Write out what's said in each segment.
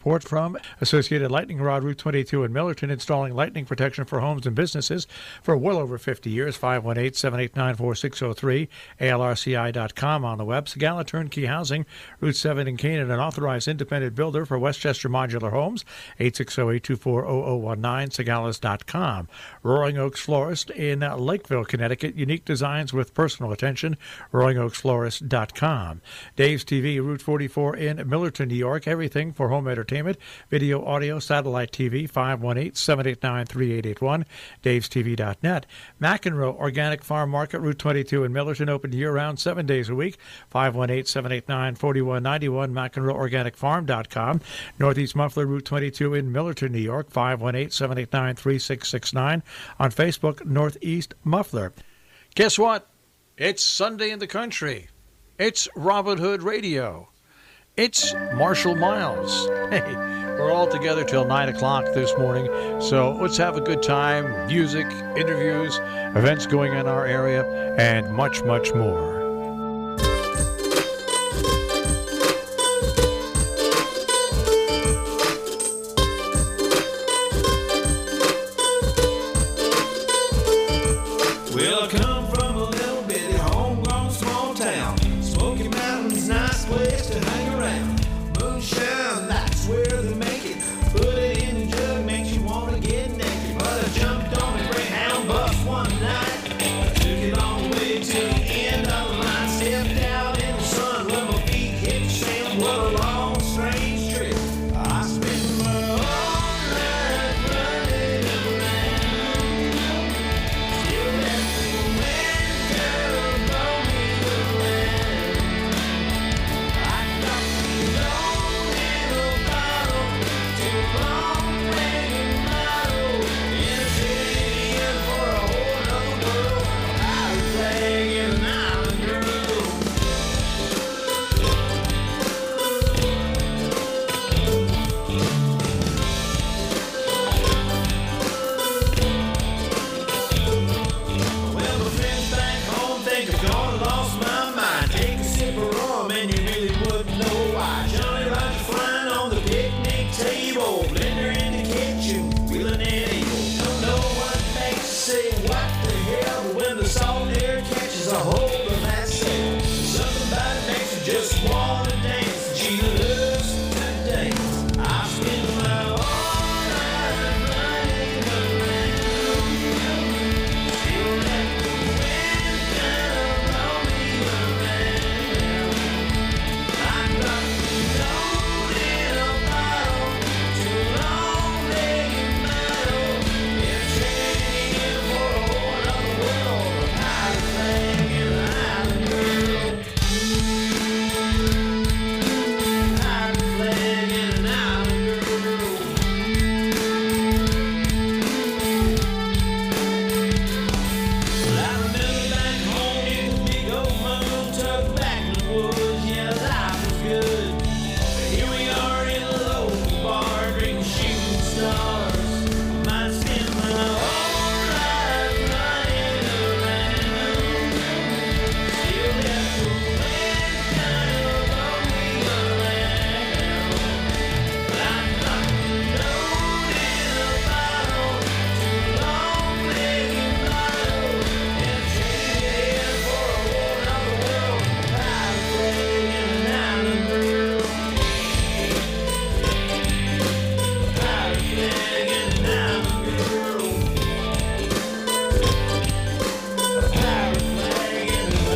support from Associated Lightning Rod, Route 22 in Millerton, installing lightning protection for homes and businesses for well over 50 years. 518-789-4603, alrci.com on the web. Sagala Turnkey Housing, Route 7 in Canaan, an authorized independent builder for Westchester Modular Homes. 860-824-0019, sagalas.com. Roaring Oaks Florist in Lakeville, Connecticut. Unique designs with personal attention. RoaringOaksFlorist.com. Dave's TV, Route 44 in Millerton, New York. Everything for home entertainment, video, audio, satellite TV. 518-789-3881. Dave'sTV.net. McEnroe Organic Farm Market, Route 22 in Millerton, open year-round, 7 days a week. 518-789-4191. McEnroeOrganicFarm.com. Northeast Muffler, Route 22 in Millerton, New York. 518-789-3669. On Facebook, Northeast Muffler. Guess what? It's Sunday in the country. It's Robin Hood Radio. It's Marshall Miles. Hey, we're all together till 9 o'clock this morning, so let's have a good time. Music, interviews, events going in our area, and much, much more. Well, I come from a little bitty homegrown small town. Smoky Mountains, nice place to hang around. Moonshine, that's where they make it. Put it in the jug, makes you want to get naked. But I jumped on a Greyhound bus one night. I took it all the way to the end of the line. Stepped out in the sun where my feet hit the sand. What a long, strange trip. I spent my whole life running around. Still left the wind girl blow me around. I got the load in a bottle, too long playing model. In a city in for a whole nother world. Pirate flag and an island girl. Well, my friends back home think I've gone and lost my mind. Take a sip of rum and you really wouldn't know why. Johnny Roger flying on the picnic table, blender in the kitchen, wheeling and evil. Don't know what makes you say what the hell, but when the salt air catches a hold of that sail, something about it makes you just want to dance. She loves to dance. I spend my whole life running around. Still let the wind blow me around. I got the load in a bottle, too long legged model. In a train for a whole other world, a pirate flag and an island girl. Pirate flag and an island girl. Well, I remember back home in the big old moon, tucked back in the woods, yeah, life was good. But here we are in a local bar, drinking shooting stars. Might spend my whole life running around. Still got the wind kind of blow me around. But I got the load in a bottle, too long legged model. And a train for a whole nother world, pirate flag and an island girl. Pirate flag and an island girl. Pirate flag and an island girl. Pirate flag and an island girl. Pirate flag and an island girl.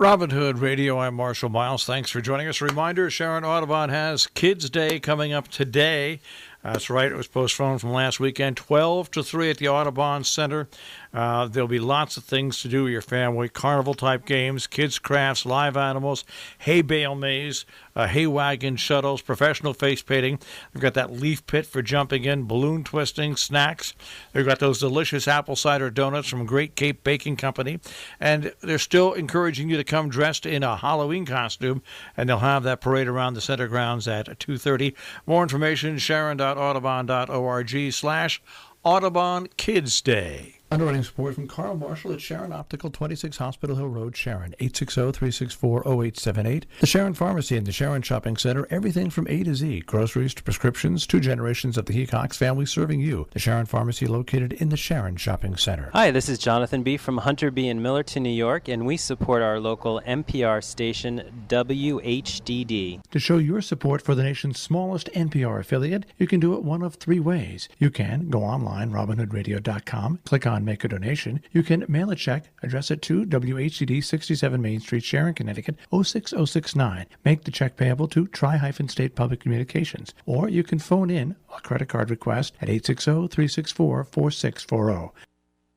Robin Hood Radio, I'm Marshall Miles. Thanks for joining us. A reminder, Sharon Audubon has Kids Day coming up today. That's right. It was postponed from last weekend, 12 to 3 at the Audubon Center. There'll be lots of things to do with your family. Carnival-type games, kids' crafts, live animals, hay bale maze, hay wagon shuttles, professional face painting. They've got that leaf pit for jumping in, balloon twisting, snacks. They've got those delicious apple cider donuts from Great Cape Baking Company. And they're still encouraging you to come dressed in a Halloween costume, and they'll have that parade around the center grounds at 2:30. More information, sharon.audubon.org/Audubon Kids Day. Underwriting support from Carl Marshall at Sharon Optical, 26 Hospital Hill Road, Sharon, 860-364-0878. The Sharon Pharmacy and the Sharon Shopping Center, everything from A to Z, groceries to prescriptions, 2 generations of the Hecox family serving you. The Sharon Pharmacy located in the Sharon Shopping Center. Hi, this is Jonathan B. from Hunter B. in Millerton, New York, and we support our local NPR station, WHDD. To show your support for the nation's smallest NPR affiliate, you can do it one of 3 ways. You can go online, robinhoodradio.com, click on Make a Donation. You can mail a check, address it to WHCD 67 Main Street, Sharon, Connecticut 06069. Make the check payable to Tri-State Public Communications. Or you can phone in a credit card request at 860-364-4640.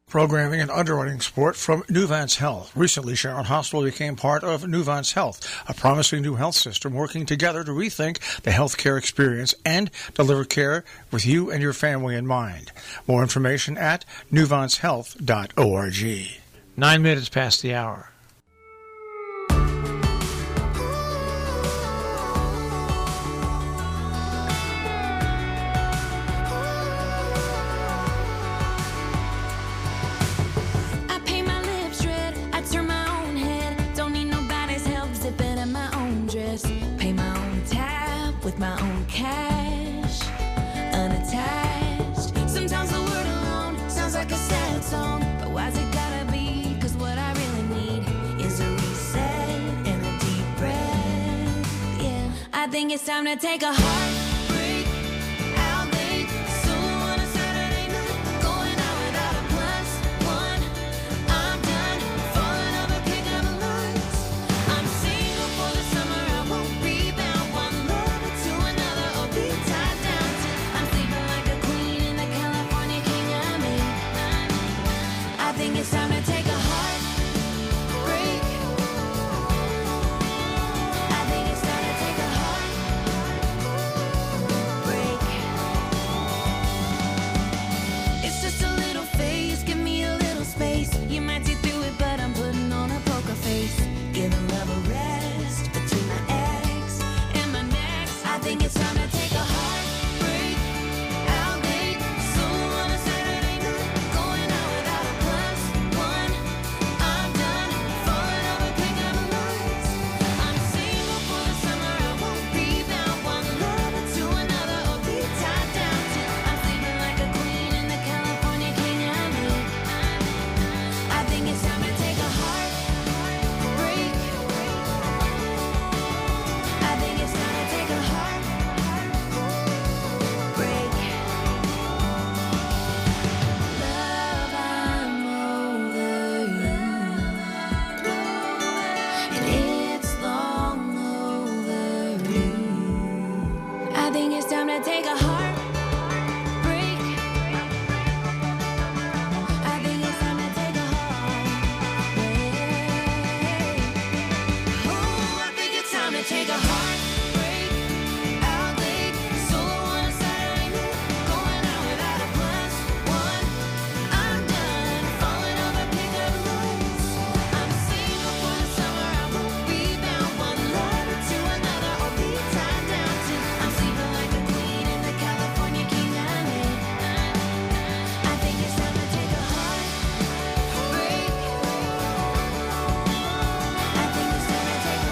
Programming and underwriting support from Nuvance Health. Recently, Sharon Hospital became part of Nuvance Health, a promising new health system working together to rethink the healthcare experience and deliver care with you and your family in mind. More information at nuvancehealth.org. 9 minutes past the hour. My own cash, unattached. Sometimes the word alone sounds like a sad song, but why's it gotta be? 'Cause what I really need is a reset and a deep breath. Yeah, I think it's time to take a heartbreak out late. Solo on a Saturday night, going out without a +1. I'm done falling over, pick up the lights. I'm single for the summer, I won't rebound. One love to another, or be tied down to. I'm sleeping like a queen in the California king I made. I think it's time to take a heartbreak. I think it's time to take a heartbreak. It's just a little phase, give me a little space. You might see through it, but I'm putting on a poker face. Giving love a rest between my ex and my next. I think it's time to take a heartbreak out late. Solo on a Saturday night, going out without a +1. I'm done falling over, pick up the lights. I'm single for the summer, I won't rebound. One love to another, or be tied down to. I'm sleeping like a queen in the California king I made. I think it's time to take a heartbreak. I think it's time to take a heartbreak. Love, I'm over you, and it's long overdue. I think it's time to take a heartbreak. I think it's time to take a heartbreak. Oh, I think it's time to take a heartbreak out late. Solo on a Saturday night, going out without a +1. I'm done falling over, pick up the lights. I'm single for the summer, I won't rebound. One love to another, or be tied down to. I'm sleeping like a queen in the California king I made. I think it's time to take a heartbreak. I think it's time to take a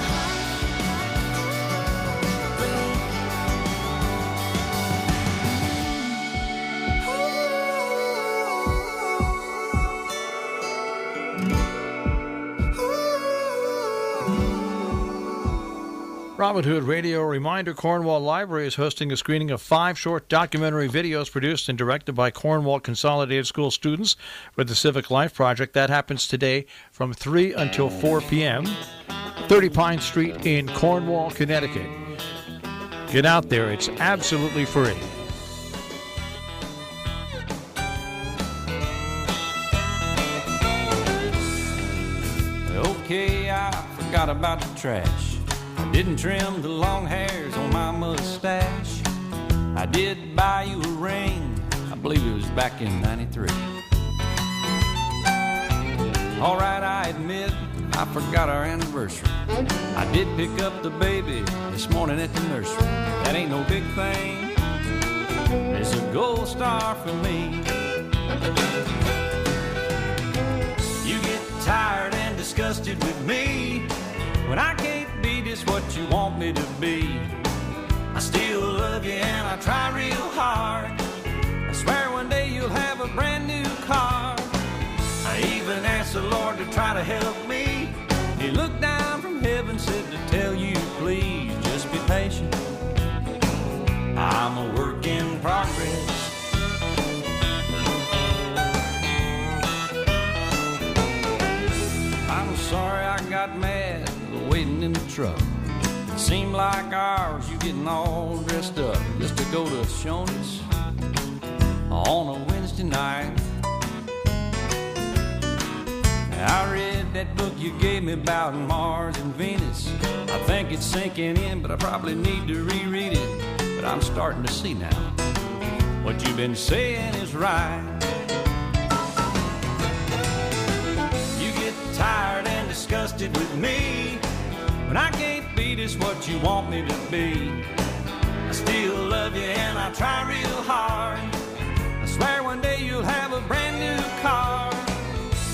Robin Hood Radio reminder, Cornwall Library is hosting a screening of 5 short documentary videos produced and directed by Cornwall Consolidated School students with the Civic Life Project. That happens today from 3 until 4 p.m., 30 Pine Street in Cornwall, Connecticut. Get out there. It's absolutely free. forgot about the trash. I didn't trim the long hairs on my mustache. I did buy you a ring, I believe it was back in '93. Alright, I admit, I forgot our anniversary. I did pick up the baby this morning at the nursery. That ain't no big thing, it's a gold star for me. You get tired and disgusted with me when I can't be just what you want me to be. I still love you and I try real hard. I swear one day you'll have a brand new car. I even asked the Lord to try to help me. He looked down from heaven, said to tell you, please just be patient. I'm a work in progress. I'm sorry I got mad waiting in the truck. It seemed like hours you getting all dressed up just to go to Shoney's on a Wednesday night. I read that book you gave me about Mars and Venus. I think it's sinking in, but I probably need to reread it. But I'm starting to see now what you've been saying is right. You get tired and disgusted with me when I can't be just what you want me to be. I still love you and I try real hard. I swear one day you'll have a brand new car.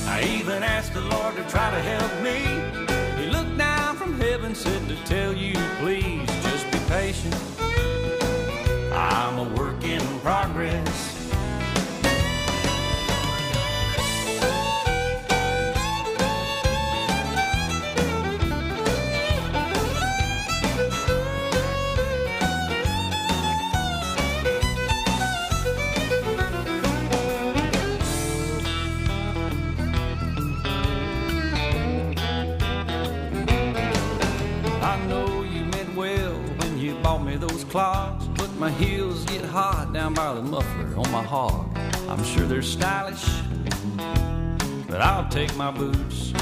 I even asked the Lord to try to help me. He looked down from heaven, said to tell you, please just be patient. I'm a work in progress. Those clogs, but my heels get hot down by the muffler on my hog. I'm sure they're stylish, but I'll take my boots.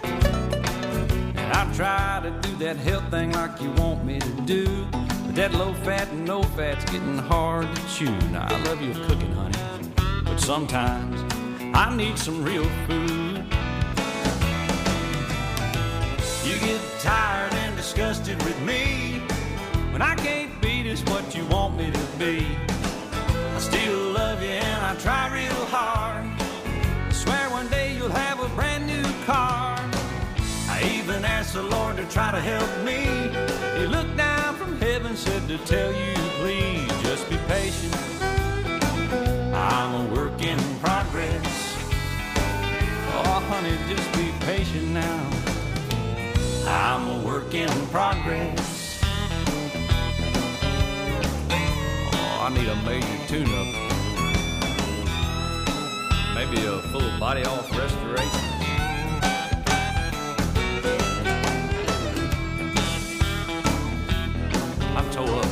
And I try to do that health thing like you want me to do, but that low fat and no fat's getting hard to chew. Now I love your cooking, honey, but sometimes I need some real food. You get tired and disgusted with me when I can't be just what you want me to be. I still love you and I try real hard. I swear one day you'll have a brand new car. I even asked the Lord to try to help me. He looked down from heaven, said to tell you, please just be patient. I'm a work in progress. Oh honey, just be patient now. I'm a work in progress. I need a major tune-up. Maybe a full body off restoration. I'm tore up.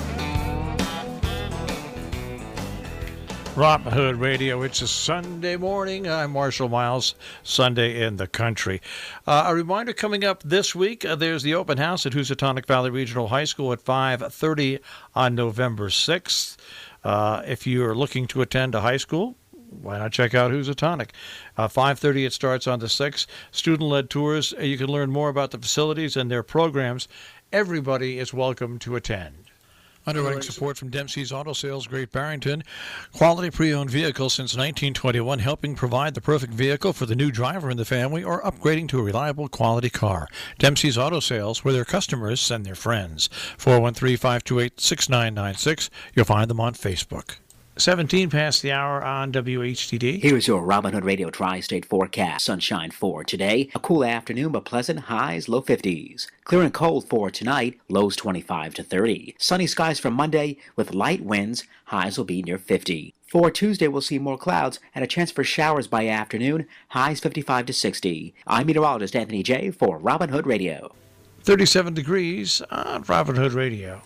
Robin Hood Radio. It's a Sunday morning. I'm Marshall Miles, Sunday in the Country. A reminder coming up this week, there's the open house at Housatonic Valley Regional High School at 5:30 on November 6th. If you're looking to attend a high school, why not check out Housatonic? 5:30 it starts on the 6th. Student-led tours. You can learn more about the facilities and their programs. Everybody is welcome to attend. Underwriting support from Dempsey's Auto Sales, Great Barrington. Quality pre-owned vehicles since 1921, helping provide the perfect vehicle for the new driver in the family or upgrading to a reliable quality car. Dempsey's Auto Sales, where their customers send their friends. 413-528-6996. You'll find them on Facebook. 17 past the hour on WHTD. Here's your Robin Hood Radio Tri-State forecast. Sunshine for today. A cool afternoon, but pleasant. Highs, low 50s. Clear and cold for tonight. Lows 25 to 30. Sunny skies for Monday with light winds. Highs will be near 50. For Tuesday, we'll see more clouds and a chance for showers by afternoon. Highs 55 to 60. I'm meteorologist Anthony J. for Robin Hood Radio. 37 degrees on Robin Hood Radio.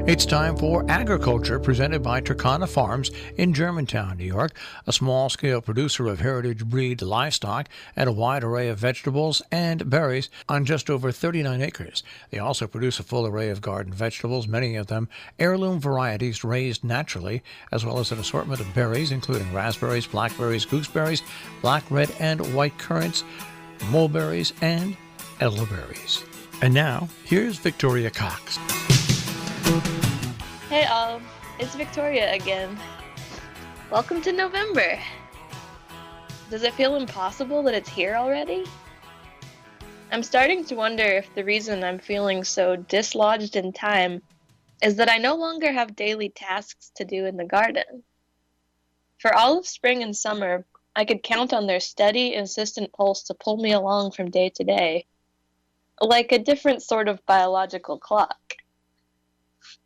It's time for Agriculture, presented by Turkana Farms in Germantown, New York, a small-scale producer of heritage breed livestock and a wide array of vegetables and berries on just over 39 acres. They also produce a full array of garden vegetables, many of them heirloom varieties raised naturally, as well as an assortment of berries, including raspberries, blackberries, gooseberries, black, red, and white currants, mulberries, and elderberries. And now, here's Victoria Cox. Hey all, it's Victoria again. Welcome to November. Does it feel impossible that it's here already? I'm starting to wonder if the reason I'm feeling so dislodged in time is that I no longer have daily tasks to do in the garden. For all of spring and summer, I could count on their steady, insistent pulse to pull me along from day to day, like a different sort of biological clock.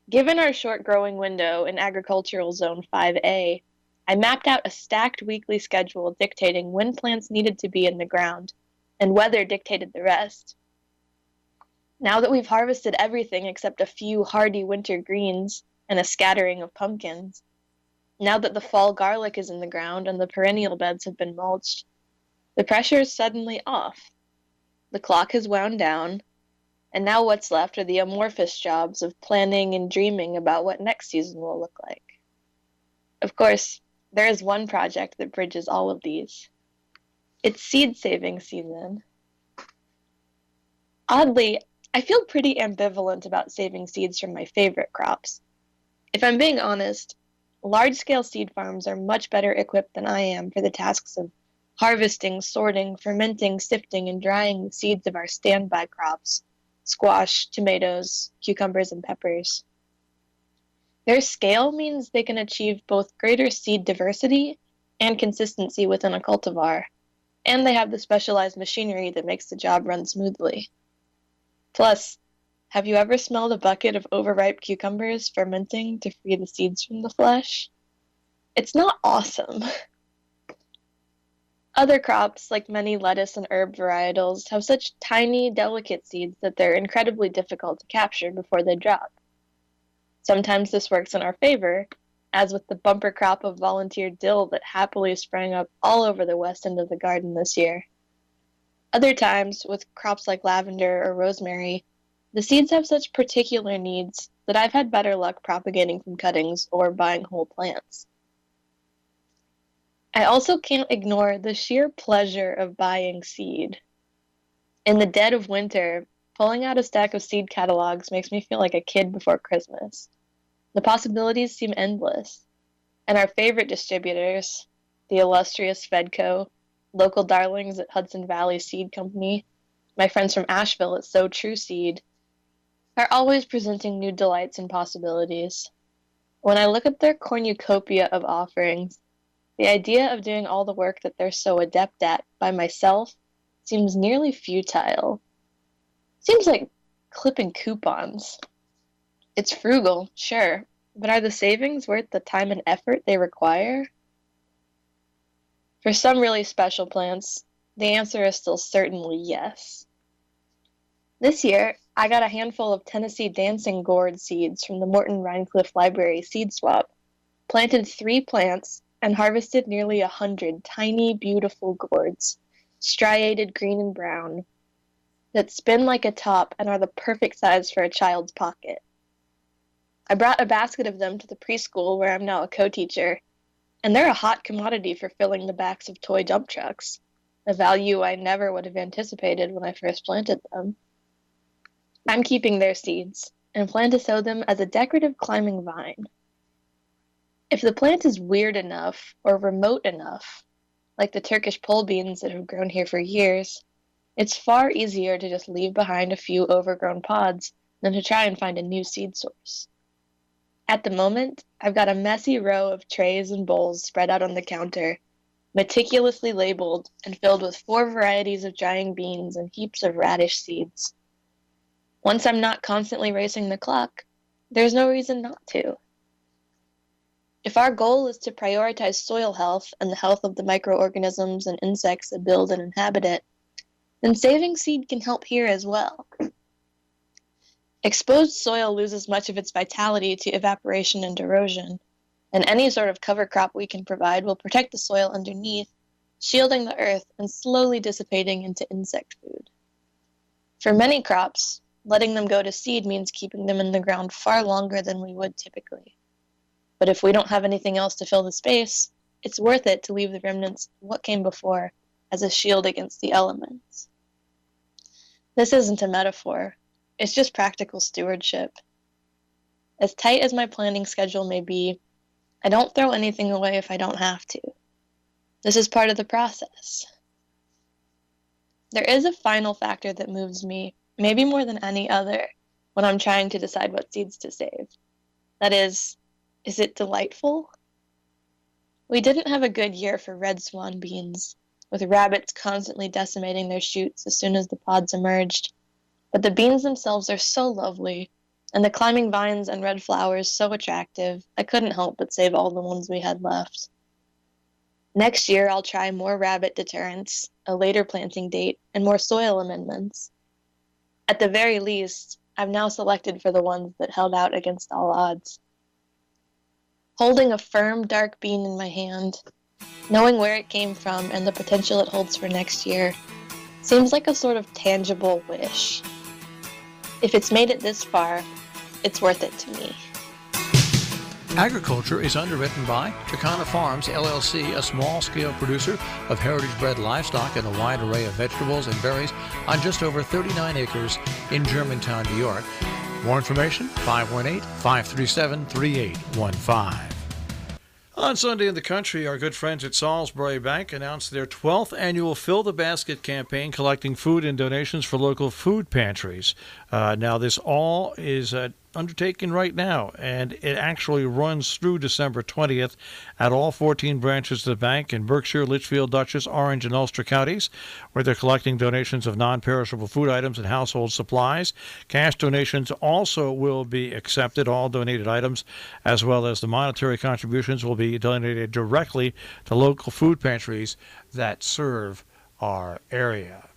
Given our short growing window in Agricultural Zone 5A, I mapped out a stacked weekly schedule dictating when plants needed to be in the ground, and weather dictated the rest. Now that we've harvested everything except a few hardy winter greens and a scattering of pumpkins, now that the fall garlic is in the ground and the perennial beds have been mulched, the pressure is suddenly off. The clock has wound down, and now what's left are the amorphous jobs of planning and dreaming about what next season will look like. Of course, there is one project that bridges all of these. It's seed saving season. Oddly, I feel pretty ambivalent about saving seeds from my favorite crops. If I'm being honest, large-scale seed farms are much better equipped than I am for the tasks of harvesting, sorting, fermenting, sifting, and drying the seeds of our standby crops: squash, tomatoes, cucumbers, and peppers. Their scale means they can achieve both greater seed diversity and consistency within a cultivar, and they have the specialized machinery that makes the job run smoothly. Plus, have you ever smelled a bucket of overripe cucumbers fermenting to free the seeds from the flesh? It's not awesome. Other crops, like many lettuce and herb varietals, have such tiny, delicate seeds that they're incredibly difficult to capture before they drop. Sometimes this works in our favor, as with the bumper crop of volunteer dill that happily sprang up all over the west end of the garden this year. Other times, with crops like lavender or rosemary, the seeds have such particular needs that I've had better luck propagating from cuttings or buying whole plants. I also can't ignore the sheer pleasure of buying seed. In the dead of winter, pulling out a stack of seed catalogs makes me feel like a kid before Christmas. The possibilities seem endless, and our favorite distributors, the illustrious Fedco, local darlings at Hudson Valley Seed Company, my friends from Asheville at So True Seed, are always presenting new delights and possibilities. When I look at their cornucopia of offerings, the idea of doing all the work that they're so adept at by myself seems nearly futile. Seems like clipping coupons. It's frugal, sure, but are the savings worth the time and effort they require? For some really special plants, the answer is still certainly yes. This year, I got a handful of Tennessee dancing gourd seeds from the Morton Rhinecliff Library seed swap, planted 3 plants, and harvested nearly 100 tiny, beautiful gourds, striated green and brown, that spin like a top and are the perfect size for a child's pocket. I brought a basket of them to the preschool where I'm now a co-teacher, and they're a hot commodity for filling the backs of toy dump trucks, a value I never would have anticipated when I first planted them. I'm keeping their seeds, and plan to sow them as a decorative climbing vine. If the plant is weird enough or remote enough, like the Turkish pole beans that have grown here for years, it's far easier to just leave behind a few overgrown pods than to try and find a new seed source. At the moment, I've got a messy row of trays and bowls spread out on the counter, meticulously labeled and filled with 4 varieties of drying beans and heaps of radish seeds. Once I'm not constantly racing the clock, there's no reason not to. If our goal is to prioritize soil health and the health of the microorganisms and insects that build and inhabit it, then saving seed can help here as well. Exposed soil loses much of its vitality to evaporation and erosion, and any sort of cover crop we can provide will protect the soil underneath, shielding the earth and slowly dissipating into insect food. For many crops, letting them go to seed means keeping them in the ground far longer than we would typically. But if we don't have anything else to fill the space, it's worth it to leave the remnants of what came before as a shield against the elements. This isn't a metaphor. It's just practical stewardship. As tight as my planning schedule may be, I don't throw anything away if I don't have to. This is part of the process. There is a final factor that moves me, maybe more than any other, when I'm trying to decide what seeds to save. That is it delightful? We didn't have a good year for red swan beans, with rabbits constantly decimating their shoots as soon as the pods emerged. But the beans themselves are so lovely, and the climbing vines and red flowers so attractive, I couldn't help but save all the ones we had left. Next year, I'll try more rabbit deterrents, a later planting date, and more soil amendments. At the very least, I've now selected for the ones that held out against all odds. Holding a firm, dark bean in my hand, knowing where it came from and the potential it holds for next year, seems like a sort of tangible wish. If it's made it this far, it's worth it to me. Agriculture is underwritten by Chicana Farms, LLC, a small-scale producer of heritage-bred livestock and a wide array of vegetables and berries on just over 39 acres in Germantown, New York. More information, 518-537-3815. On Sunday in the Country, our good friends at Salisbury Bank announced their 12th annual Fill the Basket campaign, collecting food and donations for local food pantries. Now, this all is undertaken right now, and it actually runs through December 20th at all 14 branches of the bank in Berkshire, Litchfield, Dutchess, Orange, and Ulster counties, where they're collecting donations of non-perishable food items and household supplies. Cash donations also will be accepted. All donated items, as well as the monetary contributions, will be donated directly to local food pantries that serve our area.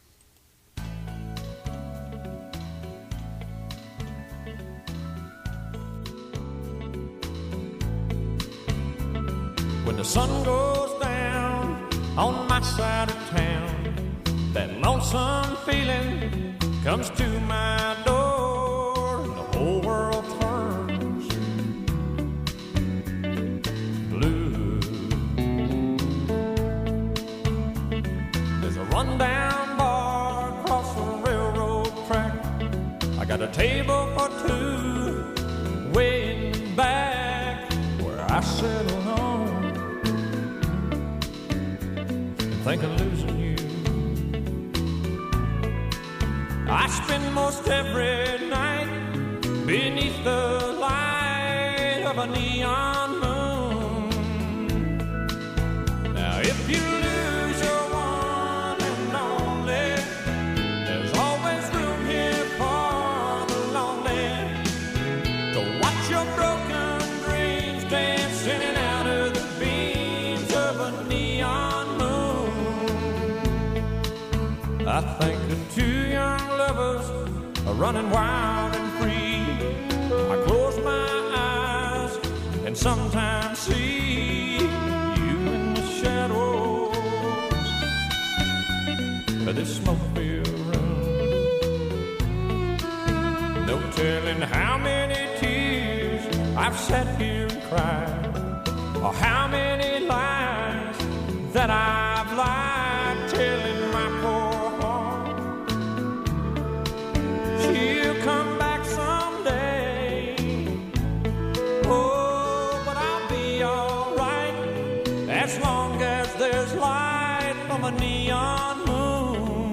When the sun goes down on my side of town, that lonesome feeling comes to my door, and the whole world turns blue. There's a rundown bar across the railroad track. I got a table for two way in back where I settle on, think of losing you. I spend most every night beneath the light of a neon moon. Now if you lose your one and only, there's always room here for the lonely to watch your broken dreams dance in and out of the beams of a neon moon. I think of two young lovers are running wild and free. I close my eyes and sometimes see you in the shadows of this smoke-filled room. No telling how many tears I've sat here and cried, or how many lies that I've lied, telling my poor heart she'll come back someday. Oh, but I'll be alright as long as there's light from a neon moon.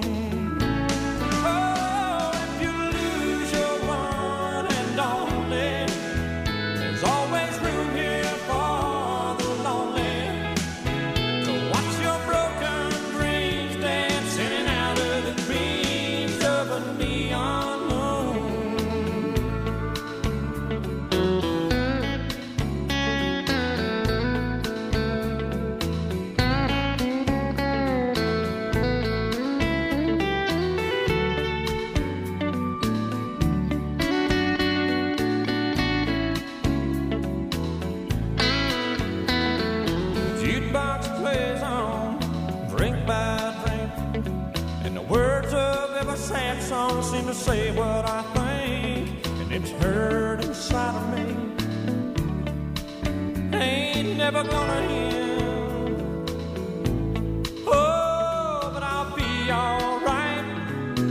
Oh, if you lose your one and only, there's always room here for the lonely to watch your broken dreams dance in and out of the beams of a neon moon. every sad song seems to say what I think, and it's hurt inside of me. Ain't never gonna end. Oh, but I'll be alright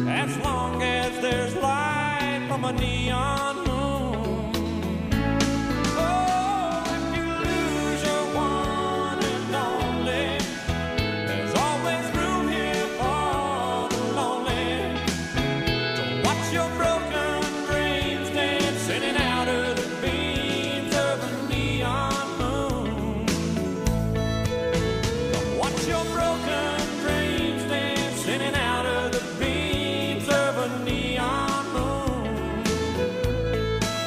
as long as there's light from a neon moon. Oh, if you lose your one and only, there's always room here for the lonely. To watch your broken dreams dancing in and out of the beams of a neon moon. To watch your broken dreams dancing in and out of the beams of a neon moon.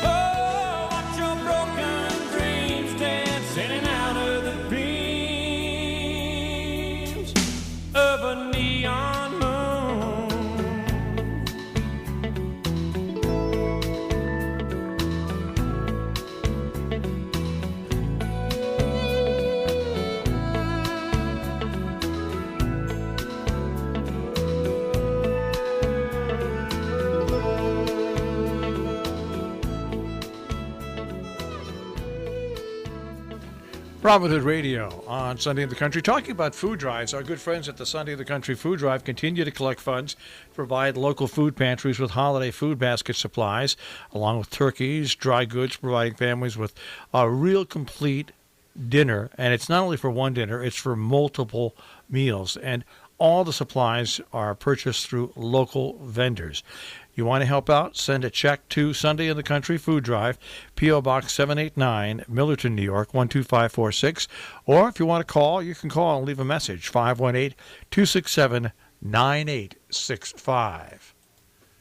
Oh, watch your broken dreams dancing in and out of the beams of a neon moon. Robin Hood Radio on Sunday in the Country, talking about food drives. Our good friends at the Sunday in the Country Food Drive continue to collect funds to provide local food pantries with holiday food basket supplies, along with turkeys, dry goods, providing families with a real complete dinner. And it's not only for one dinner, it's for multiple meals. And all the supplies are purchased through local vendors. You want to help out? Send a check to Sunday in the Country Food Drive, P.O. Box 789, Millerton, New York, 12546. Or if you want to call, you can call and leave a message, 518-267-9865.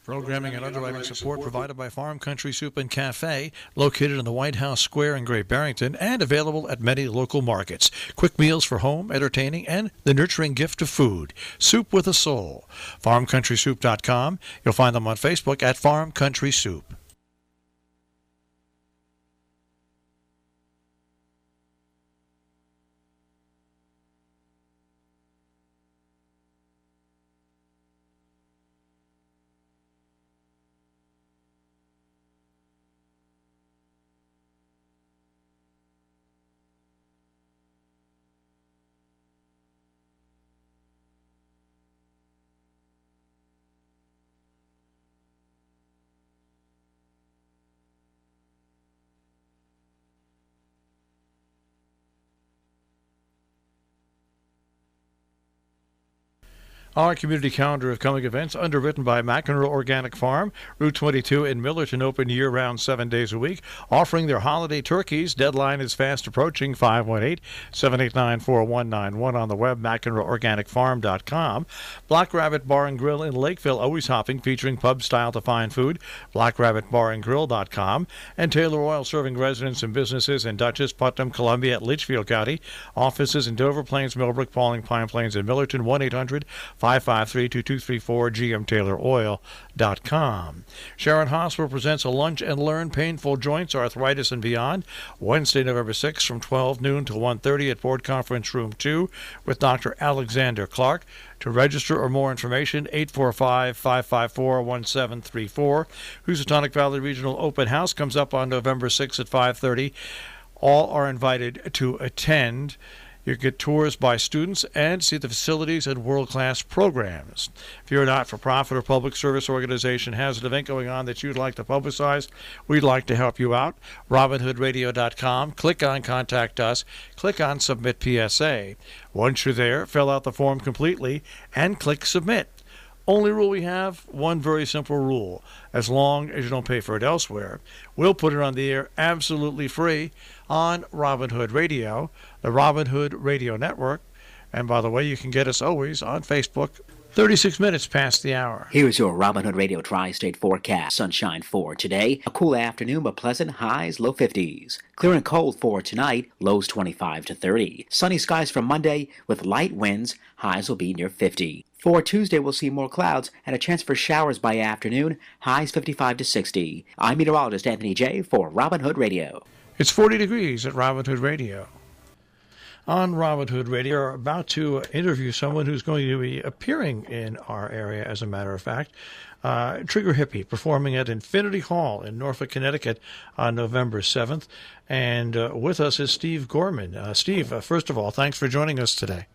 Programming and underwriting support provided by Farm Country Soup and Cafe, located in the White House Square in Great Barrington, and available at many local markets. Quick meals for home, entertaining, and the nurturing gift of food. Soup with a soul. FarmCountrySoup.com. You'll find them on Facebook at Farm Country Soup. Our community calendar of coming events, underwritten by McEnroe Organic Farm, Route 22 in Millerton, open year-round 7 days a week, offering their holiday turkeys. Deadline is fast approaching, 518-789-4191 on the web, McEnroeOrganicFarm.com. Black Rabbit Bar and Grill in Lakeville, always hopping, featuring pub-style to fine food, BlackRabbitBarandGrill.com. And Taylor Oil, serving residents and businesses in Dutchess, Putnam, Columbia, Litchfield County. Offices in Dover Plains, Millbrook, Pauling, Pine Plains, and Millerton, 1-800-553-2234, GMTaylorOil.com. Sharon Hospital presents a Lunch and Learn Painful Joints, Arthritis, and Beyond, Wednesday, November 6th from 12 noon to 1:30 at Board Conference Room 2 with Dr. Alexander Clark. To register or more information, 845-554-1734. Housatonic Valley Regional Open House comes up on November 6th at 5:30. All are invited to attend. You get tours by students and see the facilities and world-class programs. If you're a not-for-profit or public service organization has an event going on that you'd like to publicize, we'd like to help you out. RobinHoodRadio.com. Click on Contact Us. Click on Submit PSA. Once you're there, fill out the form completely and click Submit. Only rule we have, one very simple rule. As long as you don't pay for it elsewhere, we'll put it on the air absolutely free on Robin Hood Radio, the Robin Hood Radio Network. And by the way, you can get us always on Facebook. 36 minutes past the hour. Here's your Robin Hood Radio Tri-State forecast. Sunshine for today. A cool afternoon, but pleasant. Highs, low 50s. Clear and cold for tonight. Lows 25 to 30. Sunny skies for Monday with light winds. Highs will be near 50. For Tuesday, we'll see more clouds and a chance for showers by afternoon. Highs 55 to 60. I'm meteorologist Anthony J. for Robin Hood Radio. It's 40 degrees at Robin Hood Radio. On Robin Hood Radio, we're about to interview someone who's going to be appearing in our area, as a matter of fact. Trigger Hippie, performing at Infinity Hall in Norfolk, Connecticut on November 7th. And with us is Steve Gorman. Steve, first of all, thanks for joining us today.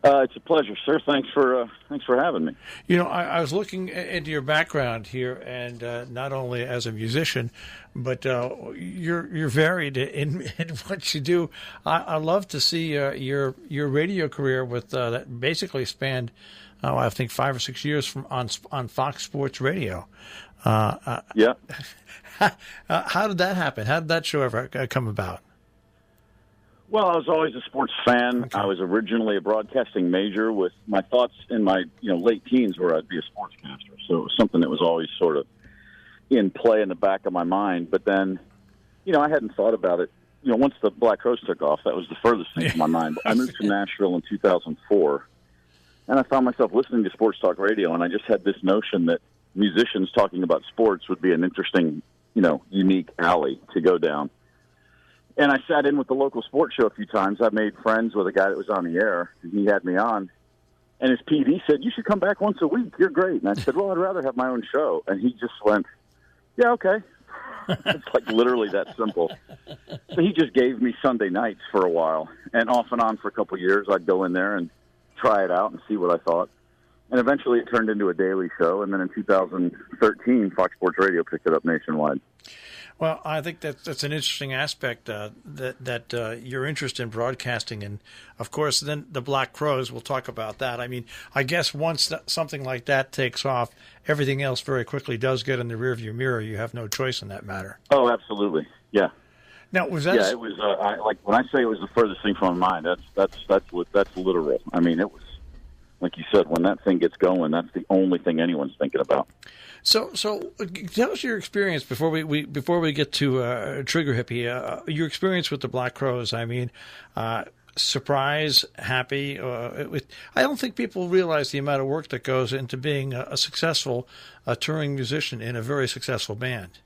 It's a pleasure, sir. Thanks for having me. You know, I was looking into your background here, and not only as a musician, but you're varied in what you do. I love to see your radio career with that basically spanned, I think 5 or 6 years on Fox Sports Radio. Yeah. How did that happen? How did that show ever come about? Well, I was always a sports fan. Okay. I was originally a broadcasting major with my thoughts in my late teens where I'd be a sportscaster. So it was something that was always sort of in play in the back of my mind. But then, I hadn't thought about it. Once the Black Crowes took off, that was the furthest thing from my mind. I moved to Nashville in 2004, and I found myself listening to sports talk radio, and I just had this notion that musicians talking about sports would be an interesting, unique alley to go down. And I sat in with the local sports show a few times. I made friends with a guy that was on the air, and he had me on. And his PD said, "You should come back once a week. You're great." And I said, "Well, I'd rather have my own show." And he just went, "Yeah, okay." It's like literally that simple. So he just gave me Sunday nights for a while. And off and on for a couple of years, I'd go in there and try it out and see what I thought. And eventually it turned into a daily show. And then in 2013, Fox Sports Radio picked it up nationwide. Well, I think that's an interesting aspect, that your interest in broadcasting. And, of course, then the Black Crowes, we'll talk about that. I mean, I guess once something like that takes off, everything else very quickly does get in the rearview mirror. You have no choice in that matter. Oh, absolutely. Yeah. Now, was that... Yeah, it was, when I say it was the furthest thing from my mind, that's literal. I mean, it was, like you said, when that thing gets going, that's the only thing anyone's thinking about. So tell us your experience before we get to Trigger Hippie. Your experience with the Black Crowes. I mean, surprise, happy. I don't think people realize the amount of work that goes into being a successful touring musician in a very successful band.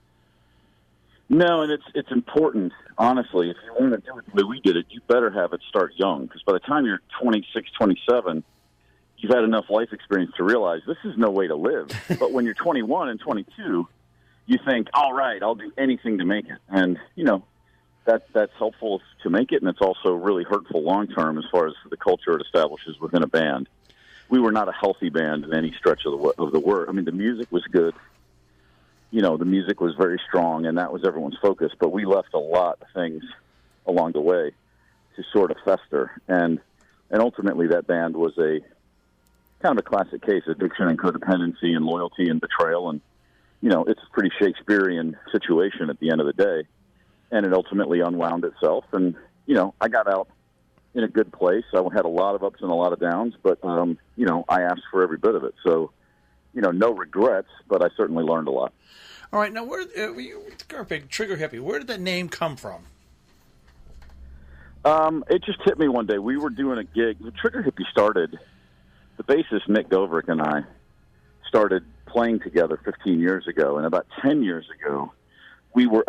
No, and it's important. Honestly, if you want to do it the way we did it, you better have it start young, because by the time you're 26, 27. You've had enough life experience to realize this is no way to live. But when you're 21 and 22, you think, all right, I'll do anything to make it. And, that's helpful to make it, and it's also really hurtful long-term as far as the culture it establishes within a band. We were not a healthy band in any stretch of the word. I mean, the music was good. The music was very strong, and that was everyone's focus. But we left a lot of things along the way to sort of fester. And ultimately that band was kind of a classic case of addiction and codependency and loyalty and betrayal. And, it's a pretty Shakespearean situation at the end of the day. And it ultimately unwound itself. And, I got out in a good place. I had a lot of ups and a lot of downs, but, I asked for every bit of it. So, no regrets, but I certainly learned a lot. All right. Now, Trigger Hippie, where did that name come from? It just hit me one day. We were doing a gig. The Trigger Hippie started... The bassist, Nick Goverick, and I started playing together 15 years ago, and about 10 years ago, we were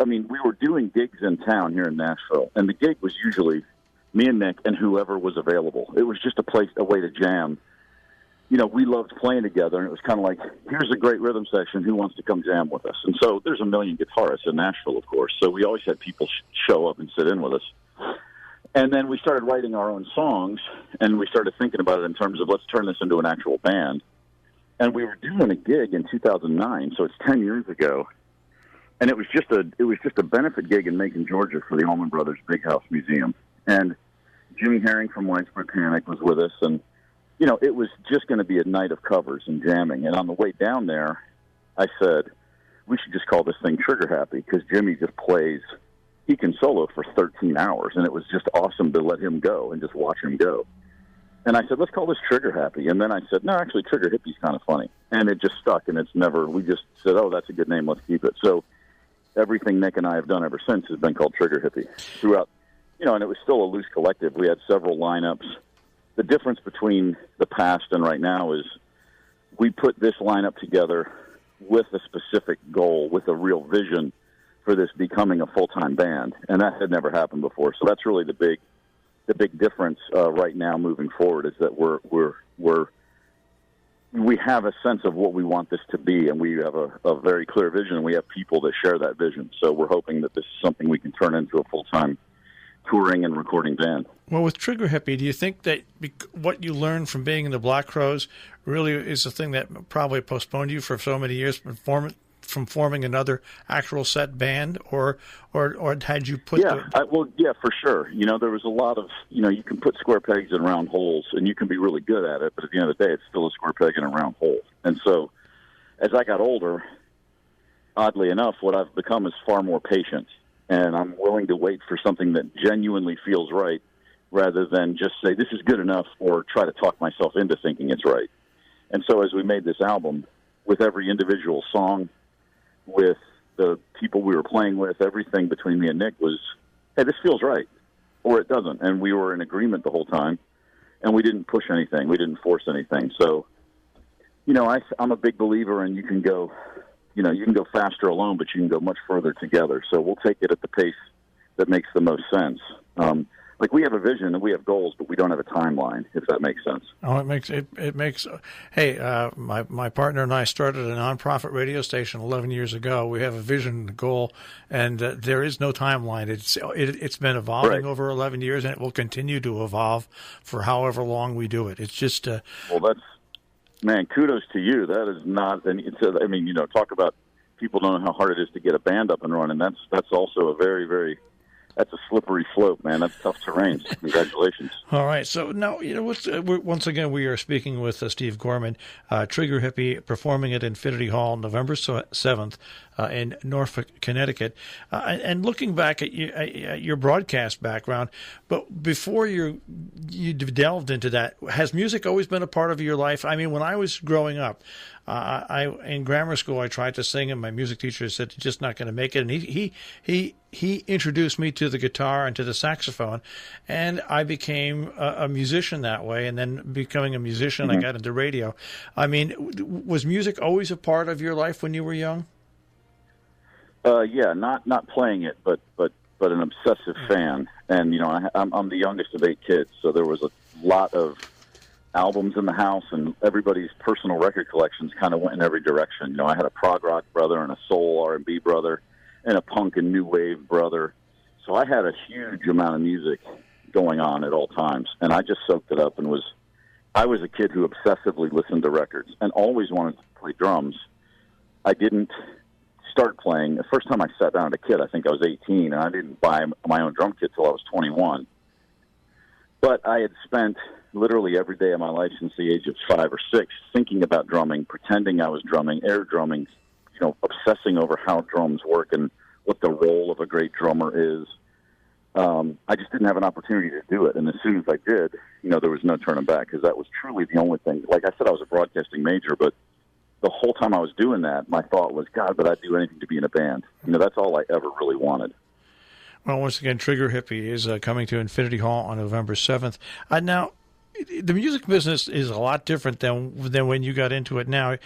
doing gigs in town here in Nashville, and the gig was usually me and Nick and whoever was available. It was just a way to jam. We loved playing together, and it was kind of like, here's a great rhythm section, who wants to come jam with us? And so there's a million guitarists in Nashville, of course, so we always had people show up and sit in with us. And then we started writing our own songs, and we started thinking about it in terms of let's turn this into an actual band. And we were doing a gig in 2009, so it's 10 years ago, and it was just a benefit gig in Macon, Georgia, for the Allman Brothers Big House Museum. And Jimmy Herring from Widespread Panic was with us, and it was just going to be a night of covers and jamming. And on the way down there, I said we should just call this thing Trigger Happy, because Jimmy just plays. He can solo for 13 hours, and it was just awesome to let him go and just watch him go. And I said, let's call this Trigger Happy. And then I said, no, actually, Trigger Hippie's kind of funny. And it just stuck, and we just said, oh, that's a good name, let's keep it. So everything Nick and I have done ever since has been called Trigger Hippie throughout, and it was still a loose collective. We had several lineups. The difference between the past and right now is we put this lineup together with a specific goal, with a real vision for this becoming a full-time band, and that had never happened before. So that's really the big the big difference right now moving forward is that we have a sense of what we want this to be, and we have a very clear vision, and we have people that share that vision. So we're hoping that this is something we can turn into a full-time touring and recording band. Well, with Trigger Hippie, do you think that what you learned from being in the Black Crowes really is the thing that probably postponed you for so many years from forming another actual set band, or had you put? Yeah, for sure. You know, there was a lot of, you know, you can put square pegs in round holes, and you can be really good at it, but at the end of the day, it's still a square peg in a round hole. And so, as I got older, oddly enough, what I've become is far more patient, and I'm willing to wait for something that genuinely feels right, rather than just say this is good enough or try to talk myself into thinking it's right. And so, as we made this album, with every individual song, with the people we were playing with, everything between me and Nick was, hey, this feels right, or it doesn't. And we were in agreement the whole time, and we didn't push anything. We didn't force anything. So, you know, I'm a big believer in you can go faster alone, but you can go much further together. So we'll take it at the pace that makes the most sense. Like, we have a vision and we have goals, but we don't have a timeline, if that makes sense. Oh, it makes. Hey, my partner and I started a nonprofit radio station 11 years ago. We have a vision and a goal, and there is no timeline. It's been evolving over 11 years, and it will continue to evolve for however long we do it. It's just. Well, man, kudos to you. That is not. And I mean, you know, talk about people don't know how hard it is to get a band up and running. That's also a very, very. That's a slippery slope, man. That's tough terrain. Congratulations. All right. So now, you know, once again, we are speaking with Steve Gorman, Trigger Hippie, performing at Infinity Hall November 7th in Norfolk, Connecticut. And looking back at your broadcast background, but before you delved into that, has music always been a part of your life? I mean, when I was growing up, in grammar school, I tried to sing, and my music teacher said, "You're just not going to make it." And he introduced me to the guitar and to the saxophone, and I became a musician that way. And then becoming a musician, I got into radio. I mean, was music always a part of your life when you were young? Yeah, not playing it, but an obsessive fan. And you know, I'm the youngest of 8 kids, so there was a lot of albums in the house, and everybody's personal record collections kind of went in every direction. You know, I had a prog rock brother and a soul R&B brother and a punk and new wave brother. So I had a huge amount of music going on at all times, and I just soaked it up and I was a kid who obsessively listened to records and always wanted to play drums. I didn't start playing. The first time I sat down as a kid, I think I was 18, and I didn't buy my own drum kit till I was 21. But I had spent literally every day of my life since the age of 5 or 6 thinking about drumming, pretending I was drumming, air drumming, you know, obsessing over how drums work and what the role of a great drummer is. I just didn't have an opportunity to do it. And as soon as I did, you know, there was no turning back, because that was truly the only thing. Like I said, I was a broadcasting major, but the whole time I was doing that, my thought was, God, but I'd do anything to be in a band. You know, that's all I ever really wanted. Well, once again, Trigger Hippie is coming to Infinity Hall on November 7th. Now, the music business is a lot different than when you got into it. Now,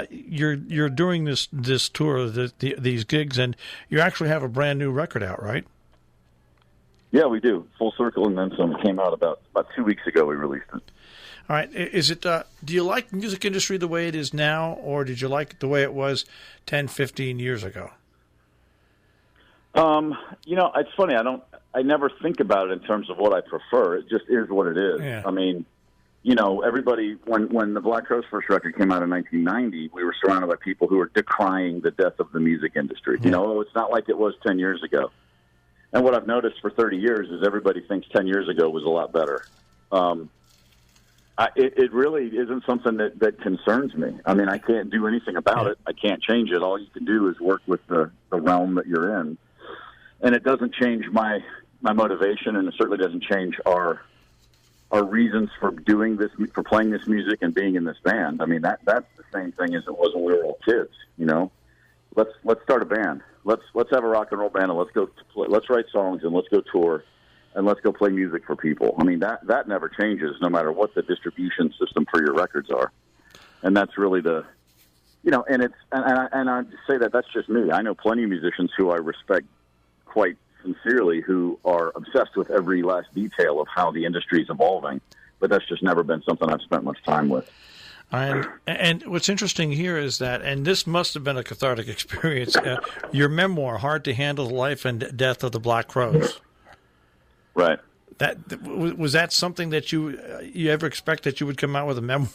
you're doing this tour, these gigs, and you actually have a brand new record out, right? Yeah, we do. Full Circle and then some. It came out about 2 weeks ago. We released it. All right. Is it? Do you like the music industry the way it is now, or did you like it the way it was 10, 15 years ago? You know, it's funny. I never think about it in terms of what I prefer. It just is what it is. Yeah. I mean, you know, everybody, when the Black Crowes' first record came out in 1990, we were surrounded by people who were decrying the death of the music industry. You know, it's not like it was 10 years ago. And what I've noticed for 30 years is everybody thinks 10 years ago was a lot better. It really isn't something that concerns me. I mean, I can't do anything about it. I can't change it. All you can do is work with the realm that you're in. And it doesn't change my motivation, and it certainly doesn't change our reasons for doing this, for playing this music and being in this band. I mean, that's the same thing as it was when we were all kids. You know, let's start a band. Let's have a rock and roll band, and let's write songs, and let's go tour, and let's go play music for people. I mean, that never changes, no matter what the distribution system for your records are. And that's really and I say that's just me. I know plenty of musicians who I respect quite sincerely, who are obsessed with every last detail of how the industry is evolving. But that's just never been something I've spent much time with. And what's interesting here is that, and this must have been a cathartic experience, your memoir, Hard to Handle, the Life and Death of the Black Crowes. Right. Was that something that you ever expect that you would come out with a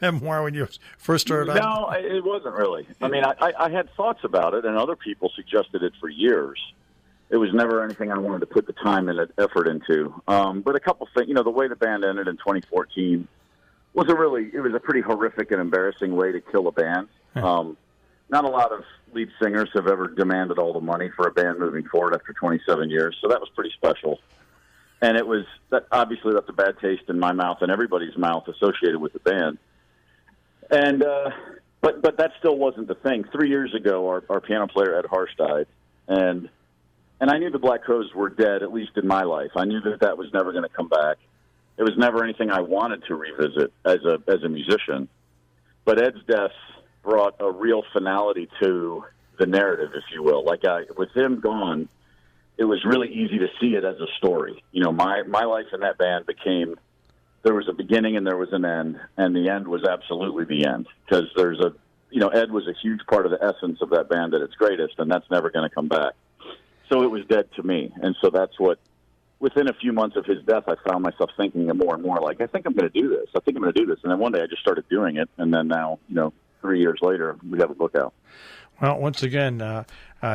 memoir when you first started out? No, it wasn't really. I mean, I had thoughts about it, and other people suggested it for years. It was never anything I wanted to put the time and effort into. But a couple things, the way the band ended in 2014 was a pretty horrific and embarrassing way to kill a band. Not a lot of lead singers have ever demanded all the money for a band moving forward after 27 years, so that was pretty special. And it was that obviously left a bad taste in my mouth and everybody's mouth associated with the band. And but that still wasn't the thing. 3 years ago, our piano player Ed Harsh died, and I knew the Black Crowes were dead, at least in my life. I knew that was never going to come back. It was never anything I wanted to revisit as a musician. But Ed's death brought a real finality to the narrative, if you will. With him gone, it was really easy to see it as a story. My life in that band there was a beginning and there was an end, and the end was absolutely the end, because Ed was a huge part of the essence of that band at its greatest, and that's never going to come back. So it was dead to me. And so that's what, within a few months of his death, I found myself thinking more and more like, I think I'm going to do this. And then one day I just started doing it. And then now, 3 years later, we have a book out. Well, once again,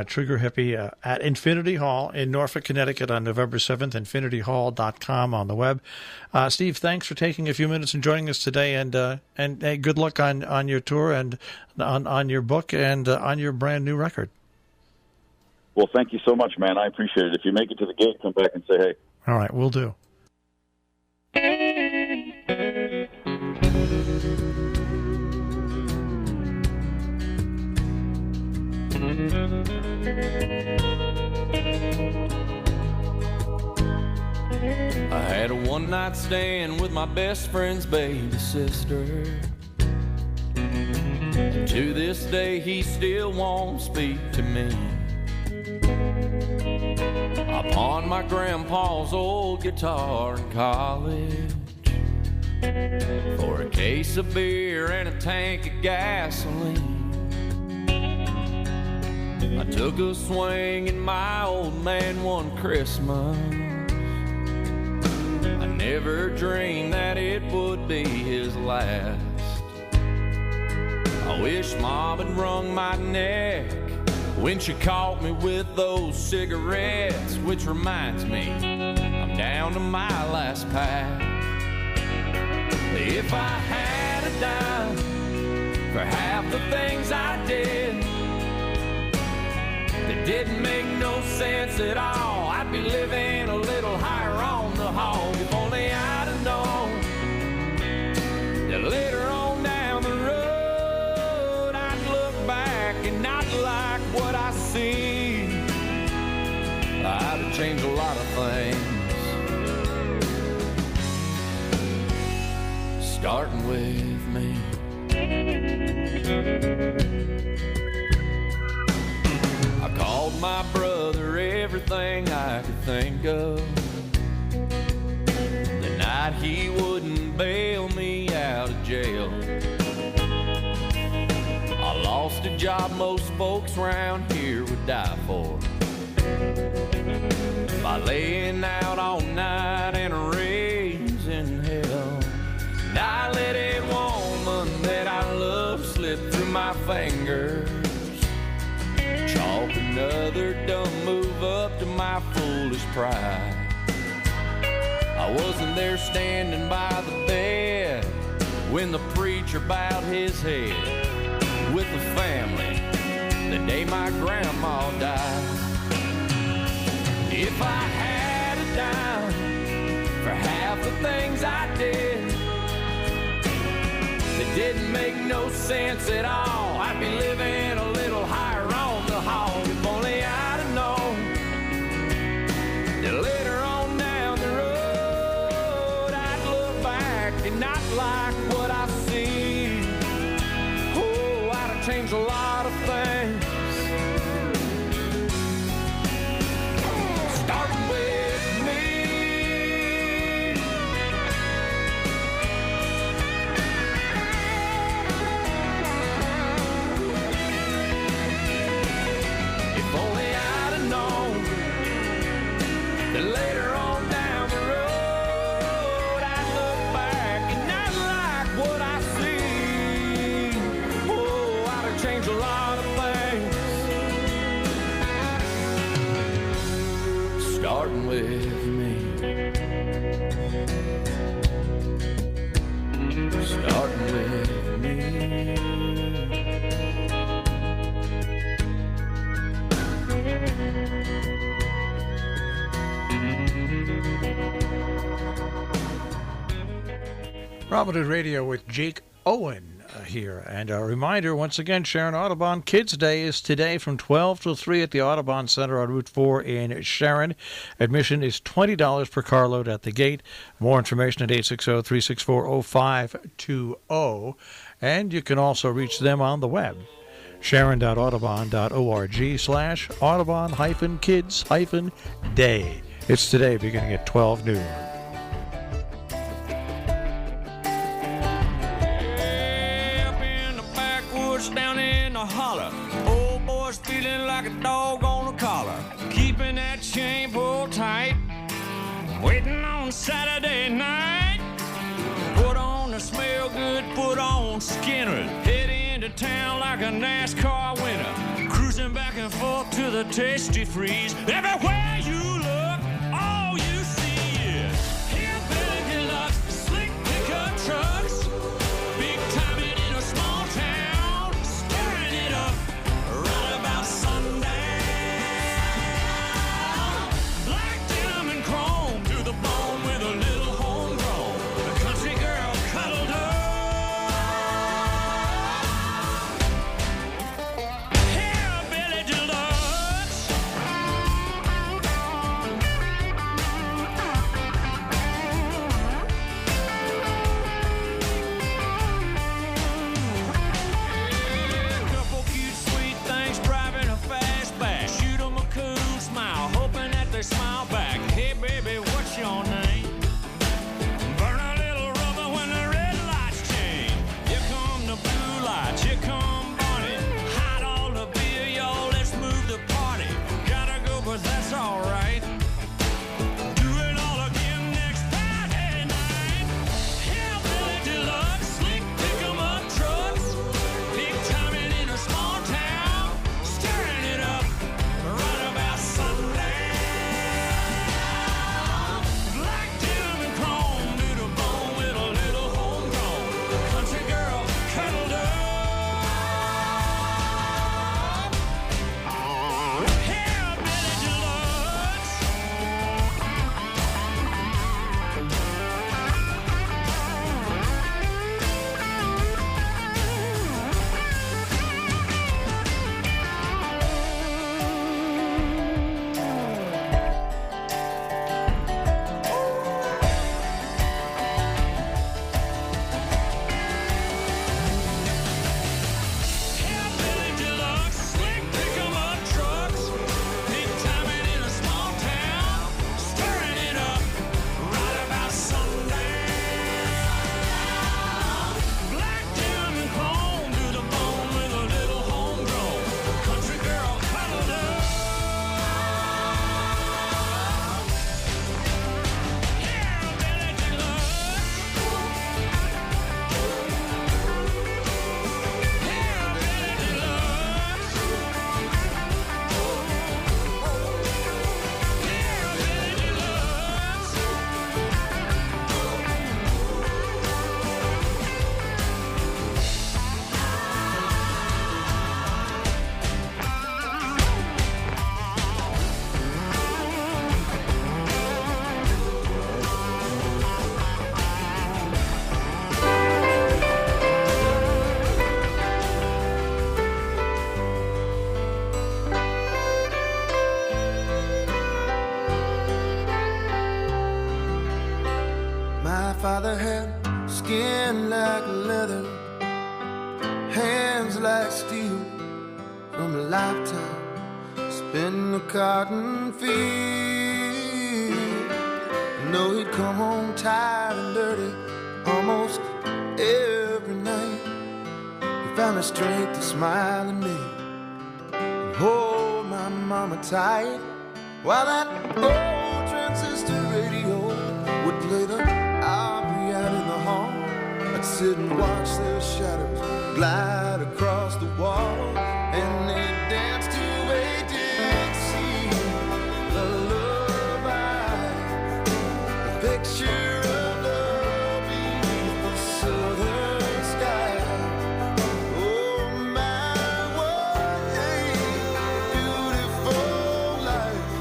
Trigger Hippie at Infinity Hall in Norfolk, Connecticut on November 7th, infinityhall.com on the web. Steve, thanks for taking a few minutes and joining us today, and hey, good luck on your tour and on your book and on your brand new record. Well, thank you so much, man. I appreciate it. If you make it to the gig, come back and say hey. All right, we'll do. I had a one-night stand with my best friend's baby sister. And to this day, he still won't speak to me. I pawned my grandpa's old guitar in college for a case of beer and a tank of gasoline. I took a swing in my old man one Christmas. I never dreamed that it would be his last. I wish Mom had wrung my neck when she caught me with those cigarettes, which reminds me, I'm down to my last pack. If I had a dime for half the things I did that didn't make no sense at all, I'd be living a little higher on the hog. If only I'd have known that later on down the road I'd look back and not like what I see. I'd have changed a lot of things, starting with me. I called my brother everything I could think of. The night he wouldn't bail me out of jail. I lost a job most folks around here would die for, by laying out all night and raising hell. And I let a woman that I love slip through my fingers. Chalk another dumb move up to my foolish pride. I wasn't there standing by the bed when the preacher bowed his head with the family the day my grandma died. If I had a dime for half the things I did that didn't make no sense at all, I'd be living a little higher on the hog. If only I'd have known that later on down the road I'd look back and not like what I see. Oh, I'd have changed a lot of things, Robin Hood Radio with Jake Owen here. And a reminder, once again, Sharon Audubon Kids Day is today from 12 till 3 at the Audubon Center on Route 4 in Sharon. Admission is $20 per carload at the gate. More information at 860-364-0520. And you can also reach them on the web, sharon.audubon.org/Audubon-kids-day. It's today beginning at 12 noon. Down in the holler, old boy's feeling like a dog on a collar, keeping that chain pulled tight, waiting on Saturday night. Put on the smell good, put on Skinner, head into town like a NASCAR winner, cruising back and forth to the Tasty Freeze. Everywhere you look, all you see is hillbilly deluxe, slick pickup trucks, big timing in a small town, stirring it up right about sundown. Black denim and chrome to the bone with a little homegrown, the country girl cuddled up. Hillbilly deluxe. Couple cute sweet things driving a fastback. Shoot 'em a cool smile, hoping that they smile back. Hey baby, what's your name? Burn a little rubber when the red lights change. Here come the blue lights, here come Bonnie. Hide all the beer, y'all, let's move the party. Gotta go, but that's alright. Do it all again next Friday night. Hillbilly deluxe, slick pick 'em up trucks. Big timing in a small town, stirring it up right about sundown. Black denim and chrome to the bone with a little homegrown, country girl cuddled up. Hillbilly deluxe. Hillbilly deluxe, slick pick 'em up trucks, big timing in a small town, stirring it up right about sundown. Black denim and chrome to the bone with a little homegrown, country girl cuddled up. Hillbilly deluxe. My father had skin like leather, hands like steel, from a lifetime spent in the cotton field. Know he'd come home tired and dirty almost every night. He found the strength to smile at me and hold my mama tight, while that old transistor radio would play the Opry out in the hall. I'd sit and watch their shadows glide across the wall, and they'd dance to a Dixie lullaby, a picture of love beneath the southern sky. Oh my, what a beautiful life,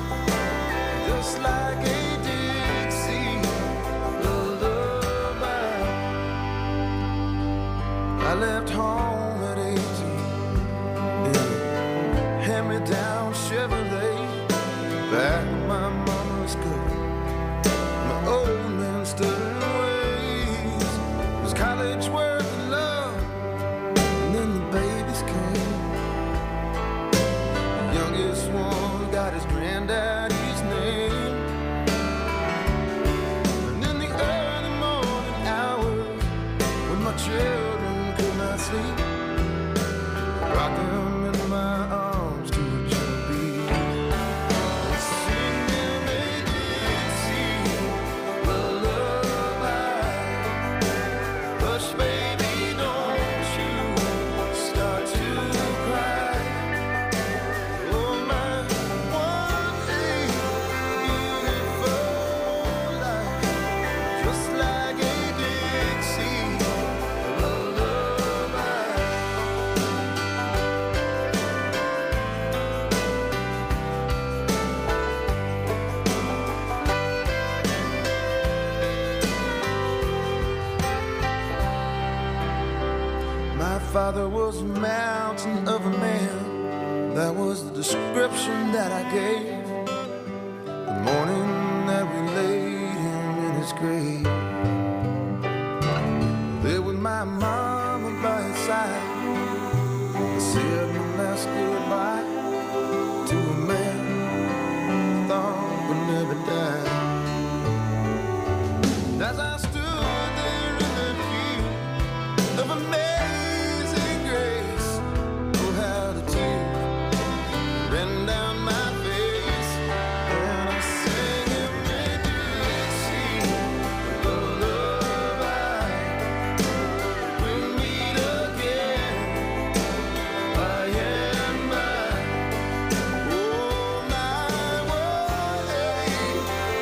just like a Dixie lullaby. left home at 18 in a hand-me-down Chevrolet, back when my mama's good. My old man stood in ways. Was college worth of love, and then the babies came. The youngest one got his granddaddy's name. And in the early morning hours, when my children could not sleep, rock them in my arms to a beat. Singing a Dixie lullaby. Hush, baby, don't you start to cry. Oh, my one beautiful life, just like a Dixie lullaby. My father was a mountain of a man. That was the description that I gave the morning that we laid him in his grave. There with my mama by his side, I said my last goodbye to a man I thought would never die. And as I stood there in the field of amazing grace, oh, how the tears ran down my face, and I sang him a Dixie lullaby. We'll meet again by and by. Oh, my, what a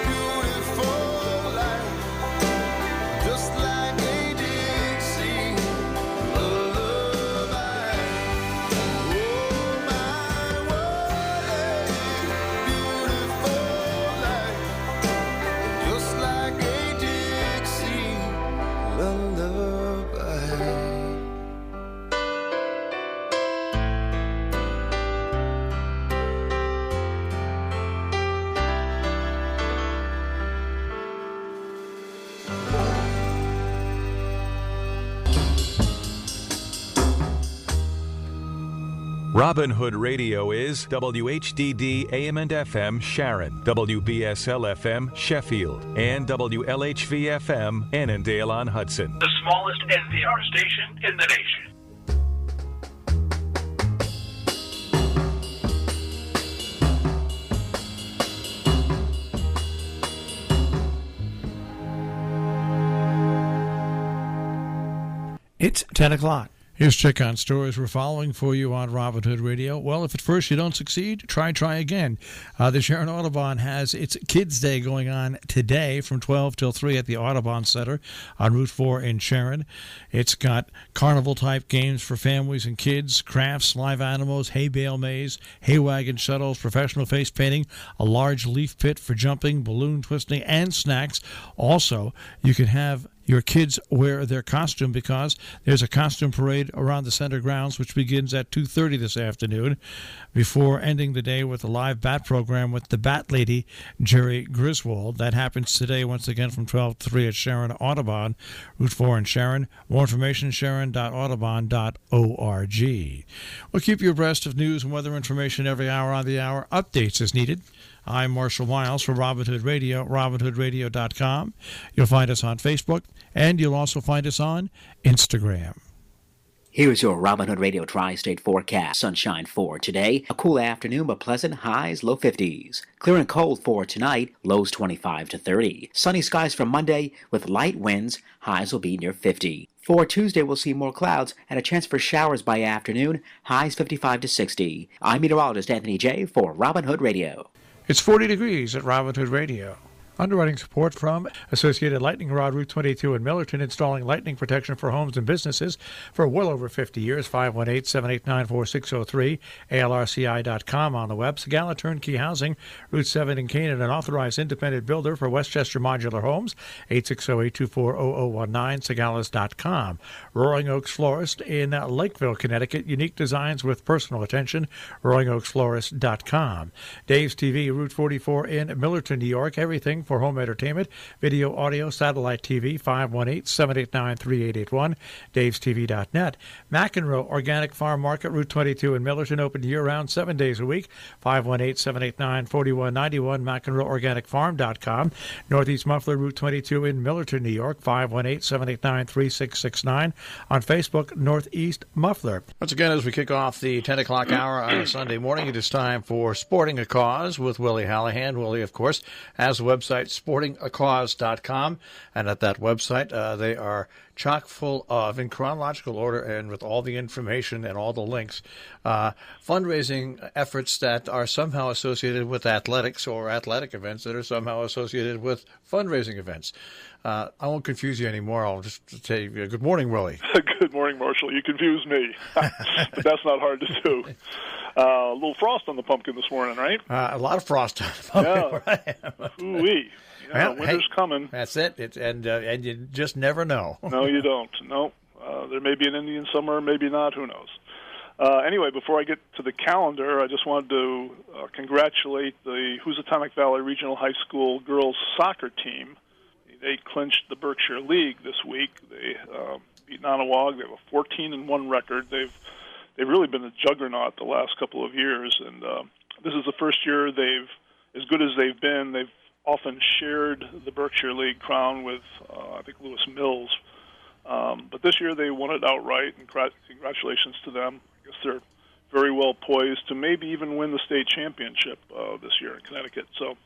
beautiful life, just like a Dixie lullaby. Oh, my, what a beautiful life, just like a Dixie lullaby. Robin Hood Radio is WHDD AM and FM Sharon, WBSL FM Sheffield, and WLHV FM Annandale on Hudson. The smallest NPR station in the nation. It's 10 o'clock. Here's Check on Stories we're following for you on Robin Hood Radio. Well, if at first you don't succeed, try again. The Sharon Audubon has its Kids Day going on today from 12 till 3 at the Audubon Center on Route 4 in Sharon. It's got carnival-type games for families and kids, crafts, live animals, hay bale maze, hay wagon shuttles, professional face painting, a large leaf pit for jumping, balloon twisting, and snacks. Also, you can have your kids wear their costume because there's a costume parade around the center grounds which begins at 2:30 this afternoon before ending the day with a live bat program with the Bat Lady, Jerry Griswold. That happens today once again from 12 to 3 at Sharon Audubon, Route 4 in Sharon. More information, sharon.audubon.org. We'll keep you abreast of news and weather information every hour on the hour. Updates as needed. I'm Marshall Miles for Robin Hood Radio, robinhoodradio.com. You'll find us on Facebook, and you'll also find us on Instagram. Here's your Robin Hood Radio Tri-State forecast. Sunshine for today. A cool afternoon, but pleasant. Highs, low 50s. Clear and cold for tonight. Lows 25 to 30. Sunny skies for Monday with light winds. Highs will be near 50. For Tuesday, we'll see more clouds and a chance for showers by afternoon. Highs 55 to 60. I'm meteorologist Anthony J. for Robin Hood Radio. It's 40 degrees at Robin Hood Radio. Underwriting support from Associated Lightning Rod, Route 22 in Millerton, installing lightning protection for homes and businesses for well over 50 years. 518-789-4603, ALRCI.com on the web. Sagala Turnkey Housing, Route 7 in Canaan, an authorized independent builder for Westchester Modular Homes, 860-824-0019, Sagalas.com. Roaring Oaks Florist in Lakeville, Connecticut, unique designs with personal attention, RoaringOaksFlorist.com. Dave's TV, Route 44 in Millerton, New York, everything for home entertainment, video, audio, satellite TV, 518-789-3881, davestv.net. McEnroe Organic Farm Market, Route 22 in Millerton, open year-round, 7 days a week, 518-789-4191, McEnroeOrganicFarm.com. Northeast Muffler, Route 22 in Millerton, New York, 518-789-3669. On Facebook, Northeast Muffler. Once again, as we kick off the 10 o'clock hour on a Sunday morning, it is time for Sporting a Cause with Willie Hallahan. Willie, of course, has the website sportingacause.com, and at that website they are chock full of, in chronological order and with all the information and all the links, fundraising efforts that are somehow associated with athletics or athletic events that are somehow associated with fundraising events. I won't confuse you anymore. I'll just say good morning, Willie. Good morning, Marshall. You confused me, but that's not hard to do. A little frost on the pumpkin this morning, right? A lot of frost on the pumpkin where I am. Ooh-wee. Yeah, winter's coming. That's it. And you just never know. No, you don't. No. There may be an Indian summer, maybe not. Who knows? Anyway, before I get to the calendar, I just wanted to congratulate the Housatonic Valley Regional High School girls soccer team. They clinched the Berkshire League this week. They beat Nonawag. They have a 14-1 record. They've really been a juggernaut the last couple of years, and this is the first year they've, as good as they've been, they've often shared the Berkshire League crown with, I think, Lewis Mills. But this year they won it outright, and congratulations to them. I guess they're very well poised to maybe even win the state championship this year in Connecticut. So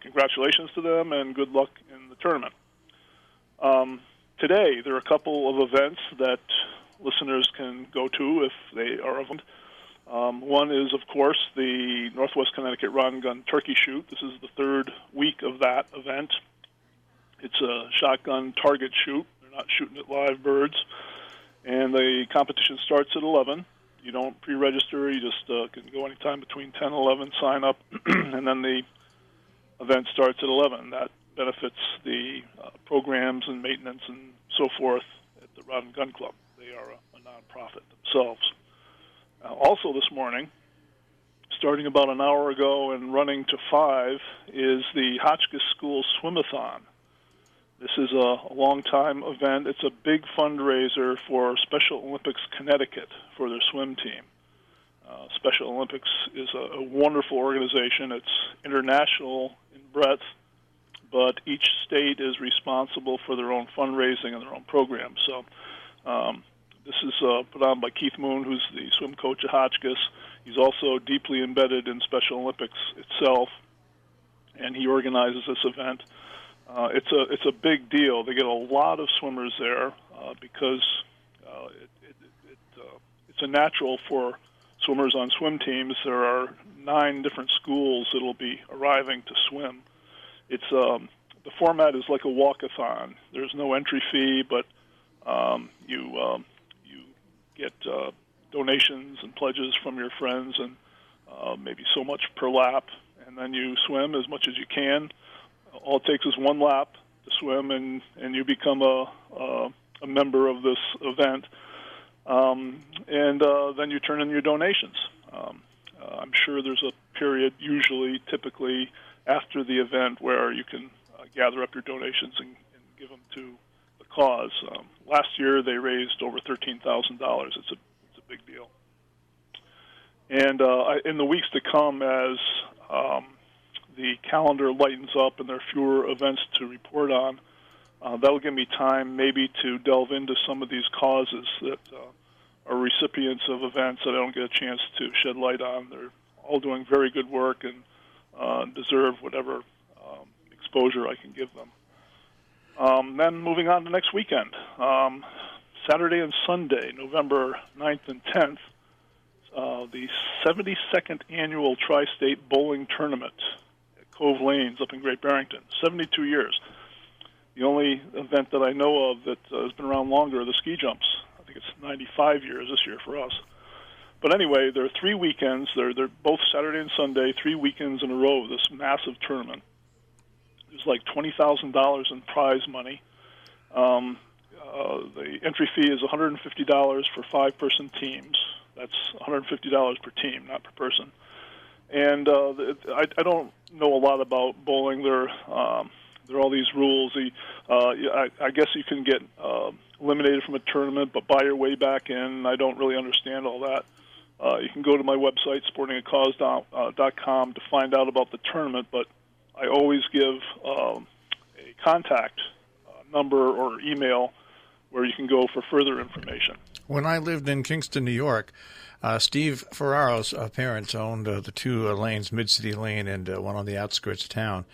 congratulations to them, and good luck in the tournament. Today, there are a couple of events that listeners can go to if they are of them. One is, of course, the Northwest Connecticut Rod and Gun Turkey Shoot. This is the third week of that event. It's a shotgun target shoot. They're not shooting at live birds. And the competition starts at 11. You don't pre-register. You just can go anytime between 10 and 11, sign up, and then the event starts at 11. That benefits the programs and maintenance and so forth at the Rod and Gun Club. They are a nonprofit themselves. Also this morning, starting about an hour ago and running to 5, is the Hotchkiss School Swimathon. This is a long-time event. It's a big fundraiser for Special Olympics Connecticut for their swim team. Special Olympics is a wonderful organization. It's international in breadth, but each state is responsible for their own fundraising and their own programs. So this is put on by Keith Moon, who's the swim coach at Hotchkiss. He's also deeply embedded in Special Olympics itself, and he organizes this event. It's a big deal. They get a lot of swimmers there because it's a natural for swimmers on swim teams. There are 9 different schools that will be arriving to swim. It's the format is like a walkathon. There's no entry fee, but you get donations and pledges from your friends, and maybe so much per lap, and then you swim as much as you can. All it takes is one lap to swim, and you become a member of this event. And then you turn in your donations. I'm sure there's a period, typically after the event, where you can gather up your donations and give them to the cause. Last year they raised over $13,000. It's a big deal. And in the weeks to come, as the calendar lightens up and there are fewer events to report on, that'll give me time maybe to delve into some of these causes that are recipients of events that I don't get a chance to shed light on. They're all doing very good work and deserve whatever exposure I can give them. Then moving on to next weekend, Saturday and Sunday, November 9th and 10th, the 72nd Annual Tri-State Bowling Tournament Cove Lanes up in Great Barrington. 72 years. The only event that I know of that has been around longer are the ski jumps. I think it's 95 years this year for us. But anyway, there are 3 weekends. They're both Saturday and Sunday, 3 weekends in a row, this massive tournament. There's like $20,000 in prize money. The entry fee is $150 for 5-person teams. That's $150 per team, not per person. And I don't know a lot about bowling. There are all these rules. I guess you can get eliminated from a tournament, but buy your way back in. I don't really understand all that. You can go to my website, sportingacause.com, to find out about the tournament, but I always give a contact number or email where you can go for further information. When I lived in Kingston, New York, Steve Ferraro's parents owned the 2 lanes, Mid-City Lane and one on the outskirts of town.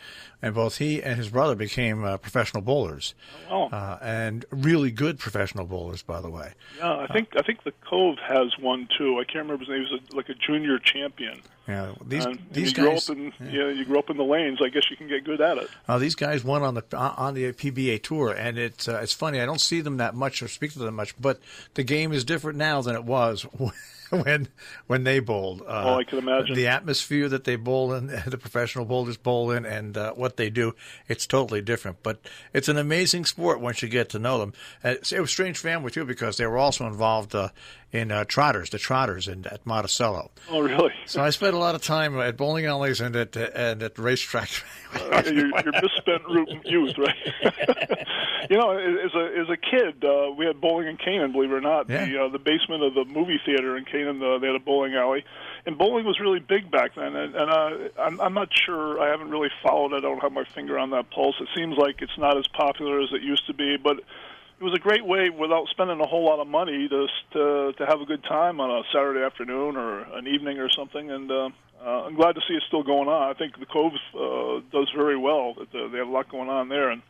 And both he and his brother became professional bowlers. Oh. And really good professional bowlers, by the way. Yeah, I think the Cove has one, too. I can't remember his name. He was like a junior champion. Yeah, these you guys. You grew up in the lanes. I guess you can get good at it. These guys won on the PBA tour, and it's funny. I don't see them that much or speak to them much, but the game is different now than it was when they bowled. I can imagine the atmosphere that they bowl in, the professional bowlers bowl in, and what they do. It's totally different, but it's an amazing sport once you get to know them. It was Strange Family too, because they were also involved in the Trotters at Monticello. Oh, really? So I spent a lot of time at bowling alleys and at racetracks. Your misspent youth, right? As a kid, we had bowling in Canaan, believe it or not. Yeah. The basement of the movie theater in Canaan, they had a bowling alley. And bowling was really big back then. And I'm not sure. I haven't really followed it. I don't have my finger on that pulse. It seems like it's not as popular as it used to be. But it was a great way, without spending a whole lot of money, to have a good time on a Saturday afternoon or an evening or something. And I'm glad to see it's still going on. I think the Cove does very well. They have a lot going on there, and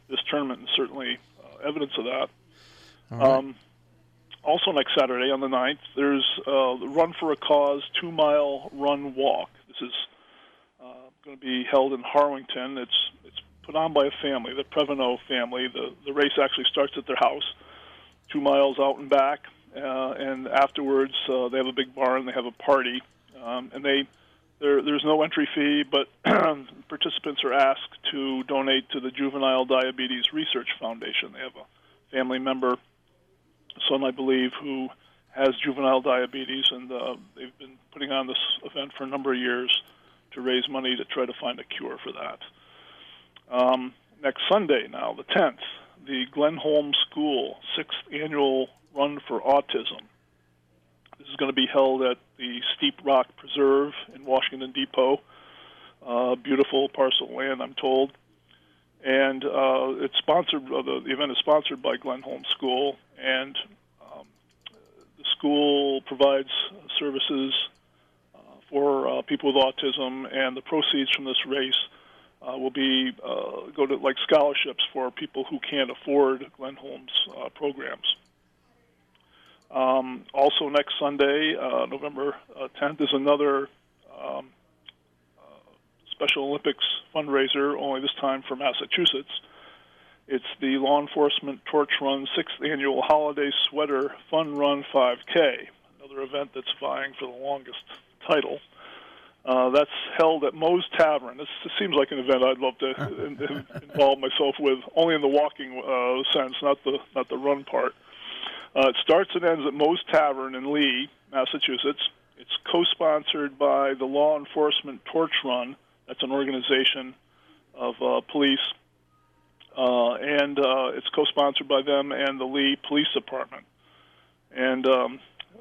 this tournament is certainly evidence of that. Right. Also next Saturday on the 9th, there's the Run for a Cause 2-mile run walk. This is going to be held in Harwington. It's put on by a family, the Preveno family. The race actually starts at their house, 2 miles out and back, and afterwards they have a big barn. They have a party, and there's no entry fee, but participants are asked to donate to the Juvenile Diabetes Research Foundation. They have a family member, son, I believe, who has juvenile diabetes, and they've been putting on this event for a number of years to raise money to try to find a cure for that. Next Sunday now, the 10th, the Glenholm School 6th Annual Run for Autism. This is going to be held at the Steep Rock Preserve in Washington Depot. Beautiful parcel of land, I'm told. And it's sponsored. The event is sponsored by Glenholm School, and the school provides services for people with autism. And the proceeds from this race will be go to like scholarships for people who can't afford Glenholm's programs. Also, next Sunday, November 10th, is another Special Olympics fundraiser, only this time for Massachusetts. It's the Law Enforcement Torch Run 6th Annual Holiday Sweater Fun Run 5K, another event that's vying for the longest title. That's held at Moe's Tavern. This seems like an event I'd love to involve myself with, only in the walking sense, not the run part. It starts and ends at Moe's Tavern in Lee, Massachusetts. It's co-sponsored by the Law Enforcement Torch Run. That's an organization of police, and it's co-sponsored by them and the Lee Police Department. And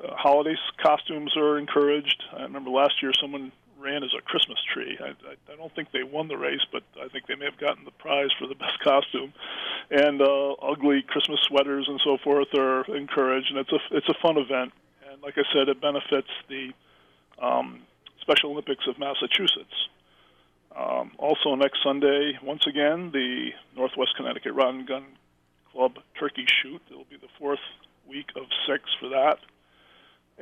holiday costumes are encouraged. I remember last year someone ran as a Christmas tree. I don't think they won the race, but I think they may have gotten the prize for the best costume. And ugly Christmas sweaters and so forth are encouraged, and it's a fun event. And like I said, it benefits the Special Olympics of Massachusetts. Also next Sunday, once again, the Northwest Connecticut Rod and Gun Club Turkey Shoot. It will be the 4th week of 6 for that.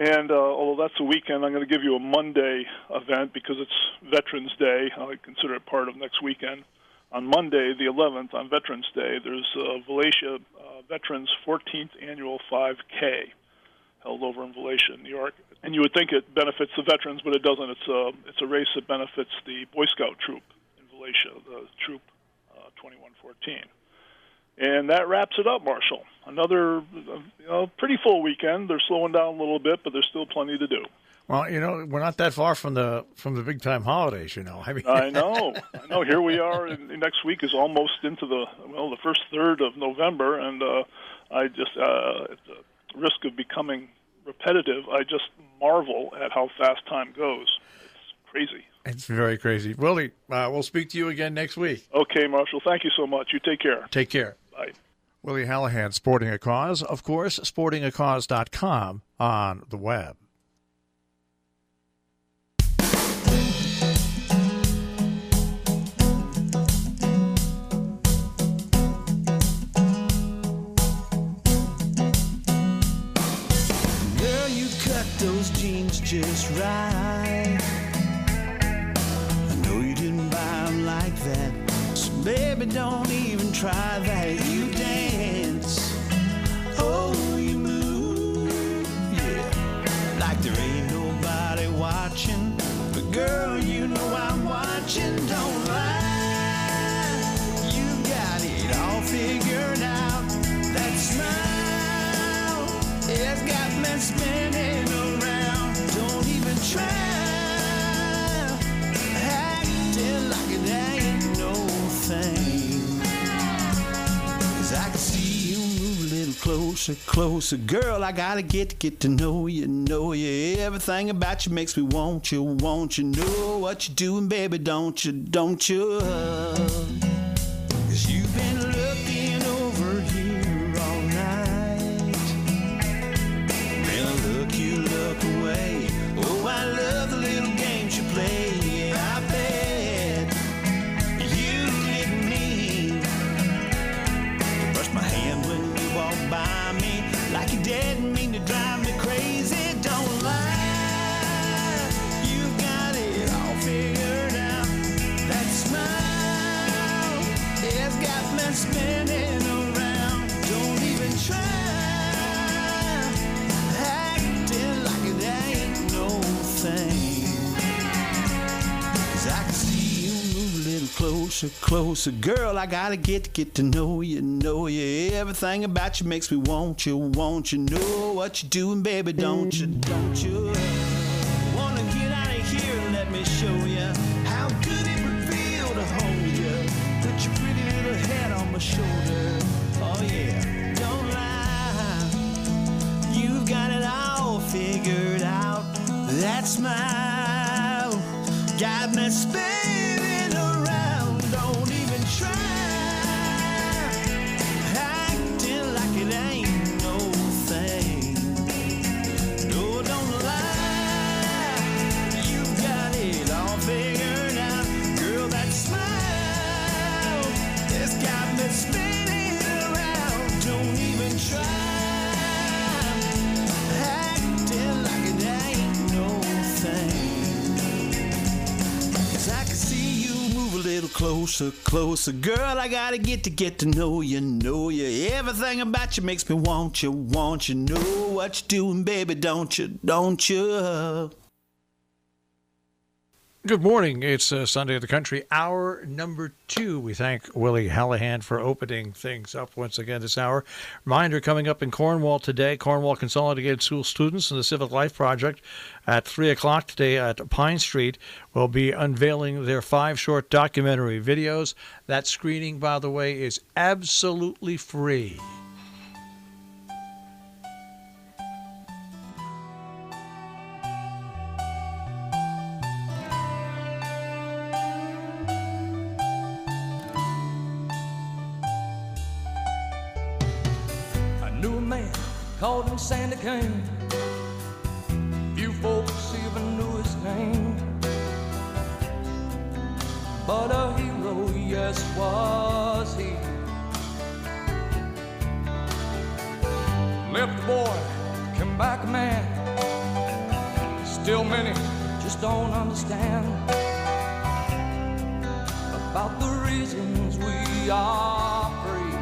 And although that's a weekend, I'm going to give you a Monday event because it's Veterans Day. I consider it part of next weekend. On Monday, the 11th, on Veterans Day, there's Valatia Veterans 14th Annual 5K held over in Valatia, New York. And you would think it benefits the veterans, but it doesn't. It's a race that benefits the Boy Scout troop in Valatia, the Troop 2114. And that wraps it up, Marshall. Another pretty full weekend. They're slowing down a little bit, but there's still plenty to do. Well, we're not that far from the big time holidays, I know. Here we are. Next week is almost into the first third of November, and I just, at the risk of becoming repetitive, I just marvel at how fast time goes. It's crazy. It's very crazy. Willie, we'll speak to you again next week. Okay, Marshall. Thank you so much. You take care. Take care. Bye. Willie Hallahan, Sporting a Cause. Of course, sportingacause.com on the web. Girl, you cut those jeans just right. I know you didn't buy them like that, so baby, don't even try that. You dance, oh, you move, yeah, like there ain't nobody watching. But girl, you know I'm watching, don't lie. You got it all figured out. That smile, it's got me spinning around. Don't even try acting like it ain't no thing. 'Cause I can see you move a little closer, closer. Girl, I gotta get to know you, know you. Everything about you makes me want you, know what you're doing, baby, don't you? 'Cause you've been looking over here all night. When I look, you look away. Oh, I love the little games you play. Yeah, I bet you didn't mean to brush my hand when you walk by me, like you didn't mean to drive me crazy. Don't lie, you got it all figured out. That smile, it's got me spinning around. Don't even try acting like it ain't no thing. 'Cause I can see you move a little closer, closer. Girl, I gotta get to know you, know you. Everything about you makes me want you, know what you're doing, baby, don't you? Wanna get out of here and let me show you how good it would feel to hold you. Put your pretty little head on my shoulder. Oh yeah, don't lie, you've got it all figured out. That smile got me spinning around. Don't even try acting like it ain't no thing. No, don't lie, you got it all figured out. Girl, that smile, it's got me spinning around. Don't even try acting like it ain't no thing. 'Cause I can see you move a little closer, closer. Girl, I gotta get to know you, know you. Everything about you makes me want you, know what you're doing, baby, don't you? Good morning. It's Sunday of the Country, hour number 2. We thank Willie Hallahan for opening things up once again this hour. Reminder coming up in Cornwall today, Cornwall Consolidated School students and the Civic Life Project at 3 o'clock today at Pine Street will be unveiling their 5 short documentary videos. That screening, by the way, is absolutely free. I knew a man called him Sandy Kane. Few folks even knew his name, but a hero, yes, was he. Left a boy, came back a man, still many just don't understand about the reasons we are free.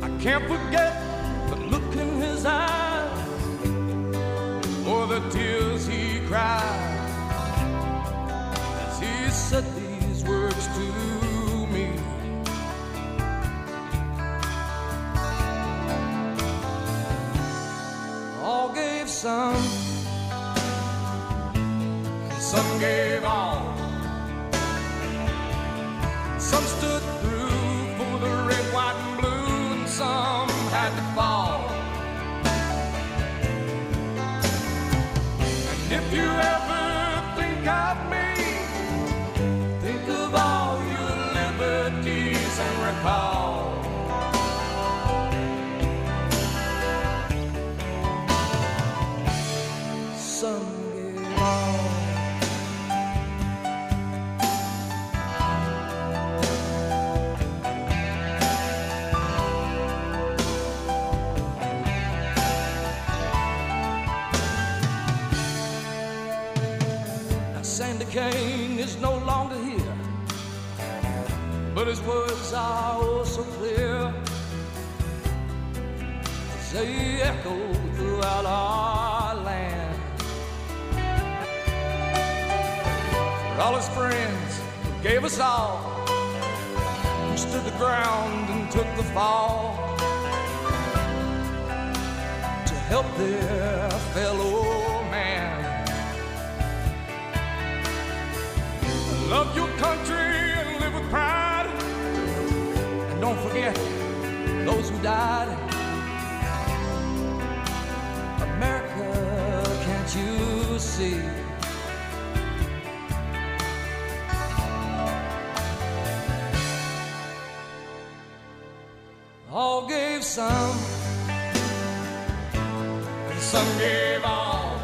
I can't forget the look in his eyes or the tears he cried as he said these words to me. All gave some, and some gave all. Some stood through for the red, white, and blue, and some had to fall. And if you ever think of me, think of all your liberties and recall. Some gave all. Now Sandy Kane is no longer here, but his words are oh so clear as they echo throughout our land. For all his friends who gave us all, who stood the ground and took the fall to help their fellow man. Love your country and live with pride, and don't forget those who died. America, can't you see? All gave some, and some gave all,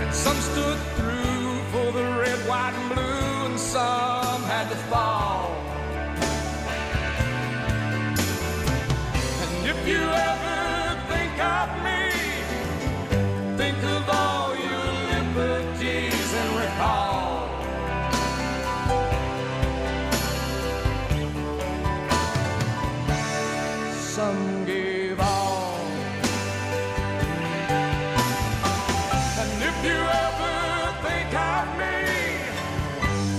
and some stood through for the red, white, and blue, and some had to fall. And if you ever think of me, think of all your liberties and recall. Some gave all. And if you ever think of me,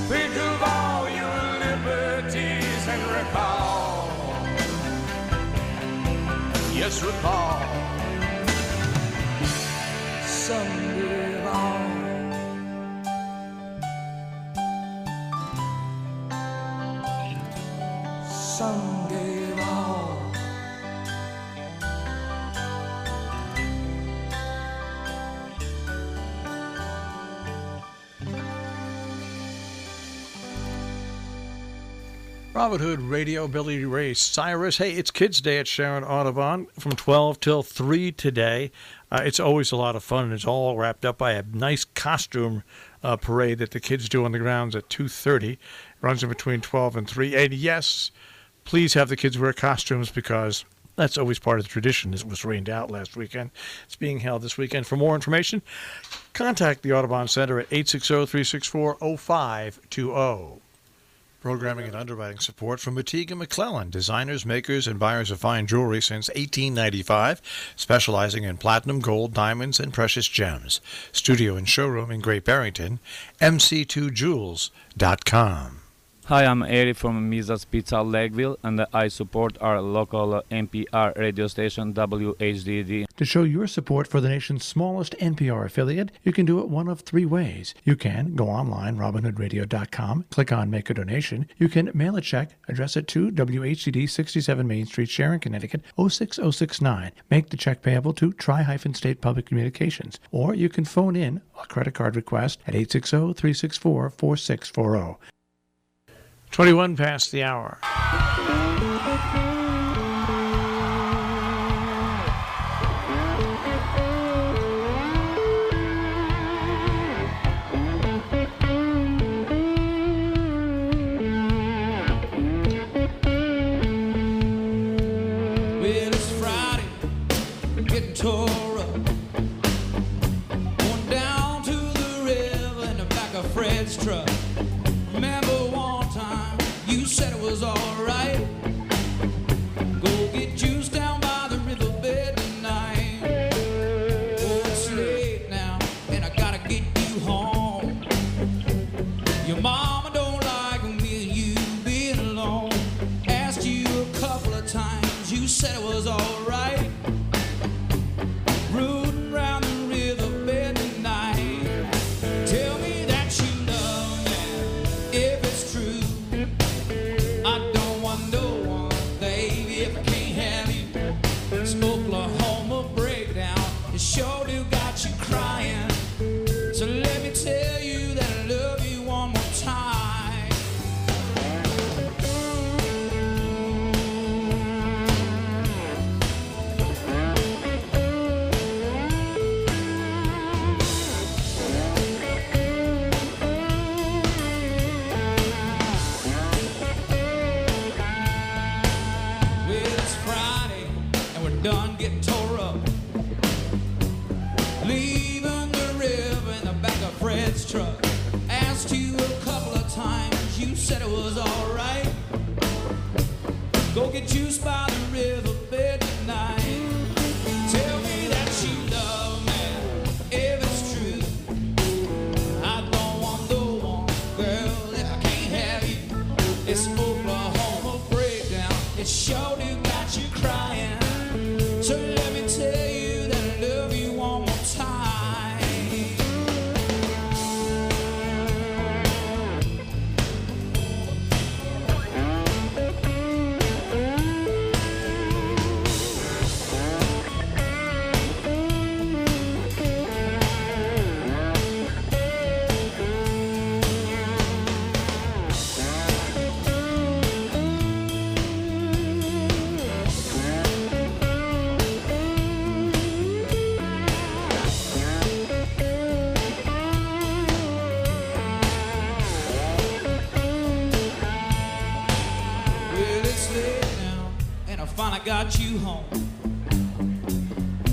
think of all your liberties and recall. Yes, recall. Some gave all. Some gave all. Robin Hood Radio, Billy Ray Cyrus. Hey, it's Kids Day at Sharon Audubon from 12 till 3 today. It's always a lot of fun, and it's all wrapped up by a nice costume parade that the kids do on the grounds at 2:30. It runs in between 12 and 3. And yes, please have the kids wear costumes because that's always part of the tradition. It was rained out last weekend. It's being held this weekend. For more information, contact the Audubon Center at 860-364-0520. Programming and underwriting support from Mateague & McClellan, designers, makers, and buyers of fine jewelry since 1895, specializing in platinum, gold, diamonds, and precious gems. Studio and showroom in Great Barrington, mc2jewels.com. Hi, I'm Eric from Misa's Pizza Lakeville, and I support our local NPR radio station, WHDD. To show your support for the nation's smallest NPR affiliate, you can do it one of three ways. You can go online, robinhoodradio.com, click on Make a Donation. You can mail a check, address it to WHDD 67 Main Street, Sharon, Connecticut, 06069. Make the check payable to Tri-State Public Communications. Or you can phone in a credit card request at 860-364-4640. 21 past the hour. Well, it's Friday, you said it was alright. Rooting round the riverbed tonight. Tell me that you love me, if it's true. I don't want no one, baby, if I can't have you. This Oklahoma breakdown, it sure do got you crying. So let me tell you that I love you one more time. Done getting tore up, leaving the river in the back of Fred's truck. Asked you a couple of times, you said it was alright. Go get juice by the riverbed tonight. Tell me that you love me, if it's true. I don't want no one, girl, if I can't have you. It's Oklahoma breakdown, it sure do got you crying. So let me tell you that I love you one more time. Finally got you home.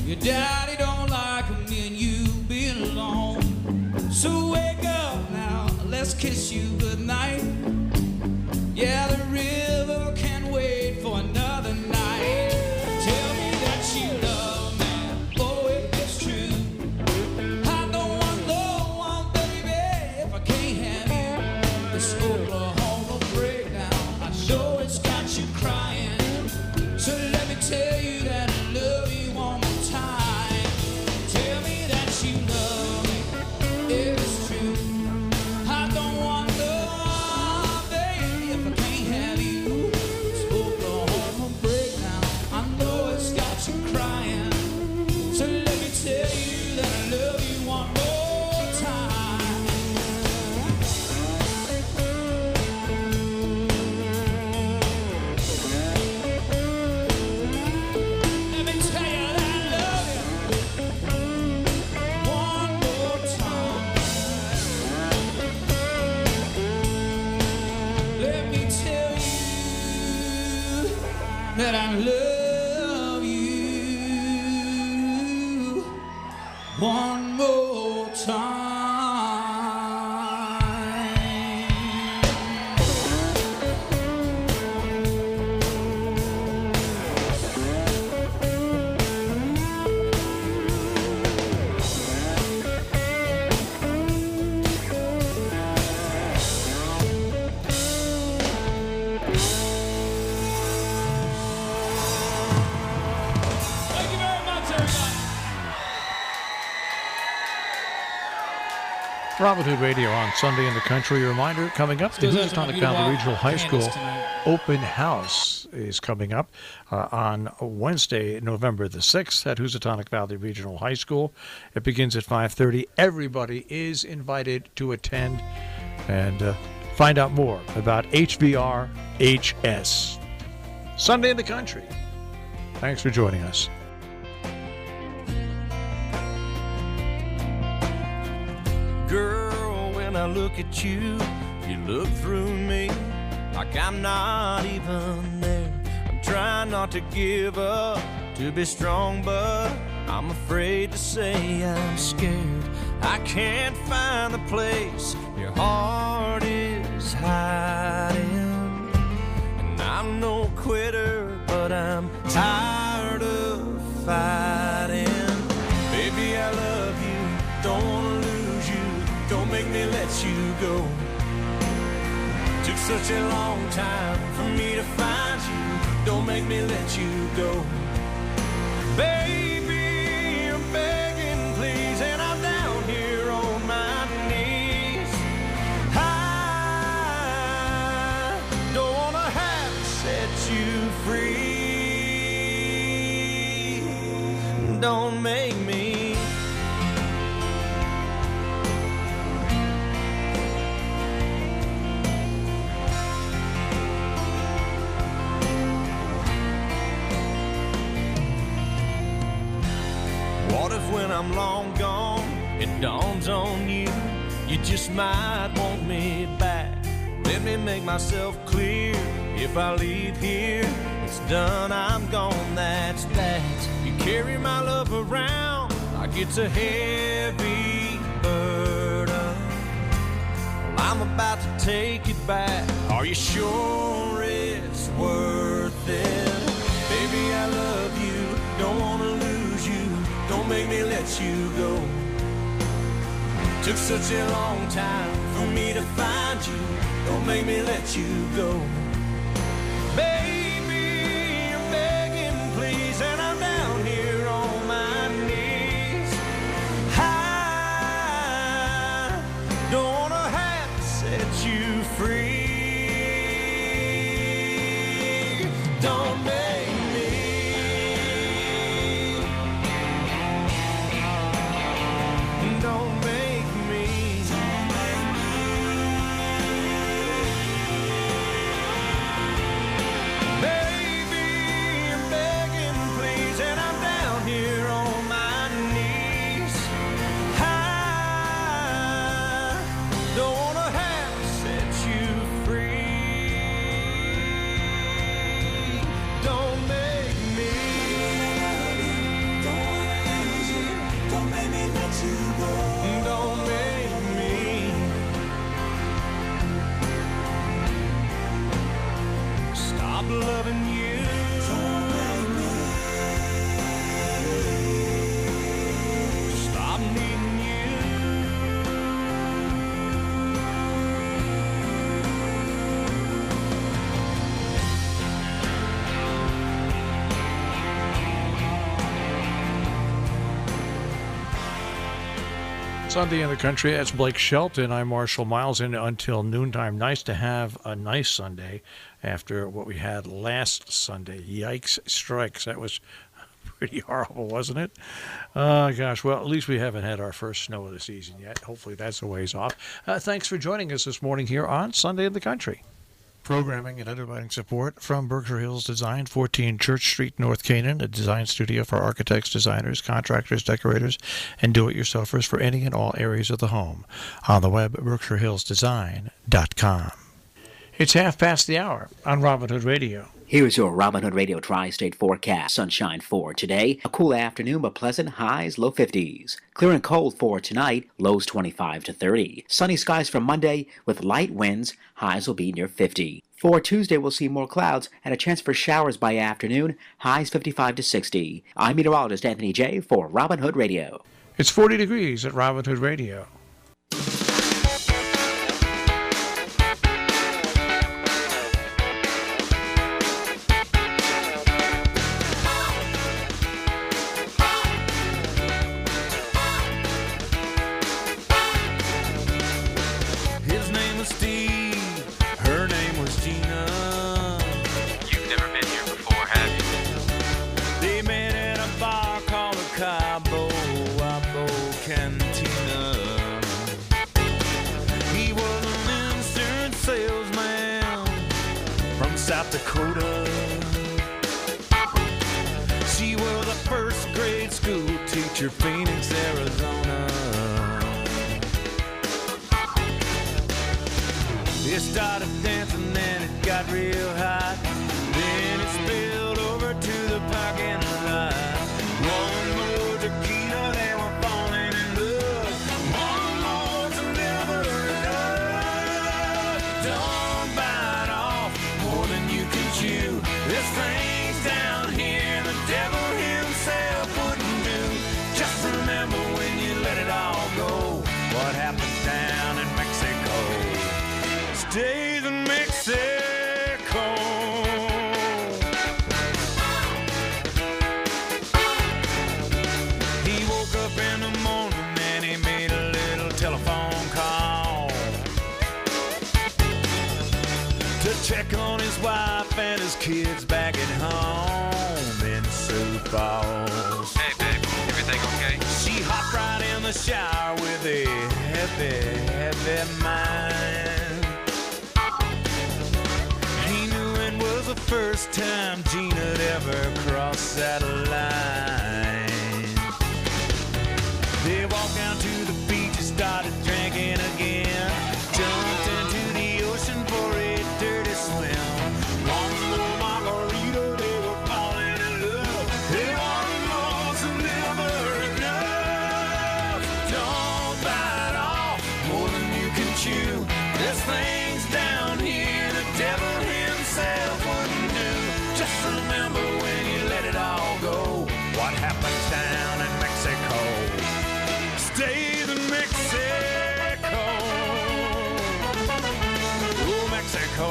Your daddy don't like me and you being alone. So wake up now, let's kiss you goodnight. Yeah, the river can wait for another night. Tell me that you love me, oh, if it's true. I don't want no one, baby, if I can't have you. This Oklahoma breakdown, I know it's got you crying. So let me tell you that I love you one more time. Tell me that you love me, if it's true. I don't want no, baby, if I can't have you. It's Oklahoma breakdown, I know it's got you crying. So let me tell you that I love you one more time. That I love you one more time. Robin Hood Radio on Sunday in the Country. A reminder, coming up, the Housatonic Valley Regional High School Open House is coming up on Wednesday, November the 6th at Housatonic Valley Regional High School. It begins at 5:30. Everybody is invited to attend and find out more about HVRHS. Sunday in the Country. Thanks for joining us. Girl, when I look at you, you look through me like I'm not even there. I'm trying not to give up, to be strong, but I'm afraid to say I'm scared. I can't find the place your heart is hiding. And I'm no quitter, but I'm tired of fighting. Baby, I love you, don't wanna lose you. Don't make me let you go. Took such a long time for me to find you. Don't make me let you go. Baby, I'm begging, please, and I'm down here on my knees. I don't want to have to set you free. Don't make me. What if when I'm long gone, it dawns on you, you just might want me back? Let me make myself clear. If I leave here, it's done, I'm gone, that's that. You carry my love around like it's a heavy burden. Well, I'm about to take it back. Are you sure it's worth it? Baby, I love you, don't wanna lose you. Don't make me let you go. Took such a long time for me to find you. Don't make me let you go. Baby, I'm begging, please, and I'm down here on my knees. I don't wanna have to set you free. Don't make Don't make me. Baby, I'm begging, please, and I'm down here on my knees. I don't wanna have to set you free. Don't make me. Don't make me let you go. Don't make me. Stop loving you. Don't make me. Stop needing you. Sunday in the Country, that's Blake Shelton. I'm Marshall Miles, and until noontime. Nice to have a nice Sunday after what we had last Sunday. Yikes strikes. That was pretty horrible, wasn't it? Gosh, well, at least we haven't had our first snow of the season yet. Hopefully that's a ways off. Thanks for joining us this morning here on Sunday in the Country. Programming and underwriting support from Berkshire Hills Design, 14 Church Street, North Canaan, a design studio for architects, designers, contractors, decorators, and do-it-yourselfers for any and all areas of the home. On the web, berkshirehillsdesign.com. It's 1:30 on Robin Hood Radio. Here's your Robin Hood Radio Tri-State forecast. Sunshine for today. A cool afternoon, but pleasant. Highs, low 50s. Clear and cold for tonight. Lows 25 to 30. Sunny skies for Monday with light winds. Highs will be near 50. For Tuesday, we'll see more clouds and a chance for showers by afternoon. Highs 55 to 60. I'm meteorologist Anthony J. for Robin Hood Radio. It's 40 degrees at Robin Hood Radio. Dakota. She was a first grade school teacher, Phoenix, Arizona. It started dancing and it got real hot. Then it spilled over to the parking lot. One more tequila, they were falling in love. One more's never enough. Don't bite off more than you can chew. There's things down here the devil himself wouldn't do. Just remember when you let it all go, what happened down in Mexico stays in Mexico. to check on his wife and his kids back at home in Sioux Falls. Hey, babe, everything okay? She hopped right in the shower with a heavy, heavy mind. He knew it was the first time Gene had ever crossed that line. They walked down to the beach and started drinking again. Jumped into the ocean for a dirty swim. One more margarita, they were falling in love. They wanted more, so never enough. Don't bite off more than you can chew. There's things down here the devil himself wouldn't do. Just remember when you let it all go, what happens down in Mexico stays in Mexico. Oh, Mexico.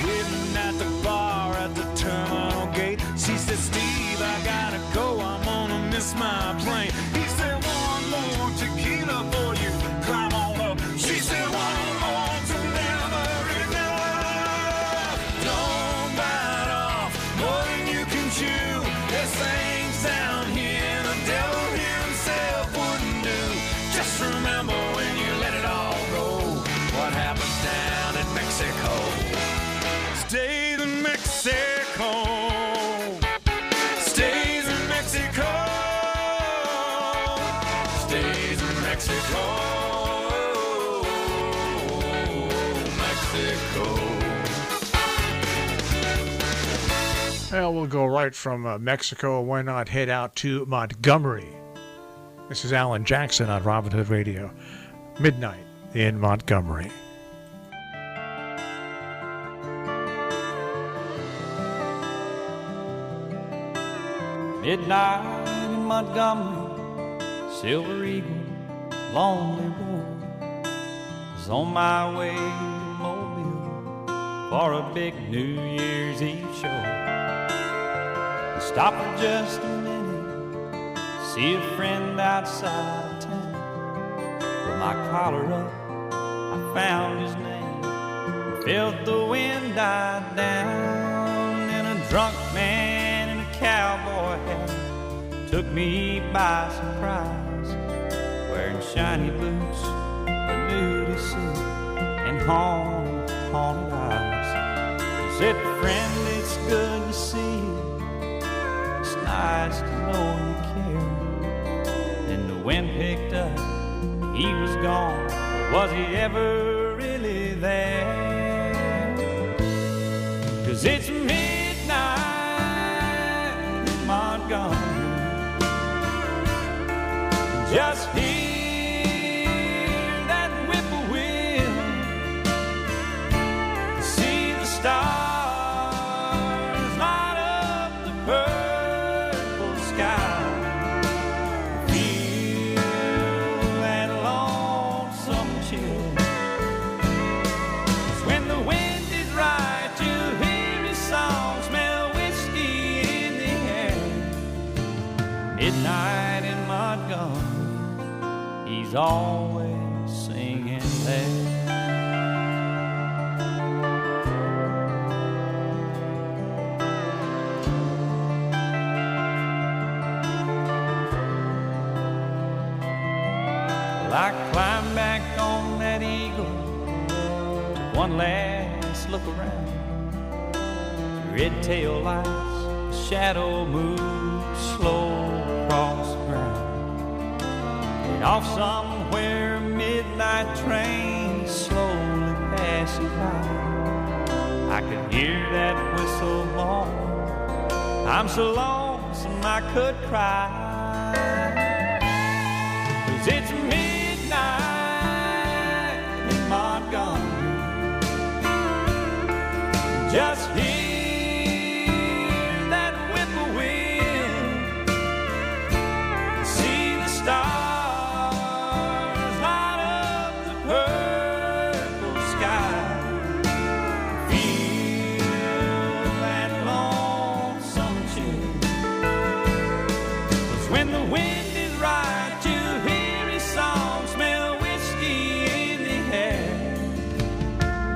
Waiting at the bar at the terminal gate, she said, Steve, I gotta go, I'm gonna miss my plane. He said, one more tequila for you, climb on up. She said, one more to never enough. Don't bite off more than you can chew. There's things down here the devil himself wouldn't do. Just remember when you let it all go, what happens down in Mexico stays in Mexico. Stays in Mexico. Stays in Mexico. Mexico. Well, we'll go right from Mexico. Why not head out to Montgomery? This is Alan Jackson on Robin Hood Radio. Midnight in Montgomery. Midnight in Montgomery, Silver Eagle, Lonely Road. Was on my way to Mobile for a big New Year's Eve show. I stopped for just a minute, see a friend outside town. Put my collar up, I found his name, felt the wind die down, and a drunk man in a cowboy hat took me by surprise, wearing shiny boots, a nudie suit, and haunted eyes. He said, friend, it's good to see you, it's nice to know you care. Then the wind picked up, he was gone, was he ever really there? 'Cause it's midnight in Montgomery, just hear that whippoorwill, see the stars light up the purple sky, feel that lonesome chill. 'Cause when the wind is right, you'll hear his song, smell whiskey in the air. Midnight in Montgomery, he's always singing there. Well, I climbed back on that eagle, took one last look around. Red tail lights, shadow moves slow across the ground. And off somewhere, a midnight train slowly passing by. I could hear that whistle blow. I'm so lonesome I could cry. 'Cause it's midnight in Montgomery, just hear that whippoorwill, see the stars light up the purple sky, feel that lonesome chill. When the wind is right, you'll hear his song, smell whiskey in the air.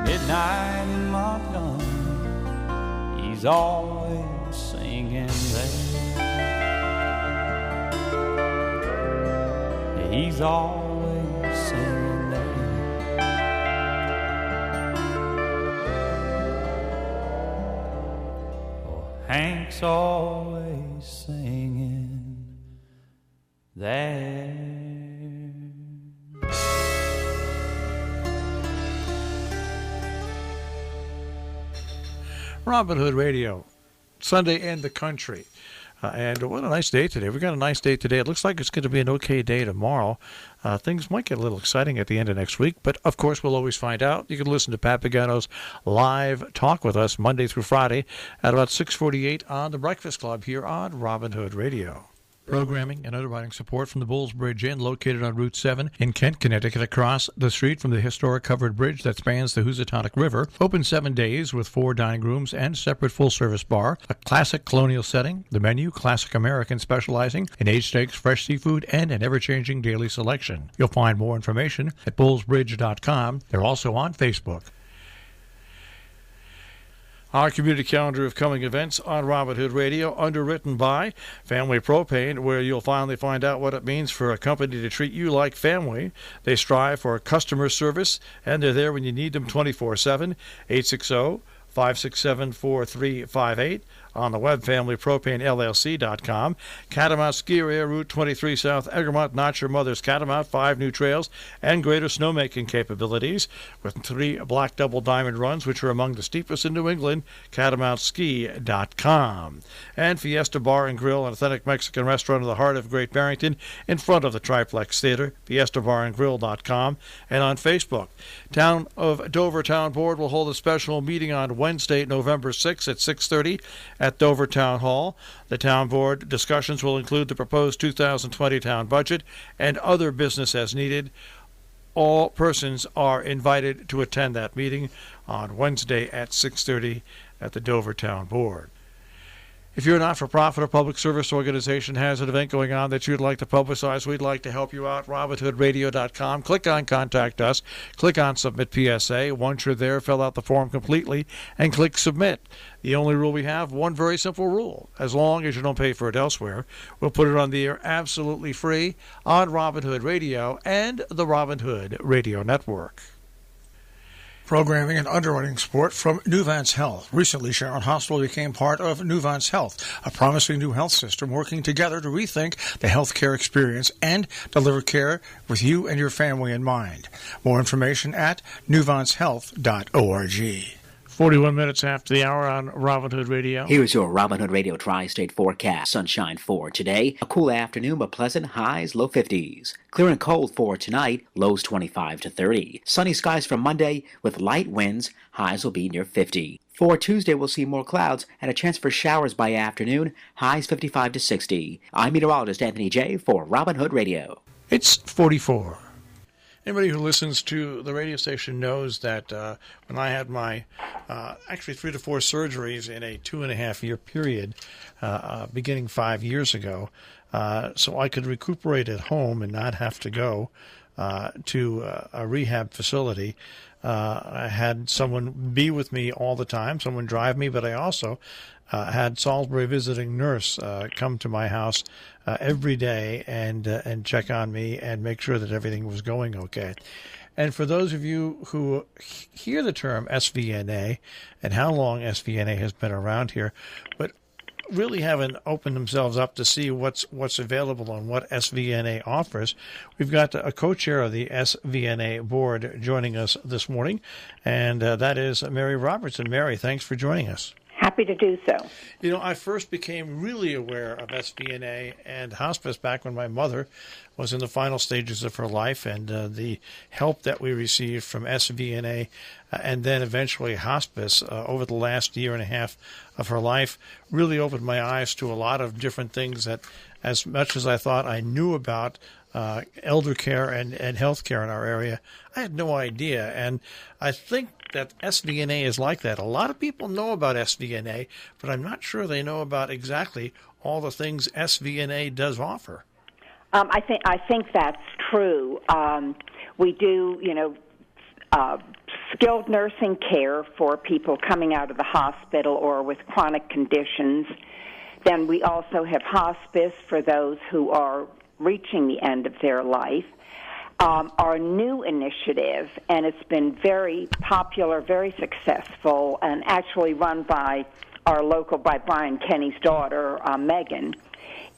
Midnight in Montgomery, he's always singing there. He's always singing there. Oh, Hank's always singing there. Robin Hood Radio, Sunday in the country. And what a nice day today. We've got a nice day today. It looks like it's going to be an okay day tomorrow. Things might get a little exciting at the end of next week, but of course we'll always find out. You can listen to Pat Pagano's live talk with us Monday through Friday at about 6:48 on The Breakfast Club here on Robin Hood Radio. Programming and underwriting support from the Bulls Bridge Inn, located on Route 7 in Kent, Connecticut, across the street from the historic covered bridge that spans the Housatonic River. Open 7 days with 4 dining rooms and separate full-service bar. A classic colonial setting. The menu, classic American, specializing in aged steaks, fresh seafood, and an ever-changing daily selection. You'll find more information at bullsbridge.com. They're also on Facebook. Our community calendar of coming events on Robin Hood Radio, underwritten by Family Propane, where you'll finally find out what it means for a company to treat you like family. They strive for customer service, and they're there when you need them 24/7. 860-567-4358. On the web, familypropanellc.com. Catamount Ski Area, Route 23 South, Egremont, Not Your Mother's Catamount. 5 new trails and greater snowmaking capabilities with 3 black double diamond runs, which are among the steepest in New England. CatamountSki.com. And Fiesta Bar and Grill, an authentic Mexican restaurant in the heart of Great Barrington, in front of the Triplex Theater. FiestaBarandGrill.com. And on Facebook. Town of Dover Town Board will hold a special meeting on Wednesday, November 6th at 6:30 at Dover Town Hall. The Town Board discussions will include the proposed 2020 town budget and other business as needed. All persons are invited to attend that meeting on Wednesday at 6:30 at the Dover Town Board. If you're a not-for-profit or public service organization has an event going on that you'd like to publicize, we'd like to help you out. RobinHoodRadio.com. Click on Contact Us. Click on Submit PSA. Once you're there, fill out the form completely and click Submit. The only rule we have, one very simple rule. As long as you don't pay for it elsewhere, we'll put it on the air absolutely free on Robin Hood Radio and the Robin Hood Radio Network. Programming and underwriting support from Nuvance Health. Recently, Sharon Hospital became part of Nuvance Health, a promising new health system working together to rethink the healthcare experience and deliver care with you and your family in mind. More information at nuvancehealth.org. 41 minutes after the hour on Robin Hood Radio. Here's your Robin Hood Radio Tri-State forecast. Sunshine for today. A cool afternoon, but pleasant. Highs, low 50s. Clear and cold for tonight. Lows 25 to 30. Sunny skies for Monday with light winds. Highs will be near 50. For Tuesday, we'll see more clouds and a chance for showers by afternoon. Highs 55 to 60. I'm meteorologist Anthony J. for Robin Hood Radio. It's 44. Anybody who listens to the radio station knows that when I had my actually 3 to 4 surgeries in a 2.5-year period, beginning 5 years ago, so I could recuperate at home and not have to go to a rehab facility. I had someone be with me all the time, someone drive me, but I also had Salisbury visiting nurse come to my house every day and check on me and make sure that everything was going okay. And for those of you who hear the term SVNA and how long SVNA has been around here, but really haven't opened themselves up to see what's available and what SVNA offers, we've got a co-chair of the SVNA board joining us this morning, and that is Mary Robertson. Mary, thanks for joining us. Happy to do so. You know, I first became really aware of SVNA and hospice back when my mother was in the final stages of her life, and the help that we received from SVNA and then eventually hospice over the last 1.5 years of her life really opened my eyes to a lot of different things that, as much as I thought I knew about elder care and health care in our area, I had no idea. And I think that SVNA is like that. A lot of people know about SVNA, but I'm not sure they know about exactly all the things SVNA does offer. I think that's true. We do, skilled nursing care for people coming out of the hospital or with chronic conditions. Then we also have hospice for those who are reaching the end of their life. Our new initiative, and it's been very popular, very successful, and actually run by by Brian Kenny's daughter, Megan,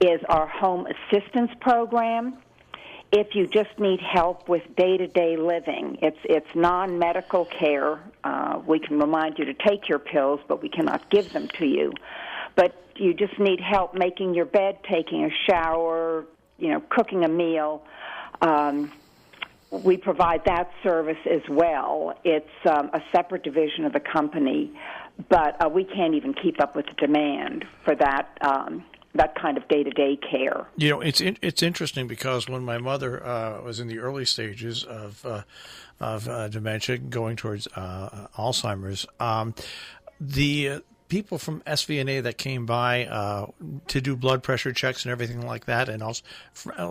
is our home assistance program. If you just need help with day-to-day living, it's non-medical care. We can remind you to take your pills, but we cannot give them to you. But you just need help making your bed, taking a shower, cooking a meal. We provide that service as well. It's a separate division of the company, but we can't even keep up with the demand for that kind of day-to-day care. It's interesting because when my mother was in the early stages of dementia, going towards Alzheimer's, the people from SVNA that came by to do blood pressure checks and everything like that, and also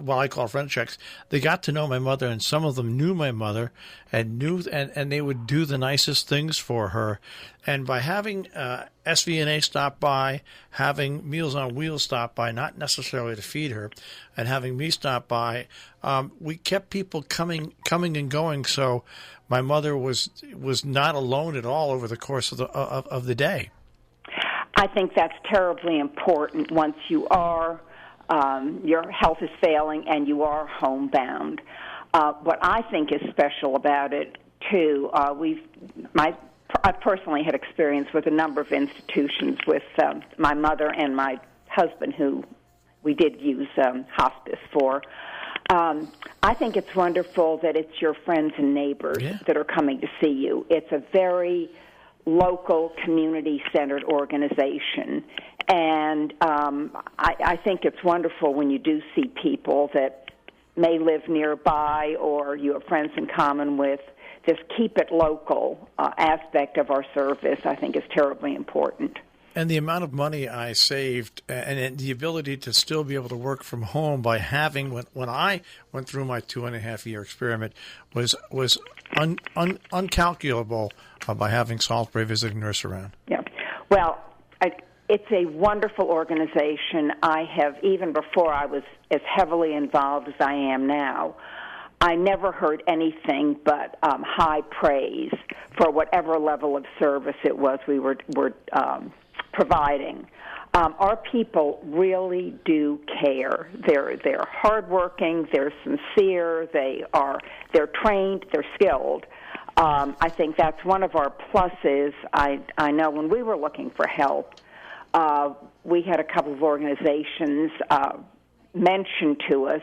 what I call friend checks, they got to know my mother, and some of them knew my mother and they would do the nicest things for her. And by having SVNA stop by, having Meals on Wheels stop by, not necessarily to feed her, and having me stop by, we kept people coming and going. So my mother was not alone at all over the course of the day. I think that's terribly important once you are, your health is failing and you are homebound. What I think is special about it, too, I personally had experience with a number of institutions with my mother and my husband, who we did use hospice for. I think it's wonderful that it's your friends and neighbors that are coming to see you. It's a very local, community-centered organization. And I think it's wonderful when you do see people that may live nearby or you have friends in common with. This keep it local aspect of our service, I think, is terribly important. And the amount of money I saved and the ability to still be able to work from home by having, when I went through my 2.5-year experiment, was uncalculable by having Salisbury Visiting Nurse around. Yeah. Well, it's a wonderful organization. I have, even before I was as heavily involved as I am now, I never heard anything but high praise for whatever level of service it was we were providing. Our people really do care. They're hardworking. They're sincere. They're trained. They're skilled. I think that's one of our pluses. I know when we were looking for help, we had a couple of organizations mentioned to us,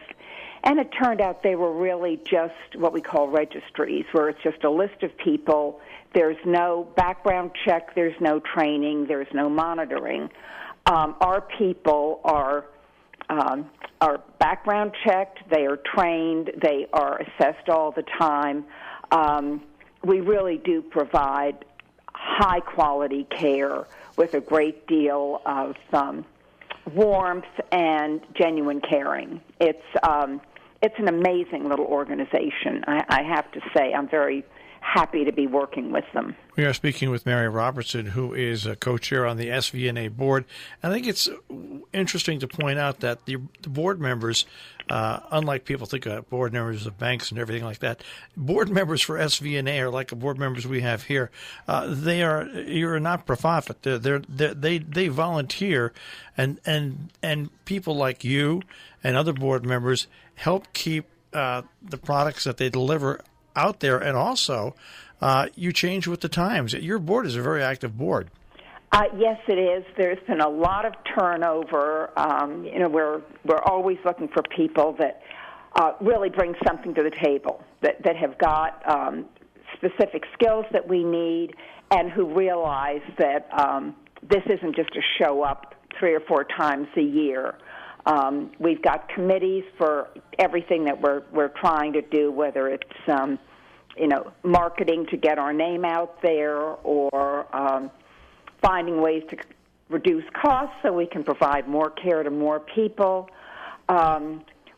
and it turned out they were really just what we call registries, where it's just a list of people. There's no background check. There's no training. There's no monitoring. Our people are background checked. They are trained. They are assessed all the time. We really do provide high-quality care with a great deal of warmth and genuine caring. It's an amazing little organization. I have to say, I'm very happy to be working with them. We are speaking with Mary Robertson, who is a co-chair on the SVNA board. I think it's interesting to point out that the board members, unlike people think of board members of banks and everything like that, board members for SVNA are like the board members we have here. You're a not-for-profit. They volunteer, and people like you and other board members help keep the products that they deliver out there, and also you change with the times. Your board is a very active board. Yes, it is. There's been a lot of turnover. We're always looking for people that really bring something to the table, that have got specific skills that we need, and who realize that this isn't just a show up 3 or 4 times a year. We've got committees for everything that we're trying to do, whether it's marketing to get our name out there, or finding ways to reduce costs so we can provide more care to more people.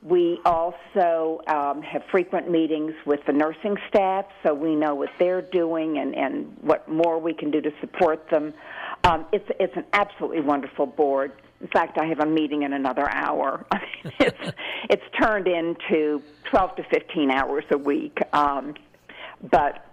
We also have frequent meetings with the nursing staff so we know what they're doing and what more we can do to support them. It's an absolutely wonderful board. In fact, I have a meeting in another hour. I mean, it's turned into 12 to 15 hours a week. But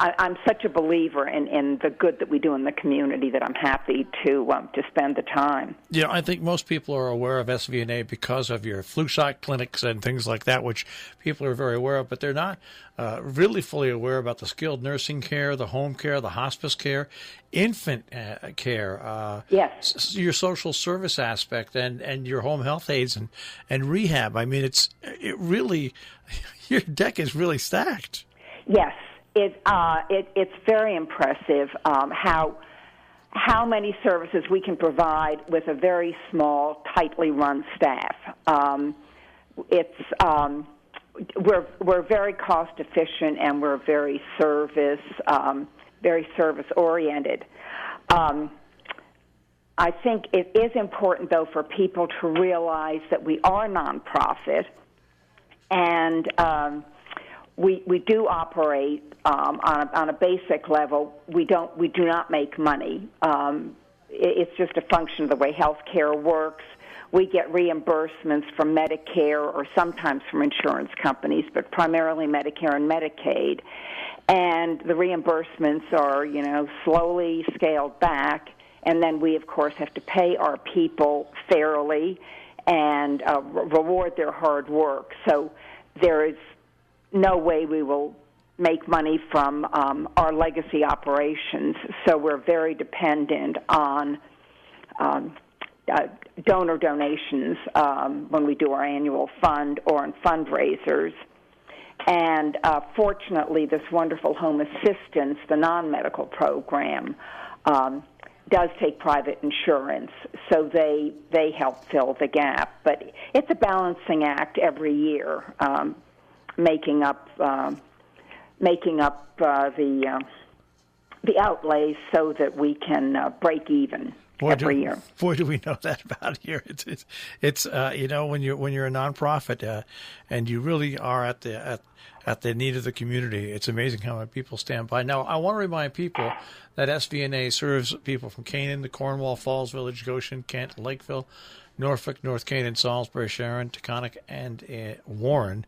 I'm such a believer in the good that we do in the community that I'm happy to spend the time. Yeah, I think most people are aware of SVNA because of your flu shot clinics and things like that, which people are very aware of, but they're not really fully aware about the skilled nursing care, the home care, the hospice care, infant care, yes, your social service aspect, and your home health aides and rehab. I mean, it really, your deck is really stacked. Yes. It's very impressive how many services we can provide with a very small, tightly run staff. We're very cost efficient and we're very service oriented. I think it is important though for people to realize that we are nonprofit and we do operate on a basic level. We do not make money. It's just a function of the way healthcare works. We get reimbursements from Medicare or sometimes from insurance companies, but primarily Medicare and Medicaid. And the reimbursements are, slowly scaled back. And then we, of course, have to pay our people fairly and reward their hard work. So there is no way we will make money from our legacy operations. So we're very dependent on donor donations when we do our annual fund or in fundraisers. And fortunately, this wonderful home assistance, the non-medical program, does take private insurance, so they help fill the gap. But it's a balancing act every year, making up the outlays so that we can break even every year. Boy, do we know that about here. It's when you're a nonprofit and you really are at the need of the community, it's amazing how many people stand by. Now, I want to remind people that SVNA serves people from Canaan to Cornwall, Falls Village, Goshen, Kent, Lakeville, Norfolk, North Canaan, Salisbury, Sharon, Taconic, and Warren.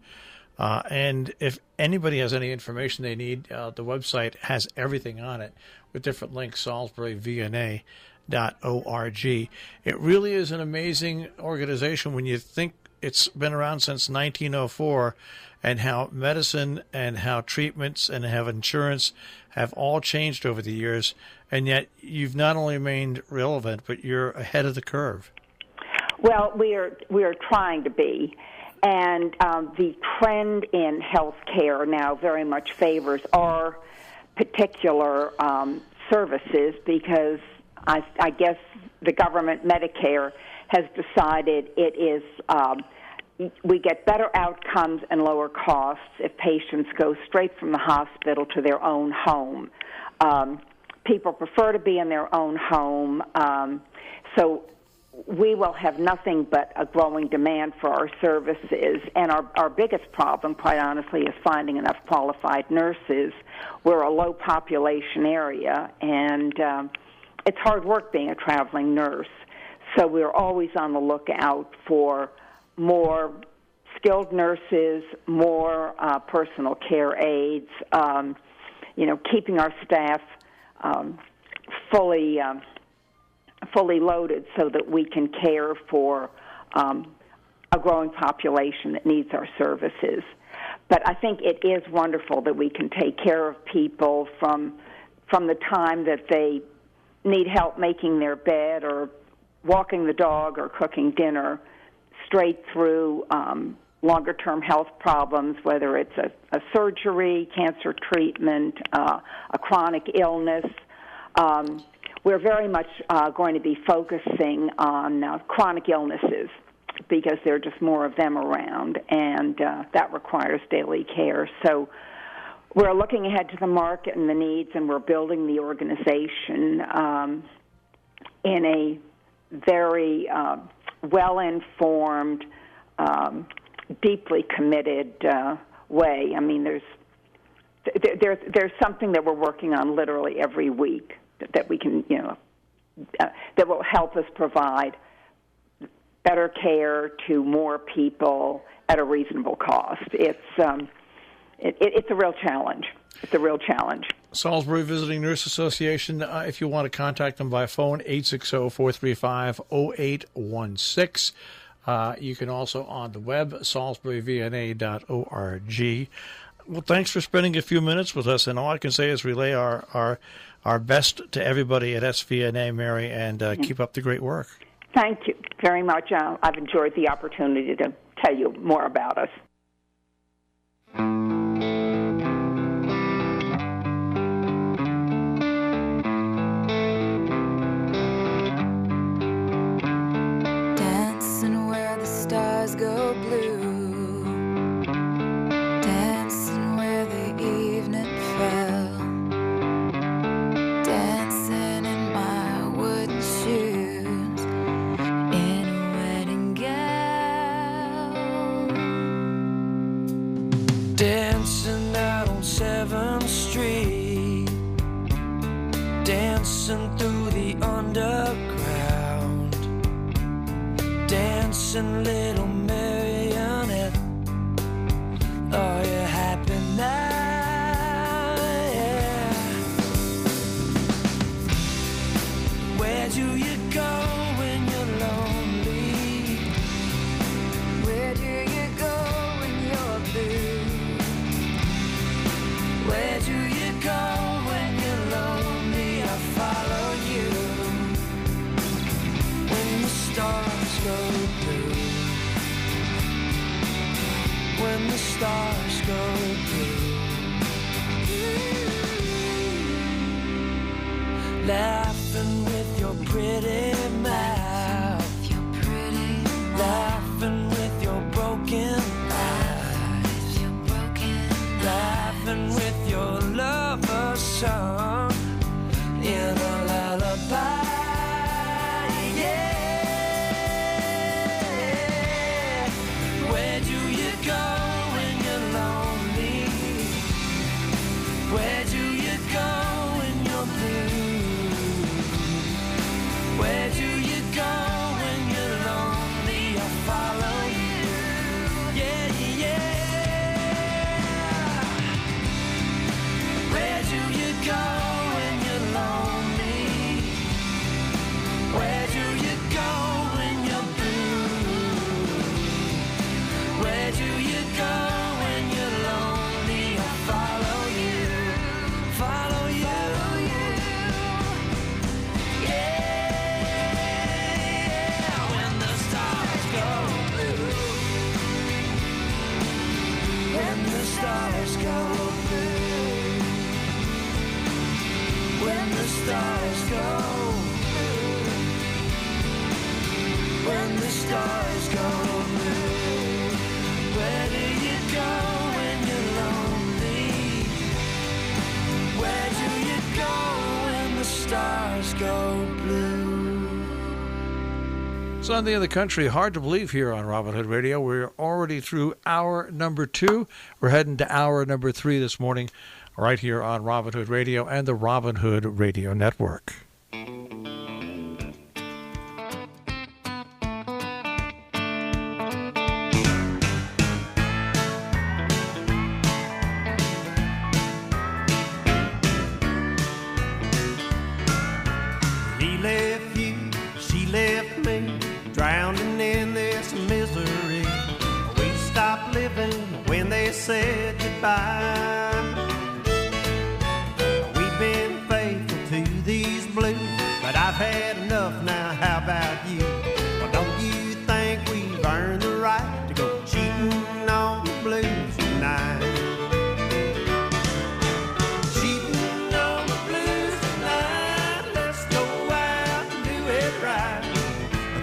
And if anybody has any information they need, the website has everything on it with different links, SalisburyVNA.org. It really is an amazing organization when you think it's been around since 1904 and how medicine and how treatments and how insurance have all changed over the years. And yet you've not only remained relevant, but you're ahead of the curve. Well, we are trying to be. And the trend in health care now very much favors our particular services because I guess the government, Medicare, has decided it is we get better outcomes and lower costs if patients go straight from the hospital to their own home. People prefer to be in their own home, so we will have nothing but a growing demand for our services. And our biggest problem, quite honestly, is finding enough qualified nurses. We're a low population area, and it's hard work being a traveling nurse. So we're always on the lookout for more skilled nurses, more personal care aides, keeping our staff fully loaded so that we can care for a growing population that needs our services. But I think it is wonderful that we can take care of people from the time that they need help making their bed or walking the dog or cooking dinner straight through longer-term health problems, whether it's a surgery, cancer treatment, a chronic illness. We're very much going to be focusing on chronic illnesses because there are just more of them around, and that requires daily care. So we're looking ahead to the market and the needs, and we're building the organization in a very well-informed, deeply committed way. I mean, there's something that we're working on literally every week that we can, that will help us provide better care to more people at a reasonable cost. It's a real challenge. It's a real challenge. Salisbury Visiting Nurse Association, if you want to contact them by phone, 860-435-0816. You can also on the web, salisburyvna.org. Well, thanks for spending a few minutes with us, and all I can say is relay our best to everybody at SVNA, Mary, and keep up the great work. Thank you very much. I've enjoyed the opportunity to tell you more about us. Dancing where the stars go blue, dancing where the evening fell, dancing in my wooden shoes, in a wedding gown, Dancing out on 7th Street, dancing through the underground, dancing little marionette. Are you happy now? Yeah. Where do you go when you're lonely? where do you go when you're blue? Where do you go when you're lonely? I follow you. When the stars go blue. When the stars go blue. Laughing with your pretty mouth. Laughing with your broken eyes. Laughing with your lover's song in a lullaby. Yeah. Where do you go when you're lonely? Where do you go when you're blue? Where do you go when you're lonely? I follow you. Yeah, yeah. Where do you go when you're lonely? Where do you go when you're blue? Where do you go when you're lonely? I follow you, follow you. Yeah, when the stars go blue. When the stars go blue. When the stars go blue. When the stars go blue. Where do you go when you're lonely? Where do you go when the stars go blue? Sunday in the Country, hard to believe here on Robin Hood Radio. We're already through hour number 2. We're heading to hour number 3 this morning, right here on Robin Hood Radio and the Robin Hood Radio Network. He left you, she left me, drowning in this misery. We stopped living when they said goodbye. We've been faithful to these blues, but I've had enough now. How about you? Well, don't you think we've earned the right to go cheating on the blues tonight? Cheating on the blues tonight. Let's go out and do it right.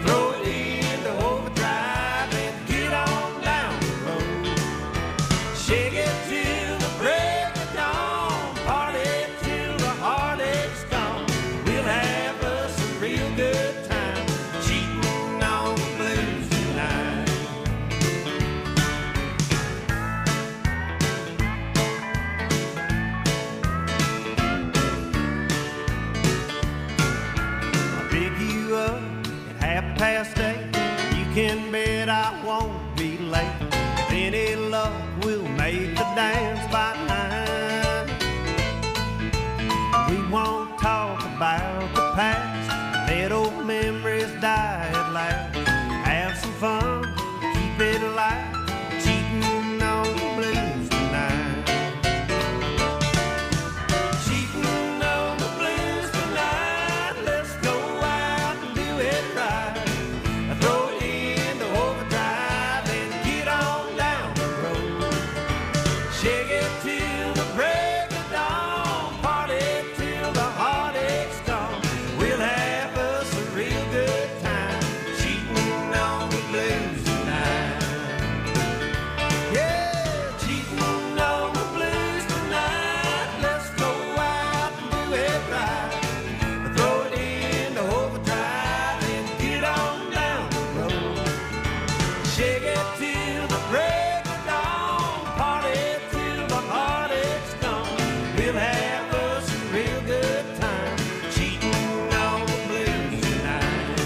Throw it into overdrive and get on down the road. Shake it till the can bet I won't be late. With any luck, we'll make the dance by 9. We won't talk about the past, let old memories die at last. Have some fun, keep it light, cheating on the blues tonight. Cheating on the blues tonight, let's go out and do it right. Throw it into overdrive and get on down the road. Shake it till the break of dawn, party till the heartache's gone. We'll have us a real good time, cheating on the blues tonight. Yeah, cheating on the blues tonight. Let's go out and do it right. Throw it into overdrive and get on down the road. Shake it till the break of dawn, party till the heartache's gone. We'll have us a real good time, cheating on the blues tonight.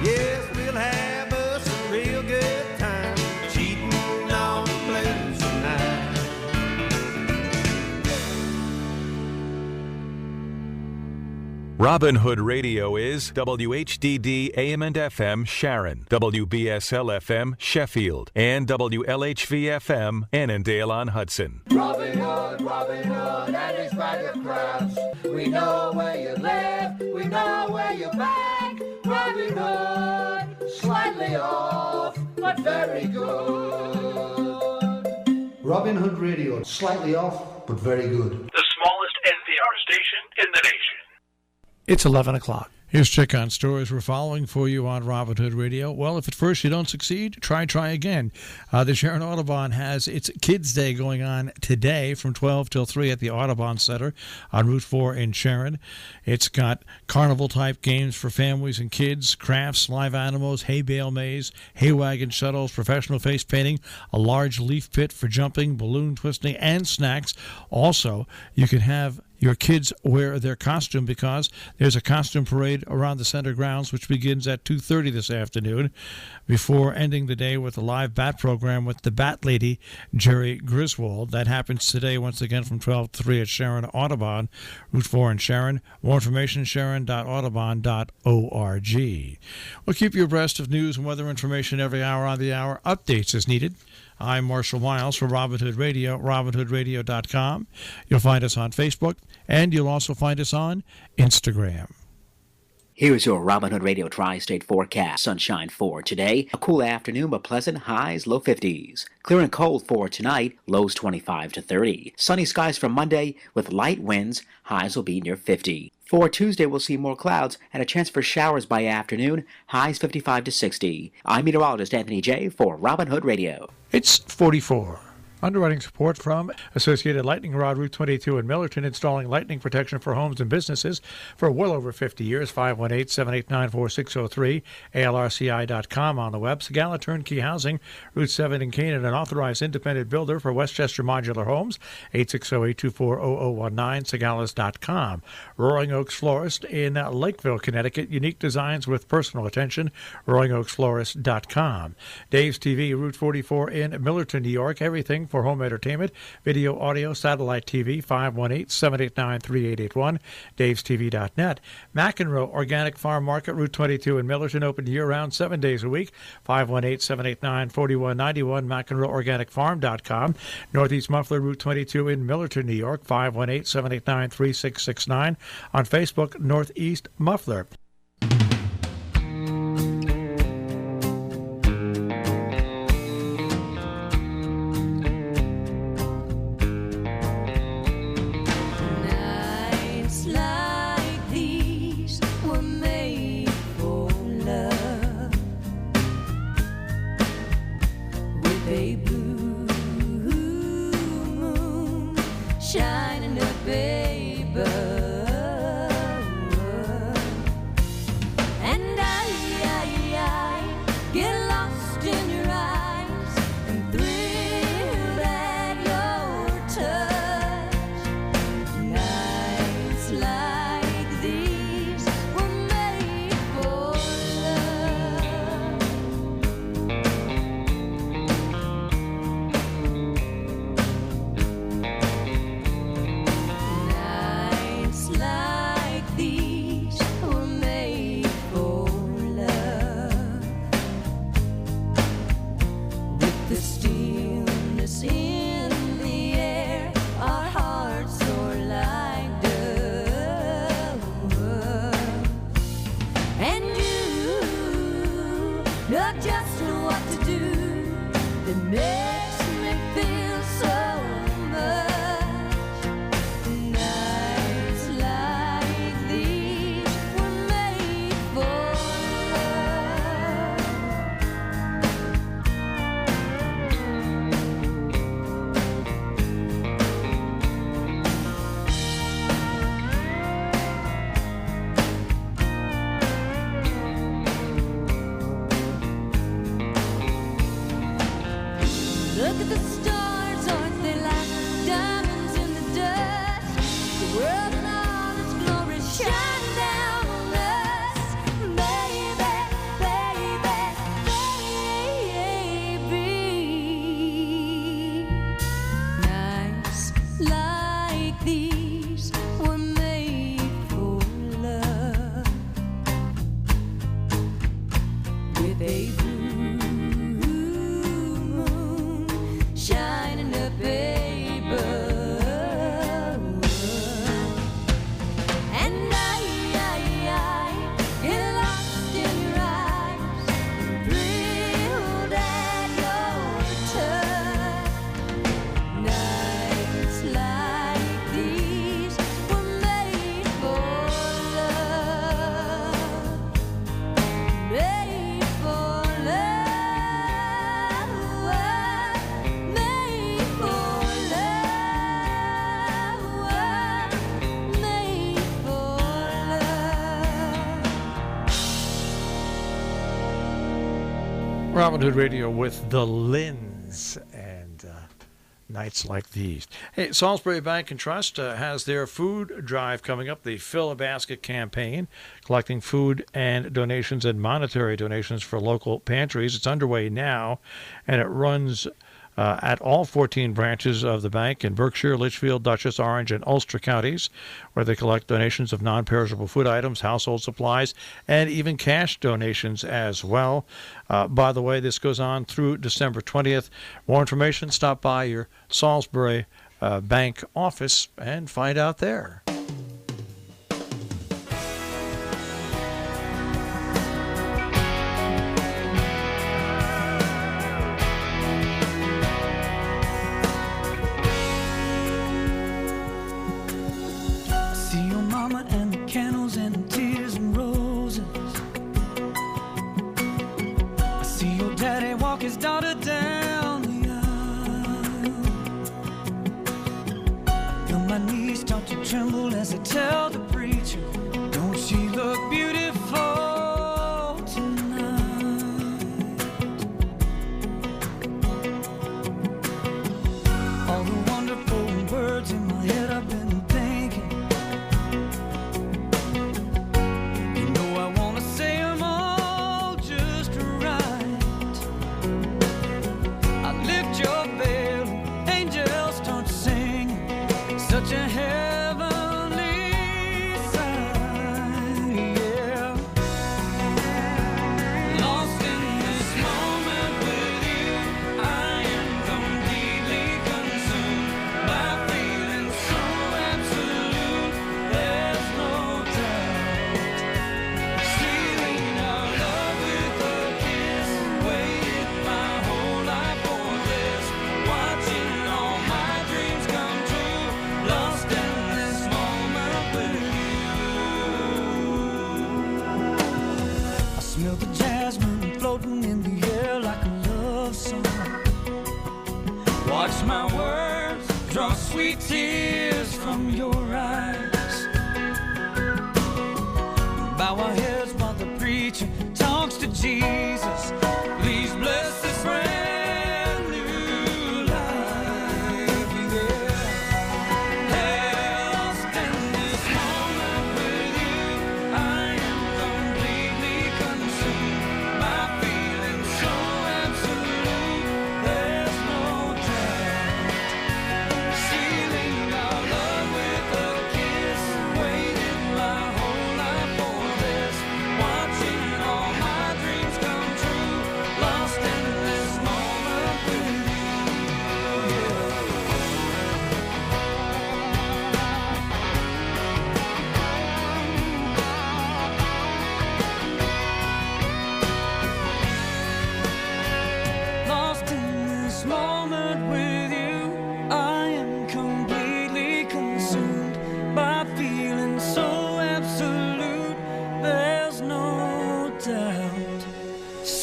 Yes, we'll have us a real good time, cheating on the blues tonight. Robin Hood Radio is WHDD AM and FM Sharon, WBSL FM Sheffield, and WLHV FM Annandale on Hudson. Robin Hood, and his bag of crabs. We know where you live, we know where you're back. Robin Hood, slightly off, but very good. Robin Hood Radio, slightly off, but very good. The smallest NPR station in the nation. It's 11 o'clock. Here's Check on Stories we're following for you on Robin Hood Radio. Well, if at first you don't succeed, try again. The Sharon Audubon has its Kids Day going on today from 12 till 3 at the Audubon Center on Route 4 in Sharon. It's got carnival-type games for families and kids, crafts, live animals, hay bale maze, hay wagon shuttles, professional face painting, a large leaf pit for jumping, balloon twisting, and snacks. Also, you can have your kids wear their costume because there's a costume parade around the center grounds which begins at 2:30 this afternoon before ending the day with a live bat program with the Bat Lady, Jerry Griswold. That happens today once again from 12 to 3 at Sharon Audubon, Route 4 in Sharon. More information, sharon.audubon.org. We'll keep you abreast of news and weather information every hour on the hour. Updates as needed. I'm Marshall Miles for Robin Hood Radio, robinhoodradio.com. You'll find us on Facebook, and you'll also find us on Instagram. Here's your Robin Hood Radio Tri-State forecast. Sunshine for today. A cool afternoon, but pleasant. Highs, low 50s. Clear and cold for tonight. Lows 25 to 30. Sunny skies for Monday with light winds. Highs will be near 50. For Tuesday, we'll see more clouds and a chance for showers by afternoon. Highs 55 to 60. I'm meteorologist Anthony J. for Robin Hood Radio. It's 44. Underwriting support from Associated Lightning Rod, Route 22 in Millerton, installing lightning protection for homes and businesses for well over 50 years. 518-789-4603, ALRCI.com on the web. Sagala Turnkey Housing, Route 7 in Canaan, an authorized independent builder for Westchester Modular Homes, 860-824-0019, Sagalas.com. Roaring Oaks Florist in Lakeville, Connecticut, unique designs with personal attention, RoaringOaksFlorist.com. Dave's TV, Route 44 in Millerton, New York, everything for home entertainment, video, audio, satellite TV, 518-789-3881, davestv.net. McEnroe Organic Farm Market, Route 22 in Millerton, open year-round, 7 days a week, 518-789-4191, McEnroeOrganicFarm.com. Northeast Muffler, Route 22 in Millerton, New York, 518-789-3669. On Facebook, Northeast Muffler. not just what to do that makes me feel so much. Nights like these were made for Look at the stars, aren't they like diamonds in the dust? The world in all its glory shine down on us, baby, baby, baby. Nights like these were made for love, with a shining up, paper, and I get lost in your eyes, thrilled at your touch. Nights like these were made for love, made for love, made for love, made for love. Robin Hood Radio with the Lins and nights like these. Hey, Salisbury Bank and Trust has their food drive coming up, the Fill a Basket campaign, collecting food and donations and monetary donations for local pantries. It's underway now, and it runs at all 14 branches of the bank in Berkshire, Litchfield, Dutchess, Orange, and Ulster counties, where they collect donations of non-perishable food items, household supplies, and even cash donations as well. By the way, this goes on through December 20th. More information, stop by your Salisbury Bank office and find out there. See your mama and the candles and the tears and roses. I see your daddy walk his daughter down the aisle. I feel my knees start to tremble as I tell the preacher, don't she look beautiful tonight? All the wonderful words in my head I've been thinking, you know I wanna say 'em all just right. I lift your veil, angels start singing, such a heavenly sight, yeah. Lost in this moment with you, I am completely consumed by feeling so absolute, there's no doubt. Sealing our love with a kiss, waited my whole life for this, watching all my dreams come true, lost in this moment with you. I smell the jasmine floating in the air like a love song. Watch my words draw sweet tears from your eyes. Bow our heads while the preacher talks to Jesus. Please bless this brand new life, yeah. Lost in this moment with you, I am completely consumed by feeling so absolute, there's no doubt. Sealing our love with a kiss, waited my whole life for this, watching all my dreams come true.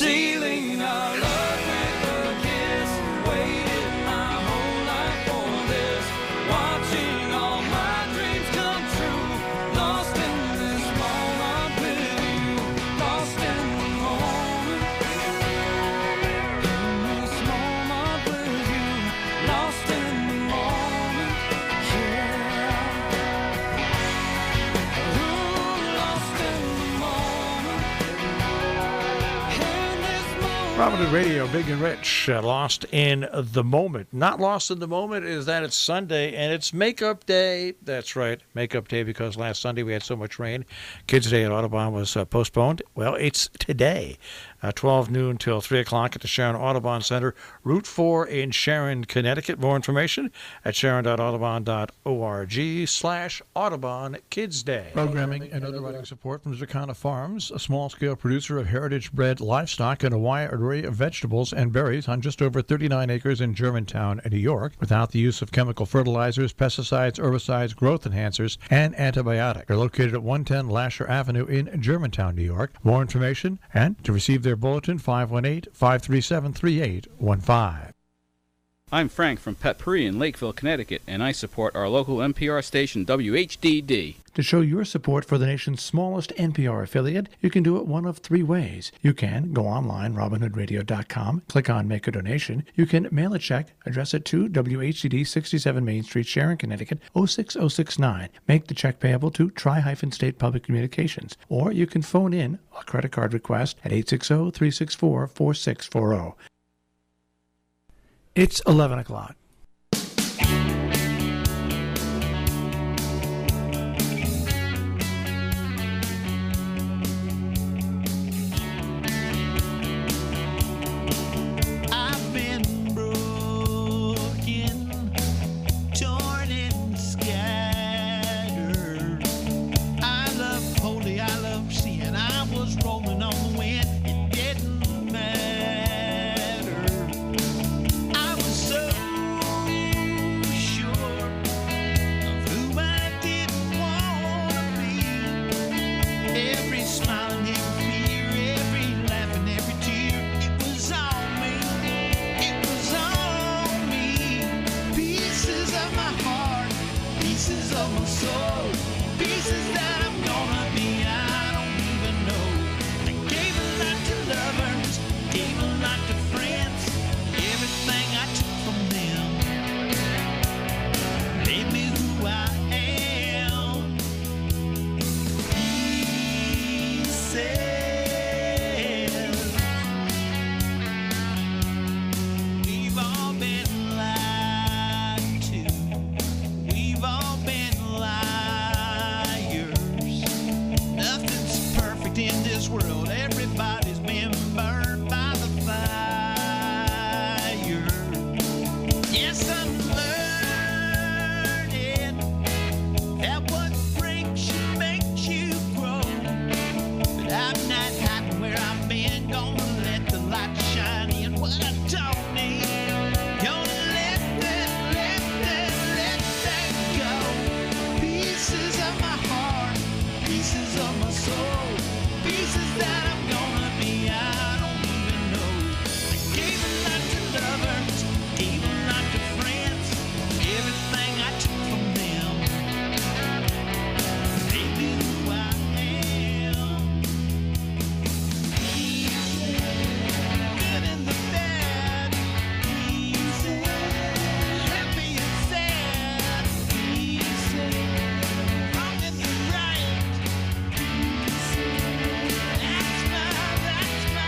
sealing our love with a kiss. Waited my whole life for this, watching all my dreams come true. Lost in this moment with you, lost in the moment. In this moment with you, lost in the moment. Yeah. Ooh, lost in the moment. In this moment. Robin Hood Radio, Big and Rich, Lost in the Moment. Not lost in the moment is that it's Sunday and it's Makeup Day. That's right, Makeup Day, because last Sunday we had so much rain. Kids Day at Audubon was postponed. Well, it's today, 12 noon till 3 o'clock at the Sharon Audubon Center, Route 4 in Sharon, Connecticut. More information at sharon.audubon.org/Audubon Kids Day. Programming and underwriting support from Zucana Farms, a small-scale producer of heritage-bred livestock and a wide array of vegetables and berries on just over 39 acres in Germantown, New York, without the use of chemical fertilizers, pesticides, herbicides, growth enhancers, and antibiotics. They're located at 110 Lasher Avenue in Germantown, New York. More information and to receive their bulletin, 518-537-3815. I'm Frank from Pet Puri in Lakeville, Connecticut, and I support our local NPR station, WHDD. To show your support for the nation's smallest NPR affiliate, you can do it one of three ways. You can go online, robinhoodradio.com, click on Make a Donation. You can mail a check, address it to WHCD 67 Main Street, Sharon, Connecticut, 06069. Make the check payable to Tri-State Public Communications. Or you can phone in a credit card request at 860-364-4640. It's 11 o'clock. I've been broken, torn and scattered. I love holy, I love sin. I was rolling on the wind, it didn't matter. I was so sure of who I didn't want to be. Every smile and every fear, every laugh and every tear, it was on me, it was on me. Pieces of my heart, pieces of my soul, pieces that I'm gonna be, I don't even know. I gave a lot to lovers, gave a lot to friends, everything I took from them made me who I am. Pieces. We've all been lied to. We've all been liars. Nothing's perfect in this world. Everybody's been burned by the fire. Yes, I'm learning that what breaks you makes you grow. But I'm not hiding where I've been. Gonna let the light shine in what I don't need. Gonna let that go. Pieces of my heart, pieces of my soul, pieces that I'm gonna be, I don't even know. I gave a lot to lovers, gave a lot to friends, everything I took from them made me who I am. Good and the bad, happy and sad, wrong and the right. That's my life.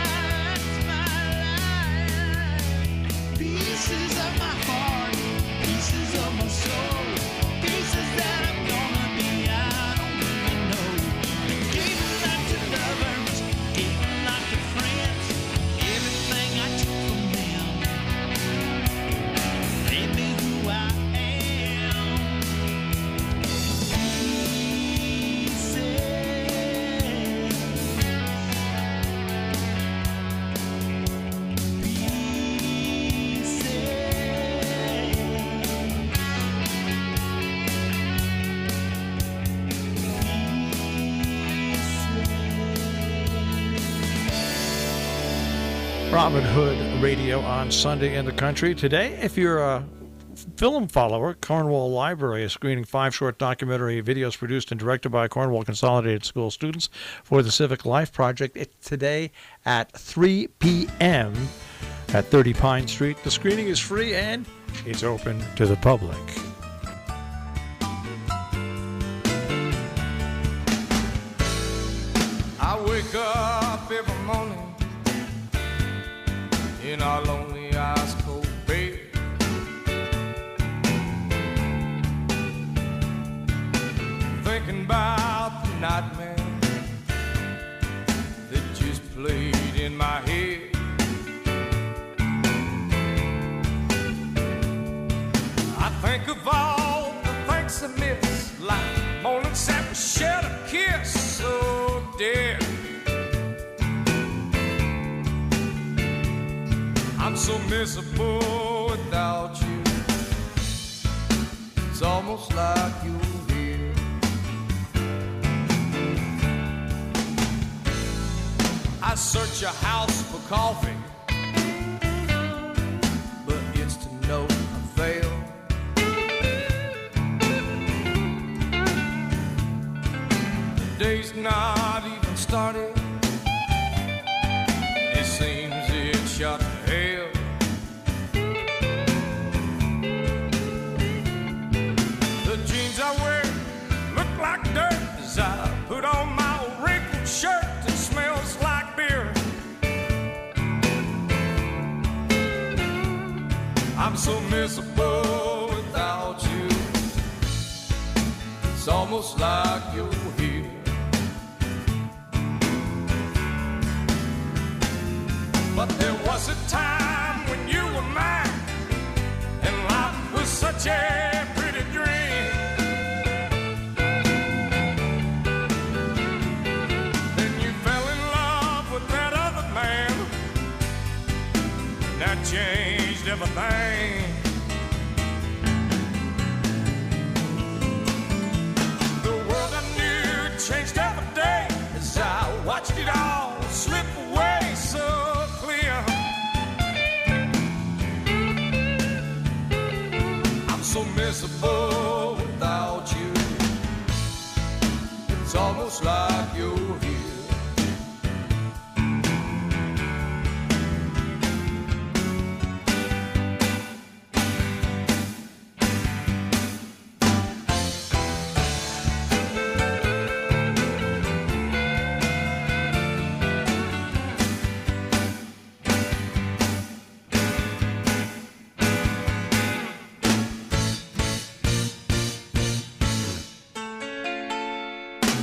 Pieces of my heart, pieces of my soul, pieces that I'm gonna be, I don't even know. I gave a lot to lovers, gave a lot to friends, everything I took from them made me who I am. Pieces. Robin Hood Radio on Sunday in the Country. Today, if you're a film follower, Cornwall Library is screening 5 short documentary videos produced and directed by Cornwall Consolidated School students for the Civic Life Project. It's today at 3 p.m. at 30 Pine Street. The screening is free and it's open to the public. I wake up every morning in our lonely ice cold bed, thinking about the nightmare that just played in my head. I think of all the things I miss, like moments that we shared a kiss so dear. I'm so miserable without you. It's almost like you're here. I search your house for coffee, but it's to no avail. The day's not even started. It seems it shot to hell. The jeans I wear look like dirt as I put on my old wrinkled shirt that smells like beer. I'm so miserable without you. It's almost like you're here. But there was a time when you were mine, and life was such a pretty dream. Then you fell in love with that other man, and that changed everything. The world I knew changed every day as I watched it all slip away so clear. I'm so miserable without you. It's almost like you're here.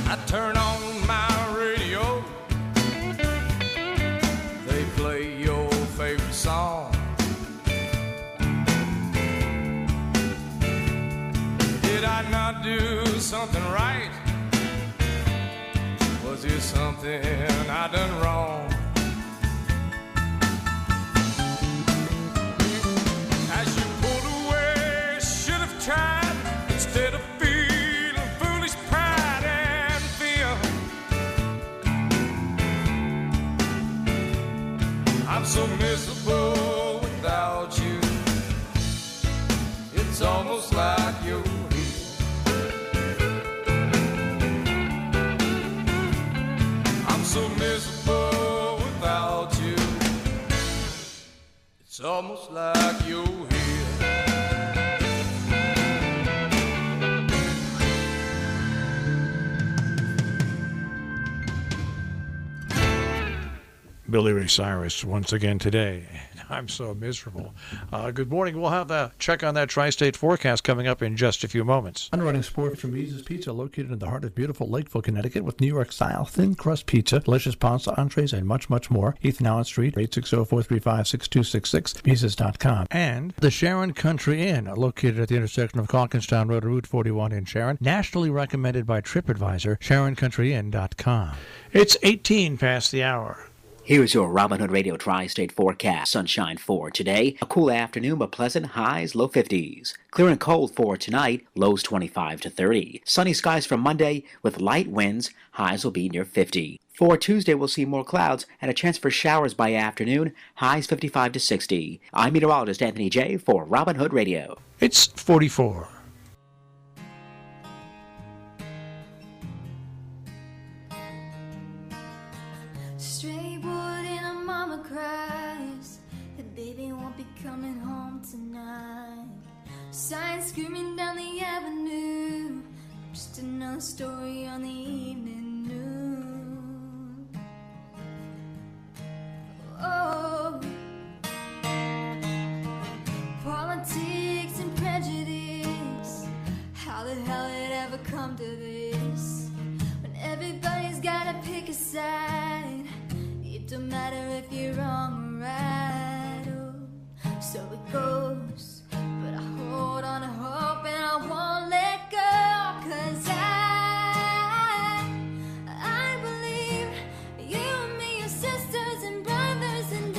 I turn on my radio, they play your favorite song. Did I not do something right? Was there something I done wrong? As you pulled away, should have tried instead of feeling foolish pride and fear. I'm so miserable without you. It's almost like you're here. I'm so miserable without you. It's almost like you're here. Billy Ray Cyrus once again today. I'm so miserable. Good morning. We'll have a check on that tri-state forecast coming up in just a few moments. Underwriting support from Mises Pizza, located in the heart of beautiful Lakeville, Connecticut, with New York-style thin crust pizza, delicious pasta, entrees, and much, much more. Ethan Allen Street, 860-435-6266, Mises.com. And the Sharon Country Inn, located at the intersection of Calkinstown Road and Route 41 in Sharon, nationally recommended by TripAdvisor, SharonCountryInn.com. It's 18 past the hour. Here's your Robin Hood Radio Tri-State forecast. Sunshine for today. A cool afternoon, but pleasant. Highs, low 50s. Clear and cold for tonight. Lows 25 to 30. Sunny skies for Monday with light winds. Highs will be near 50. For Tuesday, we'll see more clouds and a chance for showers by afternoon, highs 55 to 60. I'm meteorologist Anthony J. for Robin Hood Radio. It's 44. Stray wood and a mama cries that baby won't be coming home tonight. Signs screaming down the avenue, just another story on the evening news. Oh, politics and prejudice, how the hell it ever come to this? When everybody's gotta pick a side, it don't matter if you're wrong or right. Oh, so it goes, but I hold on to hope and I won't let go, 'cause I believe you and me, your sisters and brothers, and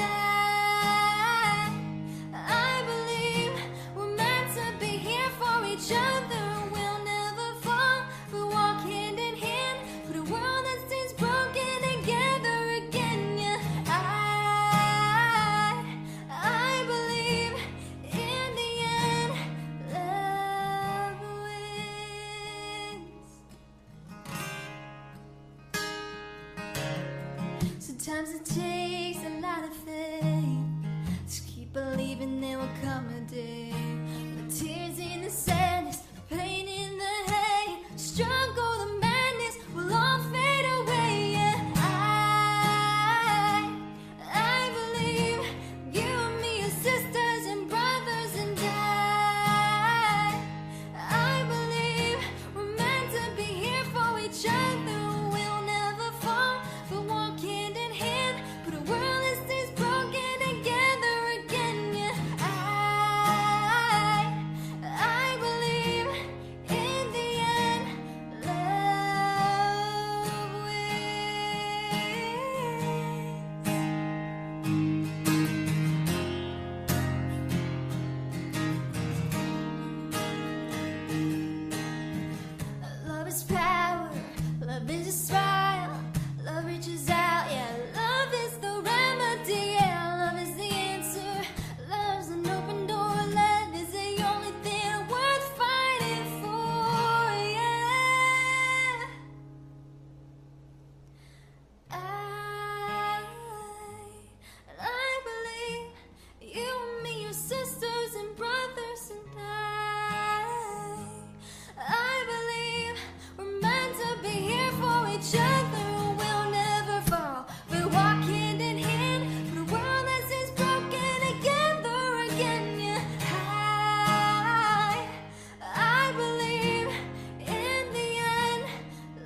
I believe we're meant to be here for each other. We'll never fall, we'll walk hand in hand for the world that seems broken together again. Yeah, I believe in the end, love wins. Sometimes it takes a lot of faith to keep believing there will come a day. The tears in the sadness, the pain in the hate, struggle, the madness will all fade away. Yeah, I believe you and me, your sisters and brothers, and I believe we're meant to be here for each other. We'll never fall, we'll walk hand in hand for the world that seems broken together again. Yeah, I believe in the end, love wins. Love is power, love is a smile, love reaches out, yeah, love is the remedy, yeah, love is the answer, love's an open door, love is the only thing worth fighting for, yeah. I believe you and me, your sisters and brothers, and I believe we're meant to be here for each other. We'll never fall, we'll walk hand in hand for the world that seems broken together again. Yeah, I believe in the end,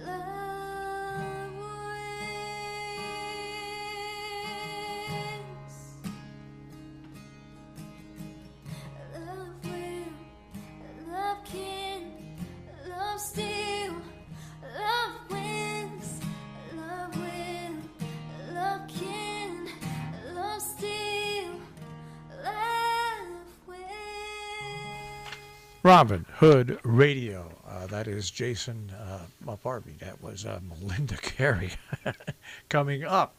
love wins. Love will, love can, love still, love wins. Love will, love can, love still, love wins. Robin Hood Radio. That is Jason, pardon me, that was Melinda Carey. Coming up,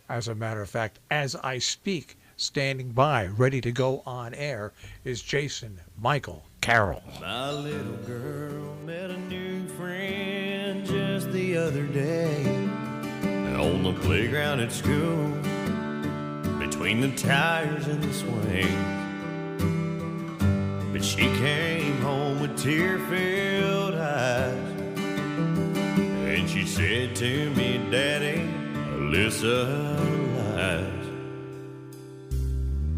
as a matter of fact, as I speak, standing by, ready to go on air, is Jason Michael Carroll. My little girl met a new friend just the other day on the playground at school, between the tires and the swing. But she came home with tear-filled eyes, and she said to me, Daddy, Alyssa lies.